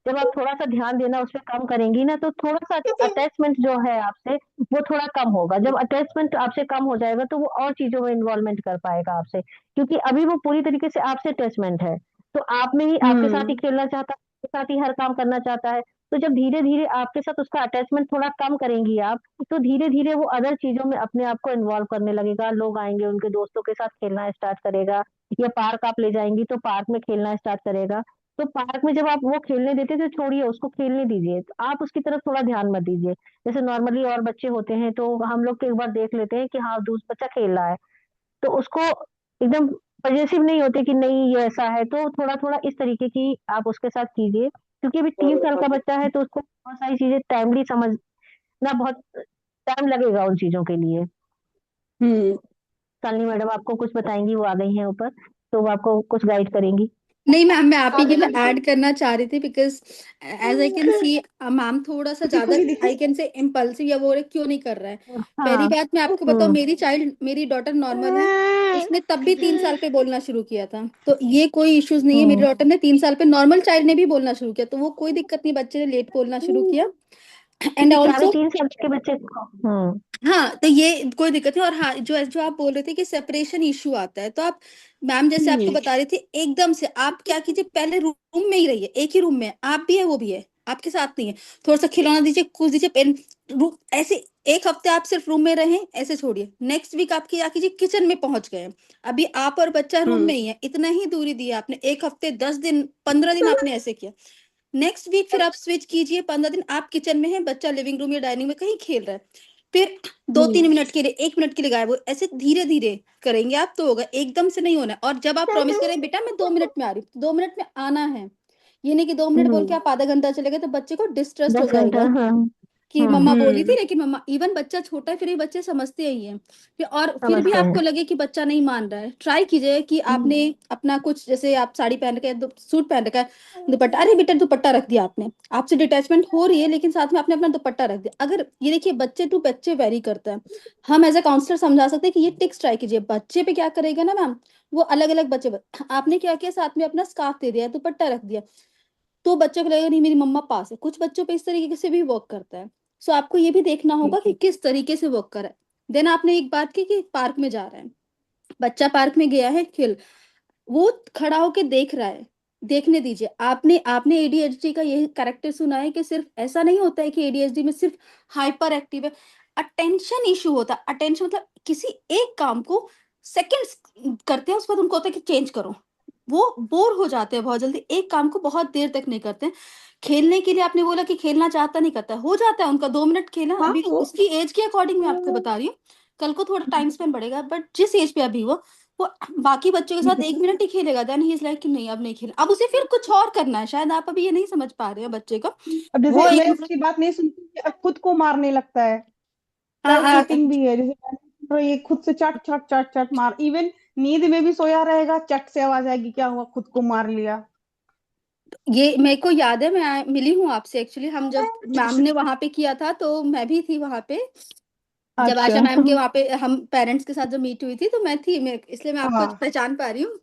जब आप थोड़ा सा ध्यान देना उस पर कम करेंगी ना, तो थोड़ा सा अटैचमेंट जो है आपसे, वो थोड़ा कम होगा। जब अटैचमेंट आपसे कम हो जाएगा, तो वो और चीजों में इन्वॉल्वमेंट कर पाएगा आपसे, क्योंकि अभी वो पूरी तरीके से आपसे अटैचमेंट है। तो आप में ही, आपके साथ ही हम्म खेलना चाहता है, आपके साथ ही हर काम करना चाहता है। तो जब धीरे धीरे आपके साथ उसका अटैचमेंट थोड़ा कम करेंगी आप, तो धीरे धीरे वो अदर चीजों में अपने आप को इन्वॉल्व करने लगेगा। लोग आएंगे, उनके दोस्तों के साथ खेलना स्टार्ट करेगा, या पार्क आप ले जाएंगी तो पार्क में खेलना स्टार्ट करेगा। तो पार्क में जब आप वो खेलने देते, तो छोड़िए, उसको खेलने दीजिए, तो आप उसकी तरफ थोड़ा ध्यान मत दीजिए। जैसे नॉर्मली और बच्चे होते हैं, तो हम लोग तो एक बार देख लेते हैं कि हाँ दूसरा बच्चा खेल रहा है, तो उसको एकदम पजेसिव नहीं होते कि नहीं ये ऐसा है, तो थोड़ा थोड़ा इस तरीके की आप उसके साथ कीजिए। क्योंकि अभी 3 साल का बच्चा है, तो उसको बहुत सारी चीजें टाइमली समझना, बहुत टाइम लगेगा उन चीजों के लिए। हम्म शालिनी मैडम आपको कुछ बताएंगी, वो आ गई हैं ऊपर, तो वो आपको कुछ गाइड करेंगी। नहीं मैम, मैं आप ही के लिए ऐड करना चाह रही थी, because as I can see ma'am थोड़ा सा देखो ज्यादा, ये देखो। आई कैन से इम्पल्सिव, या वो क्यों नहीं कर रहा है। पहली हाँ। बात मैं आपको बताऊं, मेरी डॉटर नॉर्मल है, उसने तब भी 3 साल पे बोलना शुरू किया था, तो ये कोई इश्यूज नहीं है। मेरी हम्म डॉटर ने 3 साल पे, नॉर्मल चाइल्ड ने भी बोलना शुरू किया, तो वो कोई दिक्कत नहीं, बच्चे ने लेट बोलना शुरू किया। एंड ठीक है, अभी ऑल्सो 3 साल के बच्चे को। हाँ, तो ये कोई दिक्कत नहीं। और हाँ, जो जो आप बोल रहे थे कि सेपरेशन इशू आता है, तो आप, मैम जैसे आपको बता रही थी, एकदम से आप क्या कीजिए, पहले रूम में ही रहिए, एक ही रूम में, आप भी है वो भी है, आपके साथ नहीं है। थोड़ा सा खिलौना दीजिए, कुछ दीजिए, पेन, रूम ऐसे, एक हफ्ते आप सिर्फ रूम में रहें, ऐसे छोड़िए। नेक्स्ट वीक आप क्या कीजिए, किचन में पहुंच गए, अभी आप और बच्चा रूम में ही है, इतना ही दूरी दी है आपने, एक हफ्ते, 10 दिन, 15 दिन आपने ऐसे किया। नेक्स्ट वीक फिर आप स्विच कीजिए, 15 दिन आप किचन में हैं, बच्चा लिविंग रूम या डाइनिंग में कहीं खेल रहा है, फिर 2-3 मिनट के लिए, 1 मिनट के लिए गायब हो, ऐसे धीरे धीरे करेंगे आप, तो होगा, एकदम से नहीं होना है। और जब आप प्रॉमिस करें बेटा मैं 2 मिनट में आ रही हूँ, 2 मिनट में आना है, ये नहीं कि 2 मिनट बोल के आप आधा घंटा चले गए, तो बच्चे को डिस्ट्रस्ट हो 10 घंटा। जाएगा हाँ। कि हाँ, मम्मा बोली थी, लेकिन मम्मा, इवन बच्चा छोटा है, फिर ये बच्चे समझते ही हैं। और फिर भी समझते हैं। आपको लगे कि बच्चा नहीं मान रहा है, ट्राई कीजिए कि आपने अपना कुछ, जैसे आप साड़ी पहन के, सूट पहन रखा है, दुपट्टा, अरे बेटा दुपट्टा रख दिया आपने, आपसे डिटैचमेंट हो रही है, लेकिन साथ में आपने अपना दुपट्टा रख दिया। अगर ये देखिए, बच्चे टू बच्चे वेरी करता है, हम एज ए काउंसलर समझा सकते हैं कि ये टिक्स ट्राई कीजिए। बच्चे पे क्या करेगा ना मैम, वो अलग अलग बच्चे, आपने क्या किया, साथ में अपना स्कार्फ दे दिया, दुपट्टा रख दिया, तो बच्चों को लगेगा नहीं मेरी मम्मा पास है। कुछ बच्चों पे इस तरीके से भी वर्क करता है। सो आपको ये भी देखना होगा कि किस तरीके से वर्क कर रहा है। देन आपने एक बात की कि पार्क में जा रहा है, बच्चा पार्क में गया है, खेल, वो खड़ा होके देख रहा है, देखने दीजिए। आपने आपने एडीएचडी का यही कैरेक्टर सुना है कि सिर्फ ऐसा नहीं होता है कि एडीएचडी में सिर्फ हाइपर एक्टिव है, अटेंशन इशू होता है। अटेंशन मतलब किसी एक काम को सेकंड्स करते हैं, उसके बाद उनको होता है कि चेंज करो, वो बोर हो जाते हैं बहुत जल्दी, एक काम को बहुत देर तक नहीं करते हैं। खेलने के लिए आपने बोला कि खेलना चाहता नहीं करता, हो जाता है उनका 2 मिनट खेला, हाँ अभी वो उसकी एज के अकॉर्डिंग मैं आपको बता रही हूँ, कल को थोड़ा टाइम स्पेंड बढ़ेगा, बट जिस एज पे अभी वो वो बाकी बच्चों के साथ 1 मिनट ही खेलेगा, देन ही इज लाइक कि नहीं अब नहीं खेल, अब उसे फिर कुछ और करना है, शायद आप अभी ये नहीं समझ पा रहे हो बच्चे को। अब जैसे वो मैं एक उसकी बात नहीं सुनती कि अब खुद को मारने लगता है, हाँ, सेल्फ ईटिंग भी है, जैसे तो ये खुद से चट चट चट चट मार, इवन नींद में भी सोया रहेगा, चट से आवाज आएगी, क्या हुआ, खुद को मार लिया। ये मेरे को याद है, मैं मिली हूँ आपसे एक्चुअली, हम जब मैम ने वहां पे किया था तो मैं भी थी वहां पे, जब अच्छा। आशा मैम के वहां पे हम पेरेंट्स के साथ जब मीट हुई थी तो मैं थी, मैं इसलिए मैं आपको हाँ। पहचान पा रही हूँ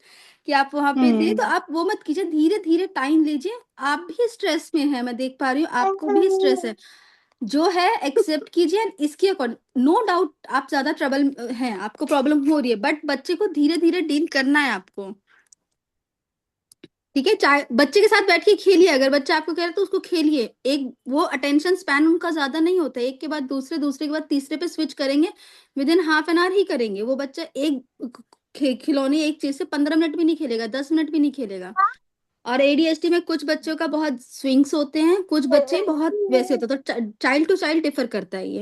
कि आप वहां पे थे। तो हम्म। आप वो मत कीजिए, धीरे धीरे टाइम लीजिए, आप भी स्ट्रेस में हैं, मैं देख पा रही हूँ आपको भी स्ट्रेस है, जो है एक्सेप्ट कीजिए and इसके अकॉर्डिंग नो डाउट आप ज्यादा ट्रबल हैं, आपको प्रॉब्लम हो रही है, बट बच्चे को धीरे धीरे डील करना है आपको, ठीक है। चाहे बच्चे के साथ बैठ के खेलिए, अगर बच्चा आपको कह रहा है तो उसको खेलिए, एक वो अटेंशन स्पैन उनका ज्यादा नहीं होता है, एक के बाद दूसरे, दूसरे के बाद तीसरे पे स्विच करेंगे, within half an hour ही करेंगे। वो बच्चा एक खिलौने एक चीज से 15 मिनट भी नहीं खेलेगा, 10 मिनट भी नहीं खेलेगा। और एडीएचडी में कुछ बच्चों का बहुत स्विंग्स होते हैं, कुछ बच्चे बहुत वैसे होते हैं, तो चाइल्ड टू चाइल्ड डिफर करता है ये,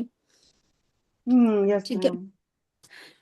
यस ठीक है। मैम।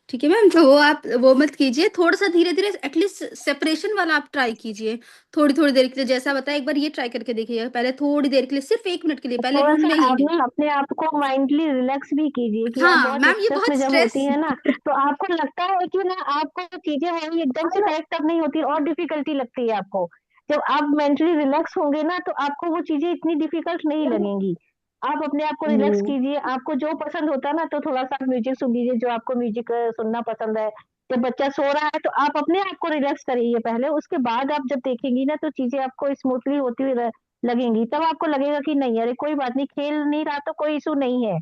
ठीक है मैम, तो वो आप वो मत कीजिए, थोड़ा सा धीरे धीरे एटलीस्ट सेपरेशन वाला आप ट्राई कीजिए, थोड़ी थोड़ी देर के लिए, जैसा बताया एक बार ये ट्राई करके देखिए, पहले थोड़ी देर के लिए, सिर्फ 1 मिनट के लिए, पहले थोड़ा रूम सा में ही। आप ना अपने आप को माइंडली रिलैक्स भी कीजिए कि आप हाँ बहुत मैम, ये स्ट्रेस बहुत में जब स्ट्रेस, होती है ना, तो आपको लगता है कि ना आपको चीजें होंगी एकदम से करेक्ट तब नहीं होती और डिफिकल्टी लगती है आपको। जब आप मेंटली रिलैक्स होंगे ना तो आपको वो चीजें इतनी डिफिकल्ट नहीं लगेंगी। आप अपने आप को रिलैक्स हम्म। कीजिए, आपको जो पसंद होता है ना तो थोड़ा सा म्यूजिक सुन लीजिए, जो आपको म्यूजिक सुनना पसंद है। जब बच्चा सो रहा है तो आप अपने आप को रिलैक्स करिए पहले, उसके बाद आप जब देखेंगी ना तो चीजें आपको स्मूथली होती हुई लगेंगी, तब आपको लगेगा कि नहीं अरे कोई बात नहीं, खेल नहीं रहा तो कोई इशू नहीं है।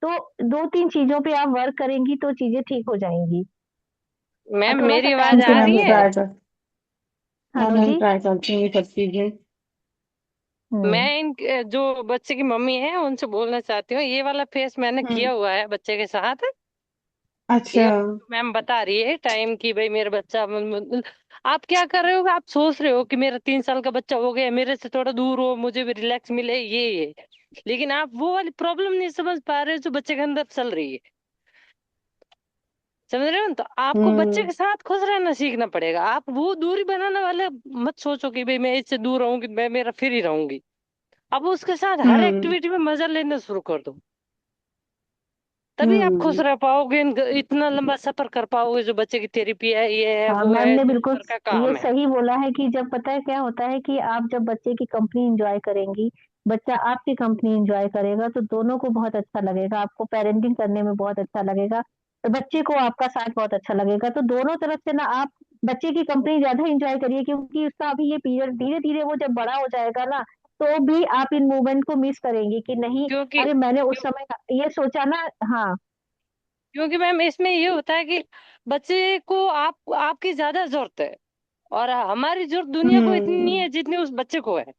तो 2-3 चीजों पे आप वर्क करेंगी तो चीजें ठीक हो जाएंगी। और मैम थोड़ा सा मेरी टाइम आवाज ठीक है आ मैम, रही मैं है? ट्राई कर, हाँ हेलो मैम जी। ट्राई करती हूँ ये सब चीजें। मैं हम्म। इन जो बच्चे की मम्मी है उनसे बोलना चाहती हूँ, ये वाला फेस मैंने किया हम्म। हुआ है बच्चे के साथ। अच्छा। ये मैम बता रही है टाइम की, भाई मेरा बच्चा आप क्या कर रहे हो, आप सोच रहे हो कि मेरा 3 साल का बच्चा हो गया, मेरे से थोड़ा दूर हो, मुझे भी रिलैक्स मिले, ये लेकिन आप वो वाली प्रॉब्लम नहीं समझ पा रहे हो जो बच्चे के अंदर चल रही है, समझ रहे हो? तो आपको बच्चे हम्म। के साथ खुश रहना सीखना पड़ेगा। आप वो दूरी बनाने वाले मत सोचो कि भाई मैं इससे दूर रहूंगी, मैं मेरा फ्री रहूंगी। अब उसके साथ हर हम्म। एक्टिविटी में मजा लेना शुरू कर दो, तभी आप खुश हम्म। रह पाओगे, इतना लंबा सफर कर पाओगे। जो बच्चे की थेरेपी है, ये है हाँ वो मैम है, ने दिन बिल्कुल भर का ये काम है। सही बोला है कि जब पता है क्या होता है कि आप जब बच्चे की कंपनी एंजॉय करेंगी, बच्चा आपकी कंपनी एंजॉय करेगा तो दोनों को बहुत अच्छा लगेगा, आपको पेरेंटिंग करने में बहुत अच्छा लगेगा, तो बच्चे को आपका साथ बहुत अच्छा लगेगा। तो दोनों तरफ से ना आप बच्चे की कंपनी ज्यादा एंजॉय करिए, क्योंकि उसका अभी ये पीरियड धीरे धीरे वो जब बड़ा हो जाएगा ना तो भी आप इन मूवमेंट को मिस करेंगी कि नहीं क्योंकि अरे मैंने उस क्यों, समय ये सोचा ना। हाँ। क्योंकि मैम इसमें ये होता है कि बच्चे को आपकी ज्यादा जरूरत है, और हमारी जरूरत दुनिया को इतनी नहीं हम्म। है जितनी उस बच्चे को है।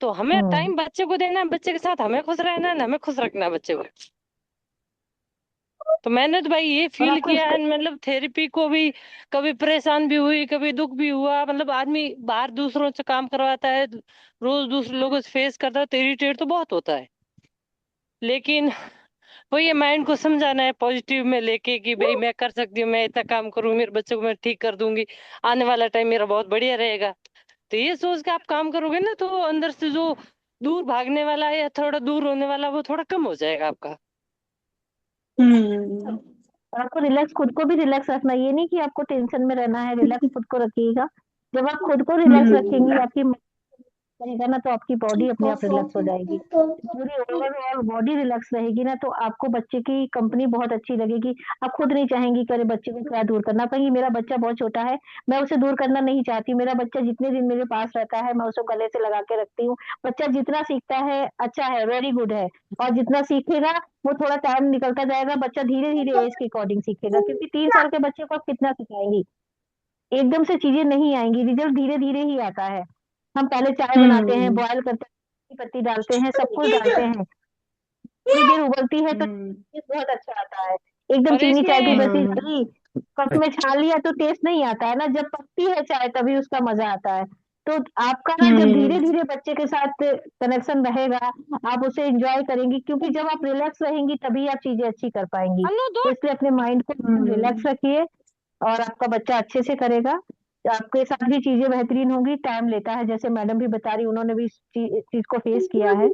तो हमें हम्म। टाइम बच्चे को देना है, बच्चे के साथ हमें खुश रहना है, हमें खुश रखना है बच्चे को। तो मैंने तो भाई ये और फील आपको किया है, मतलब थेरेपी को भी कभी परेशान भी हुई, कभी दुख भी हुआ। मतलब आदमी बाहर दूसरों से काम करवाता है, रोज दूसरे लोगों से फेस करता है, तो इरिटेट तो बहुत होता है। लेकिन वो ये माइंड को समझाना है पॉजिटिव में लेके कि भाई मैं कर सकती हूँ, मैं इतना काम करूँ, मेरे बच्चे को मैं ठीक कर दूंगी, आने वाला टाइम मेरा बहुत बढ़िया रहेगा। तो ये सोच के आप काम करोगे ना, तो अंदर से जो दूर भागने वाला है या थोड़ा दूर होने वाला, वो थोड़ा कम हो जाएगा आपका। हम्म। और आपको रिलैक्स, खुद को भी रिलैक्स रखना, ये नहीं कि आपको टेंशन में रहना है, रिलैक्स खुद को रखिएगा। जब आप खुद को रिलैक्स रखेंगी, हम्म। आपकी रहेगा ना तो आपकी बॉडी अपने आप रिलैक्स हो जाएगी। पूरी ओवरऑल बॉडी रिलैक्स रहेगी ना तो आपको बच्चे की कंपनी बहुत अच्छी लगेगी। आप खुद नहीं चाहेंगी कि अरे बच्चे को क्या दूर करना, कहेंगी मेरा बच्चा बहुत छोटा है, मैं उसे दूर करना नहीं चाहती, मेरा बच्चा जितने दिन मेरे पास रहता है मैं उसे गले से लगा के रखती हूँ। बच्चा जितना सीखता है अच्छा है, वेरी गुड है, और जितना सीखेगा वो थोड़ा टाइम निकलता जाएगा, बच्चा धीरे धीरे एज के अकॉर्डिंग सीखेगा, क्योंकि 3 साल के बच्चे को आप कितना सिखाएंगी, एकदम से चीजें नहीं आएंगी, रिजल्ट धीरे धीरे ही आता है। हम पहले चाय बनाते हैं, हम्म। बॉयल करते हैं, पत्ती डालते हैं, सब कुछ डालते हैं, थोड़ी देर उबलती है तो हम्म। टेस्ट बहुत अच्छा आता है। एकदम और चीनी चाय की इसमें बसी डाली, कप में छान लिया तो टेस्ट नहीं आता है ना, जब पकती है चाय तभी उसका मजा आता है। तो आपका ना जब धीरे हम्म। धीरे बच्चे के साथ कनेक्शन रहेगा, आप उसे एंजॉय करेंगी, क्योंकि जब आप रिलैक्स रहेंगी तभी आप चीजें अच्छी कर पाएंगी। अनु दो। तो इसलिए अपने माइंड को हम्म। रिलैक्स रखिए, और आपका बच्चा अच्छे से करेगा। आपके साथ भी चीजें बेहतरीन होंगी। टाइम लेता है, जैसे मैडम भी बता रही, उन्होंने भी इस चीज को फेस किया है।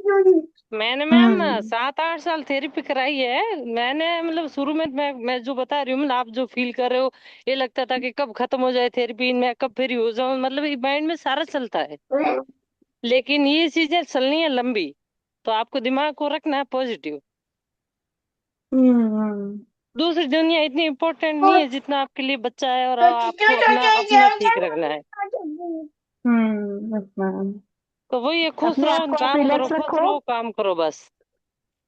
मैंने मैम हम्म 7-8 साल थेरेपी कराई है। मैंने मतलब शुरू में मैं जो बता रही हूँ मतलब आप जो फील कर रहे हो, ये लगता था कि कब खत्म हो जाए थेरेपी, मैं कब फ्री हो जाऊं, मतलब ये माइंड में सारा चलता है। लेकिन ये चीजें चलनी है लंबी, तो आपको दिमाग को रखना है पॉजिटिव। हम्म दूसरी दुनिया इतनी इम्पोर्टेंट नहीं है जितना आपके लिए बच्चा है, और आपको अपना अपना ठीक रखना है। मैम। तो वही है, खुश अपने आप रहो, को आप काम करो, रिलैक्स खुश रखो, रहो, काम करो बस।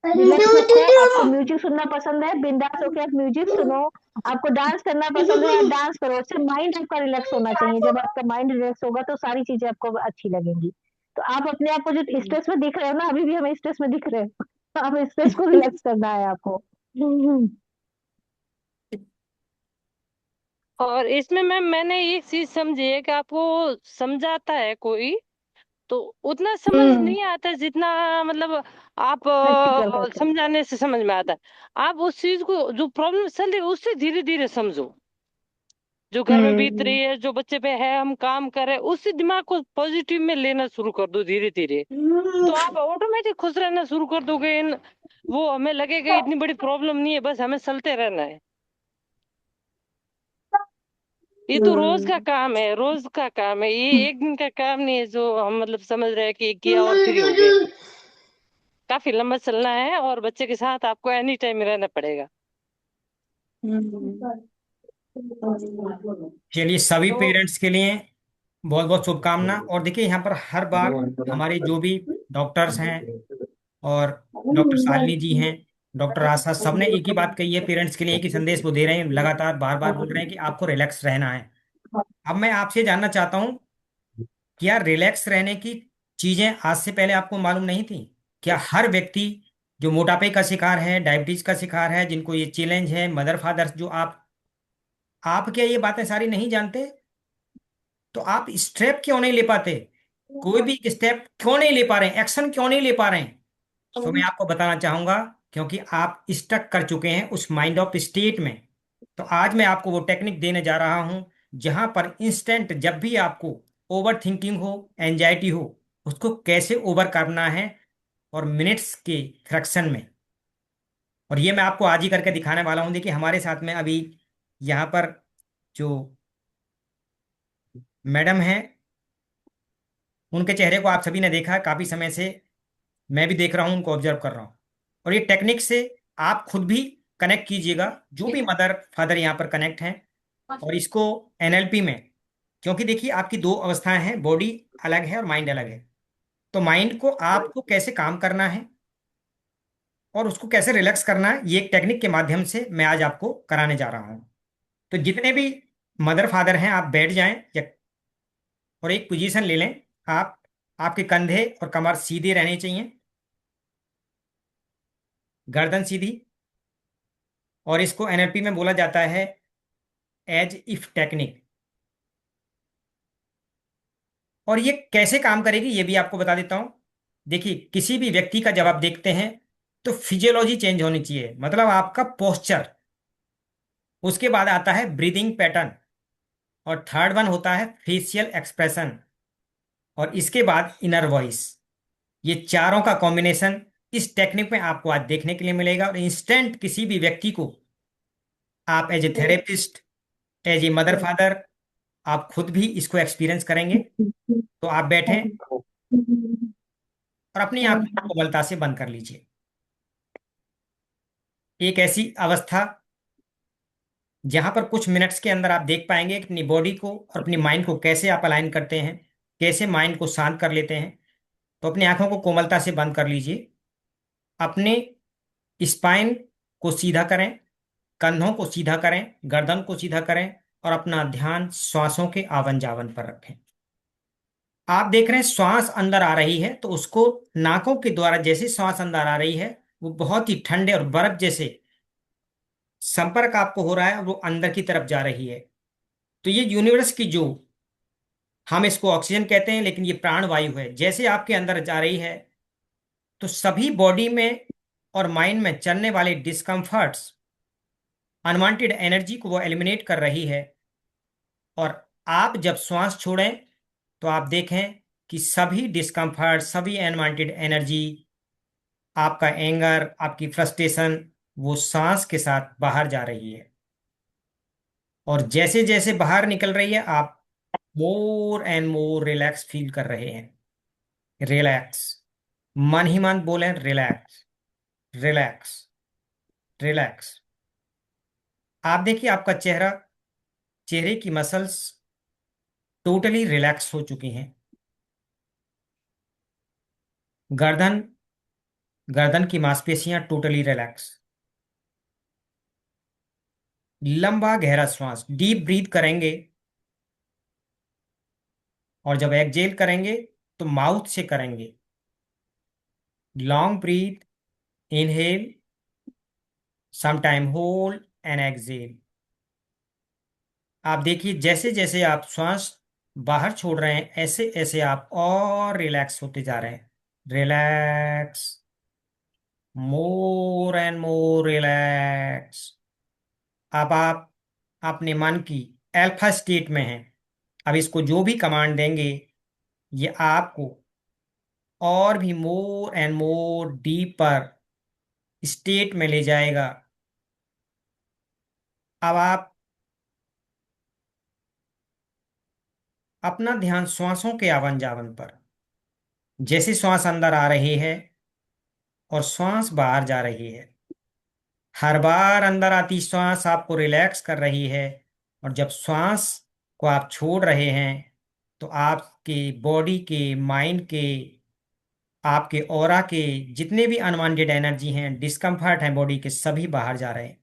रिलैक्स रखो। आपको म्यूजिक सुनना पसंद है, बिंदास होकर आप म्यूजिक सुनो। आपको डांस करना पसंद है, आप डांस करो। उससे माइंड आपका रिलैक्स होना चाहिए। जब आपका माइंड रिलैक्स होगा तो सारी चीजें आपको अच्छी लगेंगी। तो आप अपने आप को जो स्ट्रेस में दिख रहे हो ना, अभी भी हमें स्ट्रेस में दिख रहे हो, आप स्ट्रेस को रिलैक्स करना है आपको। और इसमें मैम मैंने एक चीज समझी है कि आपको समझाता है कोई, तो उतना समझ हम्म नहीं आता जितना मतलब आप प्रैक्टिकल करके। समझाने से समझ में आता है। आप उस चीज को जो प्रॉब्लम चल रही है उससे धीरे धीरे समझो, जो घर में बीत हम्म रही है, जो बच्चे पे है, हम काम कर रहे हैं, उससे दिमाग को पॉजिटिव में लेना शुरू कर दो धीरे धीरे। तो आप ऑटोमेटिक खुश रहना शुरू कर दोगे। वो हमें लगेगा इतनी बड़ी प्रॉब्लम नहीं है, बस हमें चलते रहना है। ये तो रोज का काम है, रोज का काम है, ये एक दिन का काम नहीं है जो हम मतलब समझ रहे हैं कि किया और फ्री हो गए। काफी लंबा चलना है, और बच्चे के साथ आपको एनी टाइम रहना पड़ेगा। चलिए, सभी तो पेरेंट्स के लिए बहुत बहुत शुभकामना। और देखिए, यहाँ पर हर बार हमारे जो भी डॉक्टर्स हैं और डॉक्टर शालिनी जी हैं, डॉक्टर आशा, सबने एक ही बात कही है पेरेंट्स के लिए, एक ही संदेश वो दे रहे हैं, लगातार बार बार बोल रहे हैं कि आपको रिलैक्स रहना है। अब मैं आपसे जानना चाहता हूँ, क्या रिलैक्स रहने की चीजें आज से पहले आपको मालूम नहीं थी? क्या हर व्यक्ति जो मोटापे का शिकार है, डायबिटीज का शिकार है, जिनको ये चैलेंज है, मदर फादर जो आप क्या ये बातें सारी नहीं जानते? तो आप स्टेप क्यों नहीं ले पाते? कोई भी स्टेप क्यों नहीं ले पा रहे हैं, एक्शन क्यों नहीं ले पा रहे हैं? तो मैं आपको बताना चाहूंगा, क्योंकि आप स्टक कर चुके हैं उस माइंड ऑफ स्टेट में। तो आज मैं आपको वो टेक्निक देने जा रहा हूं, जहां पर इंस्टेंट जब भी आपको ओवर थिंकिंग हो, एंजाइटी हो, उसको कैसे ओवर करना है, और मिनट्स के फ्रैक्शन में। और ये मैं आपको आज ही करके दिखाने वाला हूं। देखिए, हमारे साथ में अभी यहाँ पर जो मैडम है, उनके चेहरे को आप सभी ने देखा है, काफी समय से मैं भी देख रहा हूँ, उनको ऑब्जर्व कर रहा हूँ। और ये टेक्निक से आप खुद भी कनेक्ट कीजिएगा, जो भी मदर फादर यहाँ पर कनेक्ट हैं। और इसको एनएलपी में, क्योंकि देखिए आपकी दो अवस्थाएं हैं, बॉडी अलग है और माइंड अलग है। तो माइंड को आपको कैसे काम करना है और उसको कैसे रिलैक्स करना है, ये एक टेक्निक के माध्यम से मैं आज आपको कराने जा रहा हूँ। तो जितने भी मदर फादर हैं, आप बैठ जाएं और एक पोजीशन ले लें। आप आपके कंधे और कमर सीधे रहने चाहिए, गर्दन सीधी। और इसको एनएलपी में बोला जाता है एज इफ टेक्निक। और ये कैसे काम करेगी ये भी आपको बता देता हूं। देखिए, किसी भी व्यक्ति का जब आप देखते हैं तो फिजियोलॉजी चेंज होनी चाहिए, मतलब आपका पोस्चर। उसके बाद आता है ब्रीदिंग पैटर्न, और थर्ड वन होता है फेशियल एक्सप्रेशन, और इसके बाद इनर वॉइस। ये चारों का कॉम्बिनेशन इस टेक्निक में आपको आज देखने के लिए मिलेगा। और इंस्टेंट किसी भी व्यक्ति को आप as a therapist, as a mother father, आप खुद भी इसको एक्सपीरियंस करेंगे। तो आप बैठें और अपनी आंखों को कोमलता से बंद कर लीजिए। एक ऐसी अवस्था जहां पर कुछ मिनट्स के अंदर आप देख पाएंगे कि अपनी बॉडी को और अपनी माइंड को कैसे आप अलाइन करते हैं, कैसे माइंड को शांत कर लेते हैं। तो अपनी आंखों को कोमलता से बंद कर लीजिए, अपने स्पाइन को सीधा करें, कंधों को सीधा करें, गर्दन को सीधा करें, और अपना ध्यान श्वासों के आवन जावन पर रखें। आप देख रहे हैं श्वास अंदर आ रही है, तो उसको नाकों के द्वारा जैसे श्वास अंदर आ रही है, वो बहुत ही ठंडे और बर्फ जैसे संपर्क आपको हो रहा है, वो अंदर की तरफ जा रही है। तो ये यूनिवर्स की जो, हम इसको ऑक्सीजन कहते हैं लेकिन ये प्राण वायु है, जैसे आपके अंदर जा रही है, तो सभी बॉडी में और माइंड में चलने वाले डिस्कम्फर्ट्स अनवांटेड एनर्जी को वो एलिमिनेट कर रही है। और आप जब श्वास छोड़ें तो आप देखें कि सभी डिस्कम्फर्ट, सभी अनवांटेड एनर्जी, आपका एंगर, आपकी फ्रस्ट्रेशन, वो सांस के साथ बाहर जा रही है। और जैसे जैसे बाहर निकल रही है आप more and more relax feel कर रहे हैं। रिलैक्स, मन ही मन बोलें रिलैक्स, रिलैक्स, रिलैक्स। आप देखिए आपका चेहरे की मसल्स टोटली रिलैक्स हो चुकी हैं। गर्दन गर्दन की मांसपेशियां टोटली रिलैक्स। लंबा गहरा श्वास, डीप ब्रीथ करेंगे, और जब एक्सहेल करेंगे तो माउथ से करेंगे। Long breath, inhale, some time hold and exhale. आप देखिए जैसे जैसे आप श्वास बाहर छोड़ रहे हैं ऐसे ऐसे आप और रिलैक्स होते जा रहे हैं। Relax, more and more relax. अब आप अपने मन की अल्फा स्टेट में हैं। अब इसको जो भी कमांड देंगे ये आपको और भी more and more deeper state में ले जाएगा। अब आप अपना ध्यान श्वासों के आवन जावन पर, जैसे श्वास अंदर आ रही है और श्वास बाहर जा रही है, हर बार अंदर आती श्वास आपको रिलैक्स कर रही है, और जब श्वास को आप छोड़ रहे हैं तो आपके बॉडी के, माइंड के, आपके ऑरा के जितने भी अनवांटेड एनर्जी हैं, डिस्कम्फर्ट हैं बॉडी के, सभी बाहर जा रहे हैं।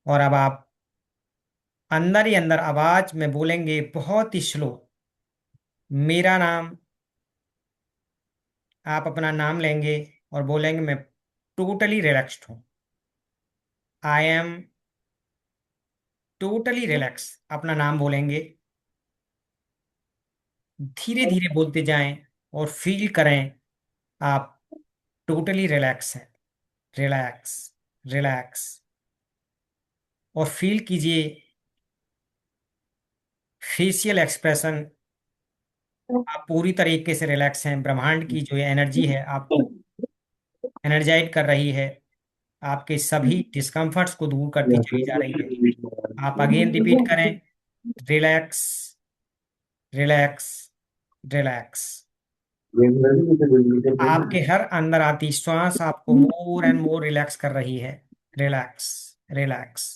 और अब आप अंदर ही अंदर आवाज में बोलेंगे बहुत ही स्लो, मेरा नाम। आप अपना नाम लेंगे और बोलेंगे मैं टोटली रिलैक्स्ड हूं, आई एम टोटली रिलैक्स। अपना नाम बोलेंगे, धीरे धीरे बोलते जाएं और फील करें आप टोटली रिलैक्स हैं। Relax, relax. और फील कीजिए फेशियल एक्सप्रेशन, आप पूरी तरीके से रिलैक्स हैं। ब्रह्मांड की जो एनर्जी है आपको एनर्जाइज कर रही है, आपके सभी डिस्कम्फर्ट्स को दूर करती चली जा रही है। आप अगेन रिपीट करें, रिलैक्स, रिलैक्स, रिलैक्स। आपके हर अंदर आती श्वास आपको मोर एंड मोर रिलैक्स कर रही है। Relax, relax.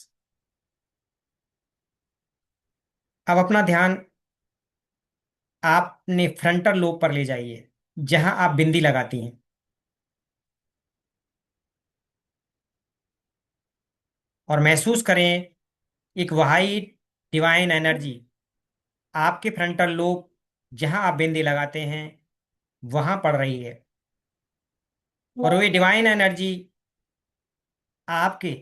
अब अपना ध्यान आपने फ्रंटल लोब पर ले जाइए, जहां आप बिंदी लगाती हैं, और महसूस करें एक वाइट डिवाइन एनर्जी आपके फ्रंटल लोब, जहां आप बिंदी लगाते हैं, वहां पड़ रही है। और वो डिवाइन एनर्जी आपके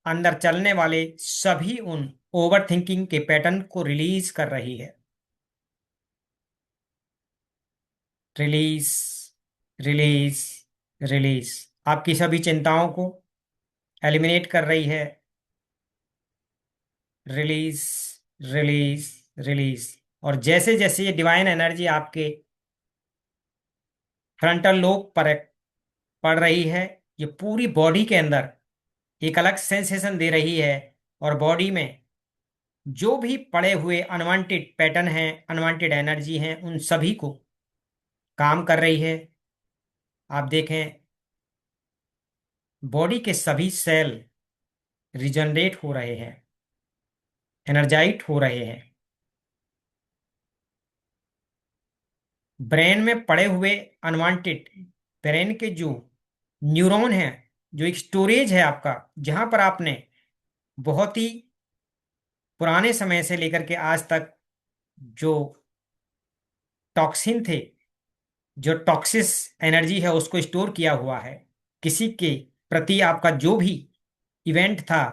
अंदर चलने वाले सभी उन ओवर थिंकिंग के पैटर्न को रिलीज कर रही है। Release, release, release. आपकी सभी चिंताओं को एलिमिनेट कर रही है। Release, release, release. और जैसे जैसे ये डिवाइन एनर्जी आपके फ्रंटल लोब पर पड़ रही है, ये पूरी बॉडी के अंदर एक अलग सेंसेशन दे रही है, और बॉडी में जो भी पड़े हुए अनवांटेड पैटर्न हैं, अनवांटेड एनर्जी हैं, उन सभी को काम कर रही है। आप देखें बॉडी के सभी सेल रिजनरेट हो रहे हैं, एनर्जाइट हो रहे हैं। ब्रेन में पड़े हुए अनवांटेड, ब्रेन के जो न्यूरॉन हैं, जो एक स्टोरेज है आपका, जहां पर आपने बहुत ही पुराने समय से लेकर के आज तक जो टॉक्सिन थे, जो टॉक्सिस एनर्जी है, उसको स्टोर किया हुआ है। किसी के प्रति आपका जो भी इवेंट था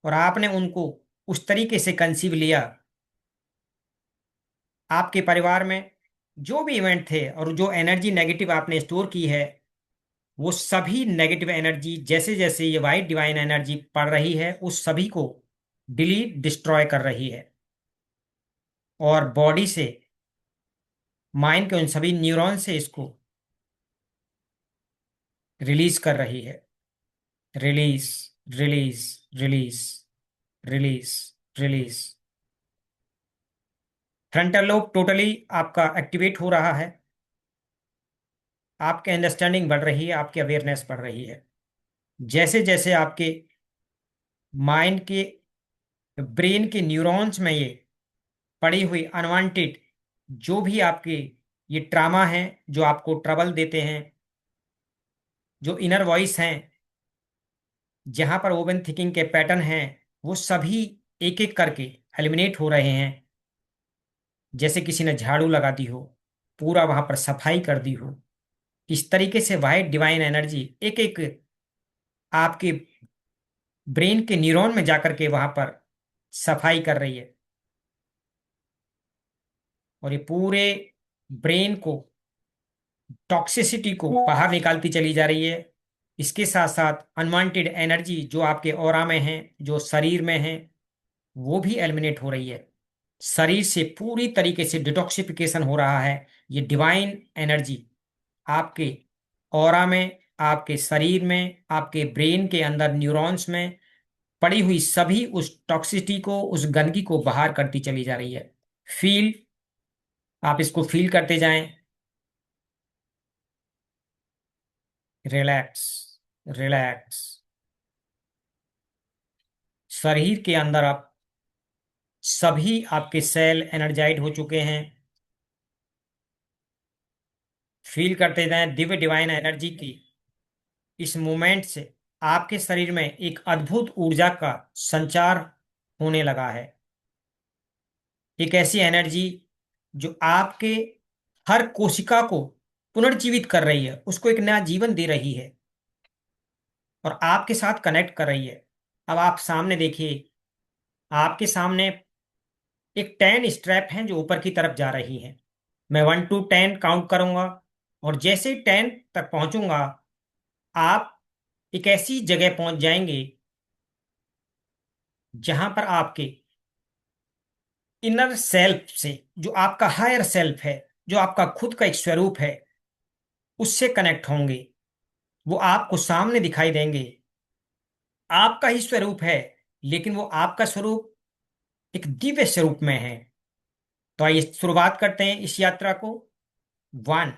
और आपने उनको उस तरीके से कंसीव लिया, आपके परिवार में जो भी इवेंट थे और जो एनर्जी नेगेटिव आपने स्टोर की है, वो सभी नेगेटिव एनर्जी जैसे जैसे ये वाइट डिवाइन एनर्जी पड़ रही है उस सभी को डिलीट डिस्ट्रॉय कर रही है और बॉडी से, माइंड के उन सभी न्यूरॉन से इसको रिलीज कर रही है। Release, release, release, release, release. Frontal lobe totally आपका एक्टिवेट हो रहा है, आपकी अंडरस्टैंडिंग बढ़ रही है, आपकी अवेयरनेस बढ़ रही है। जैसे जैसे आपके माइंड के, ब्रेन के न्यूरॉन्स में ये पड़ी हुई अनवांटेड जो भी आपके ये ट्रामा हैं, जो आपको ट्रबल देते हैं, जो इनर वॉइस हैं, जहां पर ओवन थिंकिंग के पैटर्न हैं, वो सभी एक एक करके एलिमिनेट हो रहे हैं। जैसे किसी ने झाड़ू लगा दी हो, पूरा वहां पर सफाई कर दी हो। इस तरीके से वाइट डिवाइन एनर्जी एक एक आपके ब्रेन के न्यूरॉन में जाकर के वहां पर सफाई कर रही है और ये पूरे ब्रेन को, टॉक्सिसिटी को बाहर निकालती चली जा रही है। इसके साथ साथ अनवांटेड एनर्जी जो आपके ऑरा में है, जो शरीर में है, वो भी एलिमिनेट हो रही है। शरीर से पूरी तरीके से डिटॉक्सिफिकेशन हो रहा है। ये डिवाइन एनर्जी आपके ऑरा में, आपके शरीर में, आपके ब्रेन के अंदर न्यूरॉन्स में पड़ी हुई सभी उस टॉक्सिसिटी को, उस गंदगी को बाहर करती चली जा रही है। फील, आप इसको फील करते जाएं। Relax, relax. शरीर के अंदर आप सभी आपके सेल एनर्जाइड हो चुके हैं। फील करते जाएं दिव्य डिवाइन एनर्जी की इस मूवमेंट से आपके शरीर में एक अद्भुत ऊर्जा का संचार होने लगा है। एक ऐसी एनर्जी जो आपके हर कोशिका को पुनर्जीवित कर रही है, उसको एक नया जीवन दे रही है और आपके साथ कनेक्ट कर रही है। अब आप सामने देखिए, आपके सामने एक 10 स्ट्रैप हैं जो ऊपर की तरफ जा रही हैं। मैं 1 to 10 काउंट करूंगा और जैसे ही 10 तक पहुंचूंगा, आप एक ऐसी जगह पहुंच जाएंगे जहां पर आपके इनर सेल्फ से, जो आपका हायर सेल्फ है, जो आपका खुद का एक स्वरूप है, उससे कनेक्ट होंगे। वो आपको सामने दिखाई देंगे। आपका ही स्वरूप है, लेकिन वो आपका स्वरूप एक दिव्य स्वरूप में है। तो आइए शुरुआत करते हैं इस यात्रा को। 1,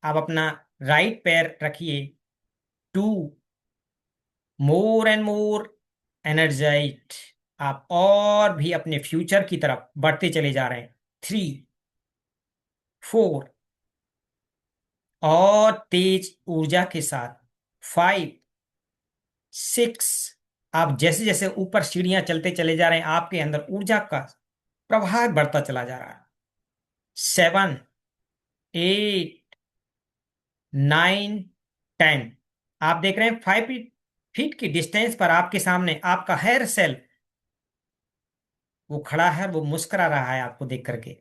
आप अपना राइट पैर रखिए। 2, मोर एंड मोर एनर्जाइट, आप और भी अपने फ्यूचर की तरफ बढ़ते चले जा रहे हैं। 3, 4, और तेज ऊर्जा के साथ। 5, 6, आप जैसे जैसे ऊपर सीढ़ियां चलते चले जा रहे हैं, आपके अंदर ऊर्जा का प्रवाह बढ़ता चला जा रहा है। 7, 8, 9, 10, आप देख रहे हैं 5 फीट की डिस्टेंस पर आपके सामने आपका हेयर सेल वो खड़ा है, वो मुस्कुरा रहा है आपको देख करके।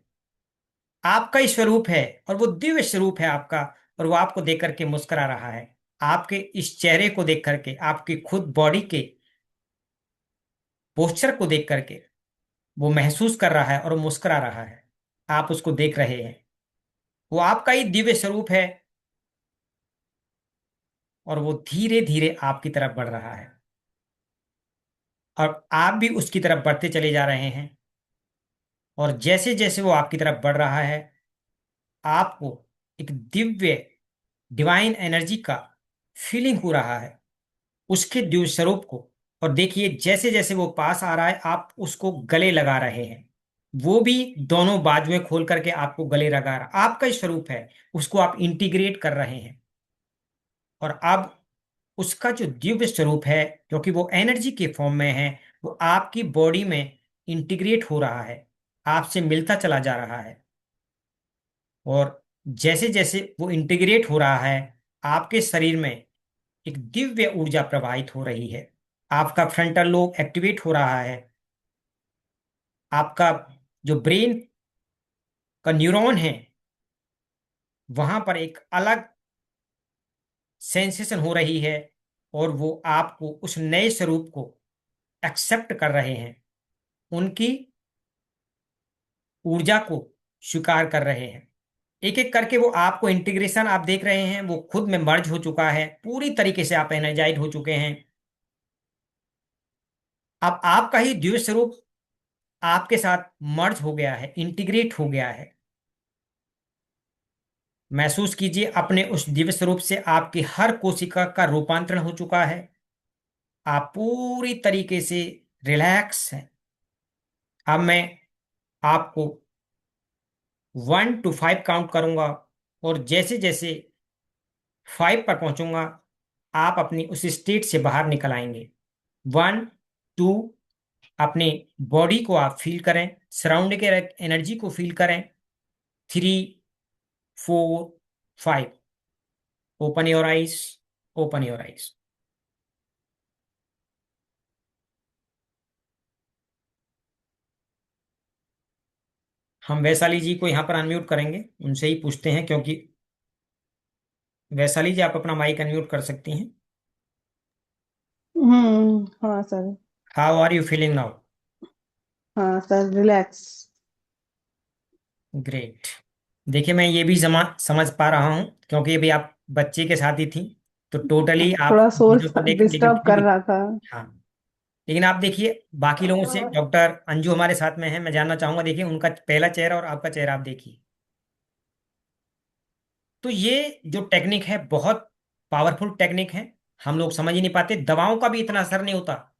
आपका ही स्वरूप है और वो दिव्य स्वरूप है आपका, और वो आपको देख करके मुस्कुरा रहा है। आपके इस चेहरे को देख करके, आपकी खुद बॉडी के पोस्चर को देख करके वो महसूस कर रहा है और वो मुस्कुरा रहा है। आप उसको देख रहे हैं, वो आपका ही दिव्य स्वरूप है और वो धीरे धीरे आपकी तरफ बढ़ रहा है और आप भी उसकी तरफ बढ़ते चले जा रहे हैं। और जैसे जैसे वो आपकी तरफ बढ़ रहा है, आपको एक दिव्य डिवाइन एनर्जी का फीलिंग हो रहा है उसके दिव्य स्वरूप को। और देखिए जैसे जैसे वो पास आ रहा है, आप उसको गले लगा रहे हैं। वो भी दोनों बाजुएं खोल करके आपको गले लगा रहा, आपका ही स्वरूप है, उसको आप इंटीग्रेट कर रहे हैं। और अब उसका जो दिव्य स्वरूप है, क्योंकि वो एनर्जी के फॉर्म में है, वो आपकी बॉडी में इंटीग्रेट हो रहा है, आपसे मिलता चला जा रहा है। और जैसे जैसे वो इंटीग्रेट हो रहा है, आपके शरीर में एक दिव्य ऊर्जा प्रवाहित हो रही है। आपका फ्रंटल लोब एक्टिवेट हो रहा है। आपका जो ब्रेन का न्यूरॉन है, वहां पर एक अलग सेंसेशन हो रही है और वो आपको उस नए स्वरूप को एक्सेप्ट कर रहे हैं, उनकी ऊर्जा को स्वीकार कर रहे हैं। एक एक करके वो आपको इंटीग्रेशन आप देख रहे हैं, वो खुद में मर्ज हो चुका है, पूरी तरीके से आप एनर्जाइज हो चुके हैं। अब आपका ही दिव्य स्वरूप आपके साथ मर्ज हो गया है, इंटीग्रेट हो गया है। महसूस कीजिए अपने उस दिव्य स्वरूप से आपकी हर कोशिका का रूपांतरण हो चुका है। आप पूरी तरीके से रिलैक्स हैं। अब मैं आपको 1 to 5 काउंट करूंगा और जैसे जैसे 5 पर पहुंचूंगा आप अपनी उस स्टेट से बाहर निकल आएंगे। 1, 2, अपने बॉडी को आप फील करें, सराउंडिंग के एनर्जी को फील करें। 3, 4, 5, open your eyes, open your eyes. हम वैशाली जी को यहाँ पर अनम्यूट करेंगे, उनसे ही पूछते हैं, क्योंकि वैशाली जी आप अपना माइक अनम्यूट कर सकती हैं। हाँ sir. How are you feeling now? हाँ सर, रिलैक्स। ग्रेट। देखिए मैं ये भी समझ पा रहा हूँ, क्योंकि अभी आप बच्चे के साथ ही थी, तो टोटली आप थोड़ा सोच चीजों को देख डिस्टर्ब कर नेगेटिव। रहा था। हाँ, लेकिन आप देखिए बाकी लोगों से, डॉक्टर अंजू हमारे साथ में है, मैं जानना चाहूंगा, देखिए उनका पहला चेहरा और आपका चेहरा आप देखिए। तो ये जो टेक्निक है बहुत पावरफुल टेक्निक है, हम लोग समझ ही नहीं पाते, दवाओं का भी इतना असर नहीं होता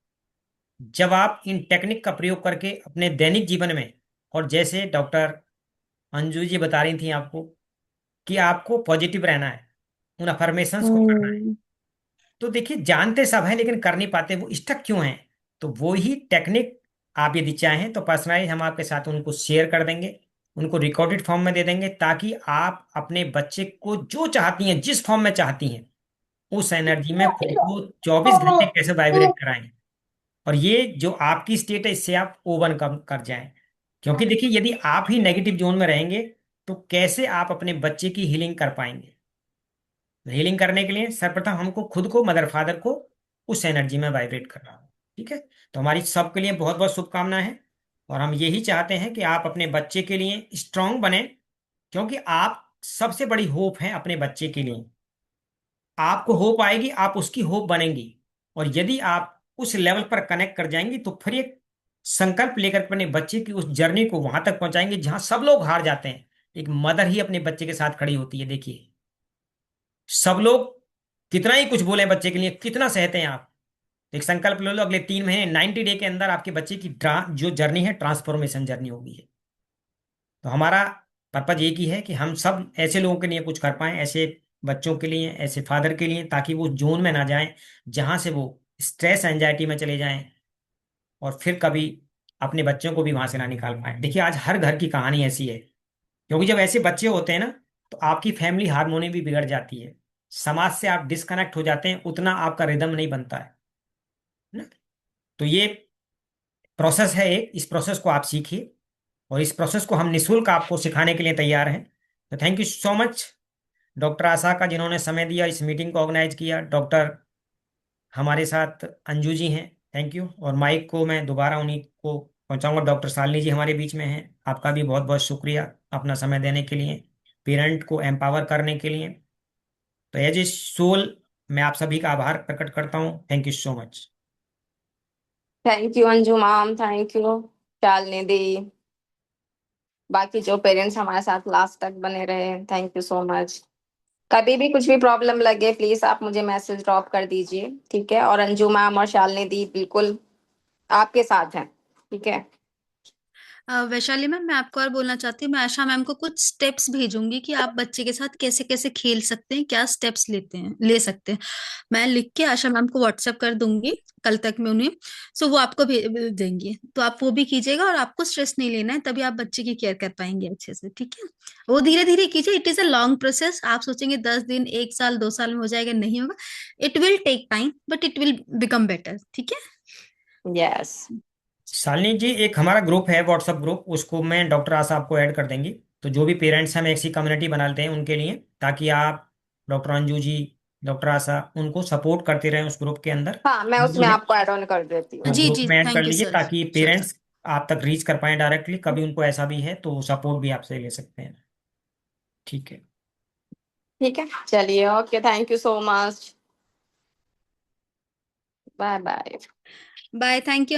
जब आप इन टेक्निक का प्रयोग करके अपने दैनिक जीवन में, और जैसे डॉक्टर अंजू जी बता रही थी आपको कि आपको पॉजिटिव रहना है, उन अफर्मेशंस को करना है। हम्म। तो देखिए जानते सब है लेकिन कर नहीं पाते, वो स्टक क्यों हैं? तो वो ही टेक्निक आप यदि चाहें तो पर्सनलाइज हम आपके साथ उनको शेयर कर देंगे, उनको रिकॉर्डेड फॉर्म में दे देंगे, ताकि आप अपने बच्चे को जो चाहती हैं, जिस फॉर्म में चाहती हैं, उस एनर्जी में खुद को 24 घंटे कैसे वाइब्रेट कराएं। और ये जो आपकी स्टेट है इससे आप ओवन कम कर जाएं। क्योंकि देखिए यदि आप ही नेगेटिव जोन में रहेंगे तो कैसे आप अपने बच्चे की हीलिंग कर पाएंगे? हीलिंग करने के लिए सर्वप्रथम हमको खुद को, मदर फादर को उस एनर्जी में वाइब्रेट करना होगा। ठीक है, तो हमारी सबके लिए बहुत बहुत शुभकामनाएं हैं, और हम यही चाहते हैं कि आप अपने बच्चे के लिए स्ट्रांग बने, क्योंकि आप सबसे बड़ी होप हैं अपने बच्चे के लिए। आपको होप आएगी, आप उसकी होप बनेंगी, और यदि आप उस लेवल पर कनेक्ट कर जाएंगी तो फिर एक संकल्प लेकर अपने बच्चे की उस जर्नी को वहां तक पहुंचाएंगे जहां सब लोग हार जाते हैं, एक मदर ही अपने बच्चे के साथ खड़ी होती है। देखिए सब लोग कितना ही कुछ बोले बच्चे के लिए, कितना सहते हैं आप, एक संकल्प ले लो, अगले 3 महीने 90 डे के अंदर आपके बच्चे की जो जर्नी है ट्रांसफॉर्मेशन जर्नी होगी है। तो हमारा पर्पज एक ही है कि हम सब ऐसे लोगों के लिए कुछ कर पाएं, ऐसे बच्चों के लिए, ऐसे फादर के लिए, ताकि वो जोन में ना जाएं जहां से वो स्ट्रेस एंजाइटी में चले जाएं और फिर कभी अपने बच्चों को भी वहां से ना निकाल पाए। देखिए आज हर घर की कहानी ऐसी है, क्योंकि जब ऐसे बच्चे होते हैं ना तो आपकी फैमिली हार्मोनी भी बिगड़ जाती है, समाज से आप डिस्कनेक्ट हो जाते हैं, उतना आपका रिदम नहीं बनता है ना। तो ये प्रोसेस है एक, इस प्रोसेस को आप सीखिए, और इस प्रोसेस को हम निशुल्क आपको सिखाने के लिए तैयार हैं। तो thank you so much doctor Asha का, जिन्होंने समय दिया, इस मीटिंग को ऑर्गेनाइज किया। डॉक्टर हमारे साथ अंजू जी हैं, थैंक यू। और माइक को मैं दोबारा उन्हीं को पहुंचाऊंगा, डॉक्टर शालिनी जी हमारे बीच में हैं, आपका भी बहुत बहुत शुक्रिया अपना समय देने के लिए, पेरेंट को एम्पावर करने के लिए। तो एज ए सोल मैं आप सभी का आभार प्रकट करता हूँ। Thank you so much. Thank you Anju ma'am, thank you Shalini di, बाकी जो पेरेंट्स हमारे साथ लास्ट तक बने रहे, थैंक यू सो मच। कभी भी कुछ भी प्रॉब्लम लगे प्लीज आप मुझे मैसेज ड्रॉप कर दीजिए, ठीक है? और अंजू मैम और शालिनी दी बिल्कुल आपके साथ हैं, ठीक है? वैशाली मैम, मैं आपको और बोलना चाहती हूँ, मैं आशा मैम को कुछ स्टेप्स भेजूंगी कि आप बच्चे के साथ कैसे कैसे खेल सकते हैं, क्या स्टेप्स ले सकते हैं। मैं लिख के आशा मैम को व्हाट्सएप कर दूंगी कल तक में उन्हें, सो वो आपको भेज देंगे, तो आप वो भी कीजिएगा, और आपको स्ट्रेस नहीं लेना है, तभी आप बच्चे की केयर कर पाएंगे अच्छे से। ठीक है, वो धीरे धीरे कीजिए, it is a long process. आप सोचेंगे 10 दिन, 1 साल, 2 साल में हो जाएगा, नहीं होगा, it will take time but it will become better. ठीक है। यस। शालिनी जी एक हमारा ग्रुप है, व्हाट्सएप ग्रुप, उसको मैं डॉक्टर आशा आपको ऐड कर देंगी। तो जो भी पेरेंट्स हैं, हम ऐसी कम्युनिटी बना लेते हैं उनके लिए, ताकि आप, डॉक्टर अंजू जी, डॉक्टर आशा, उनको सपोर्ट करते रहें उस ग्रुप के अंदर। हाँ, मैं उसमें उन्हें आपको ऐड ऑन कर देती हूँ। जी ग्रुप जी, में ऐड कर थैंक यू लीजिए सर। ताकि पेरेंट्स आप तक रीच कर पाए डायरेक्टली, कभी उनको ऐसा भी है तो सपोर्ट भी आपसे ले सकते हैं। ठीक है। ठीक है, चलिए, okay, thank you so much, bye bye. Bye, thank you.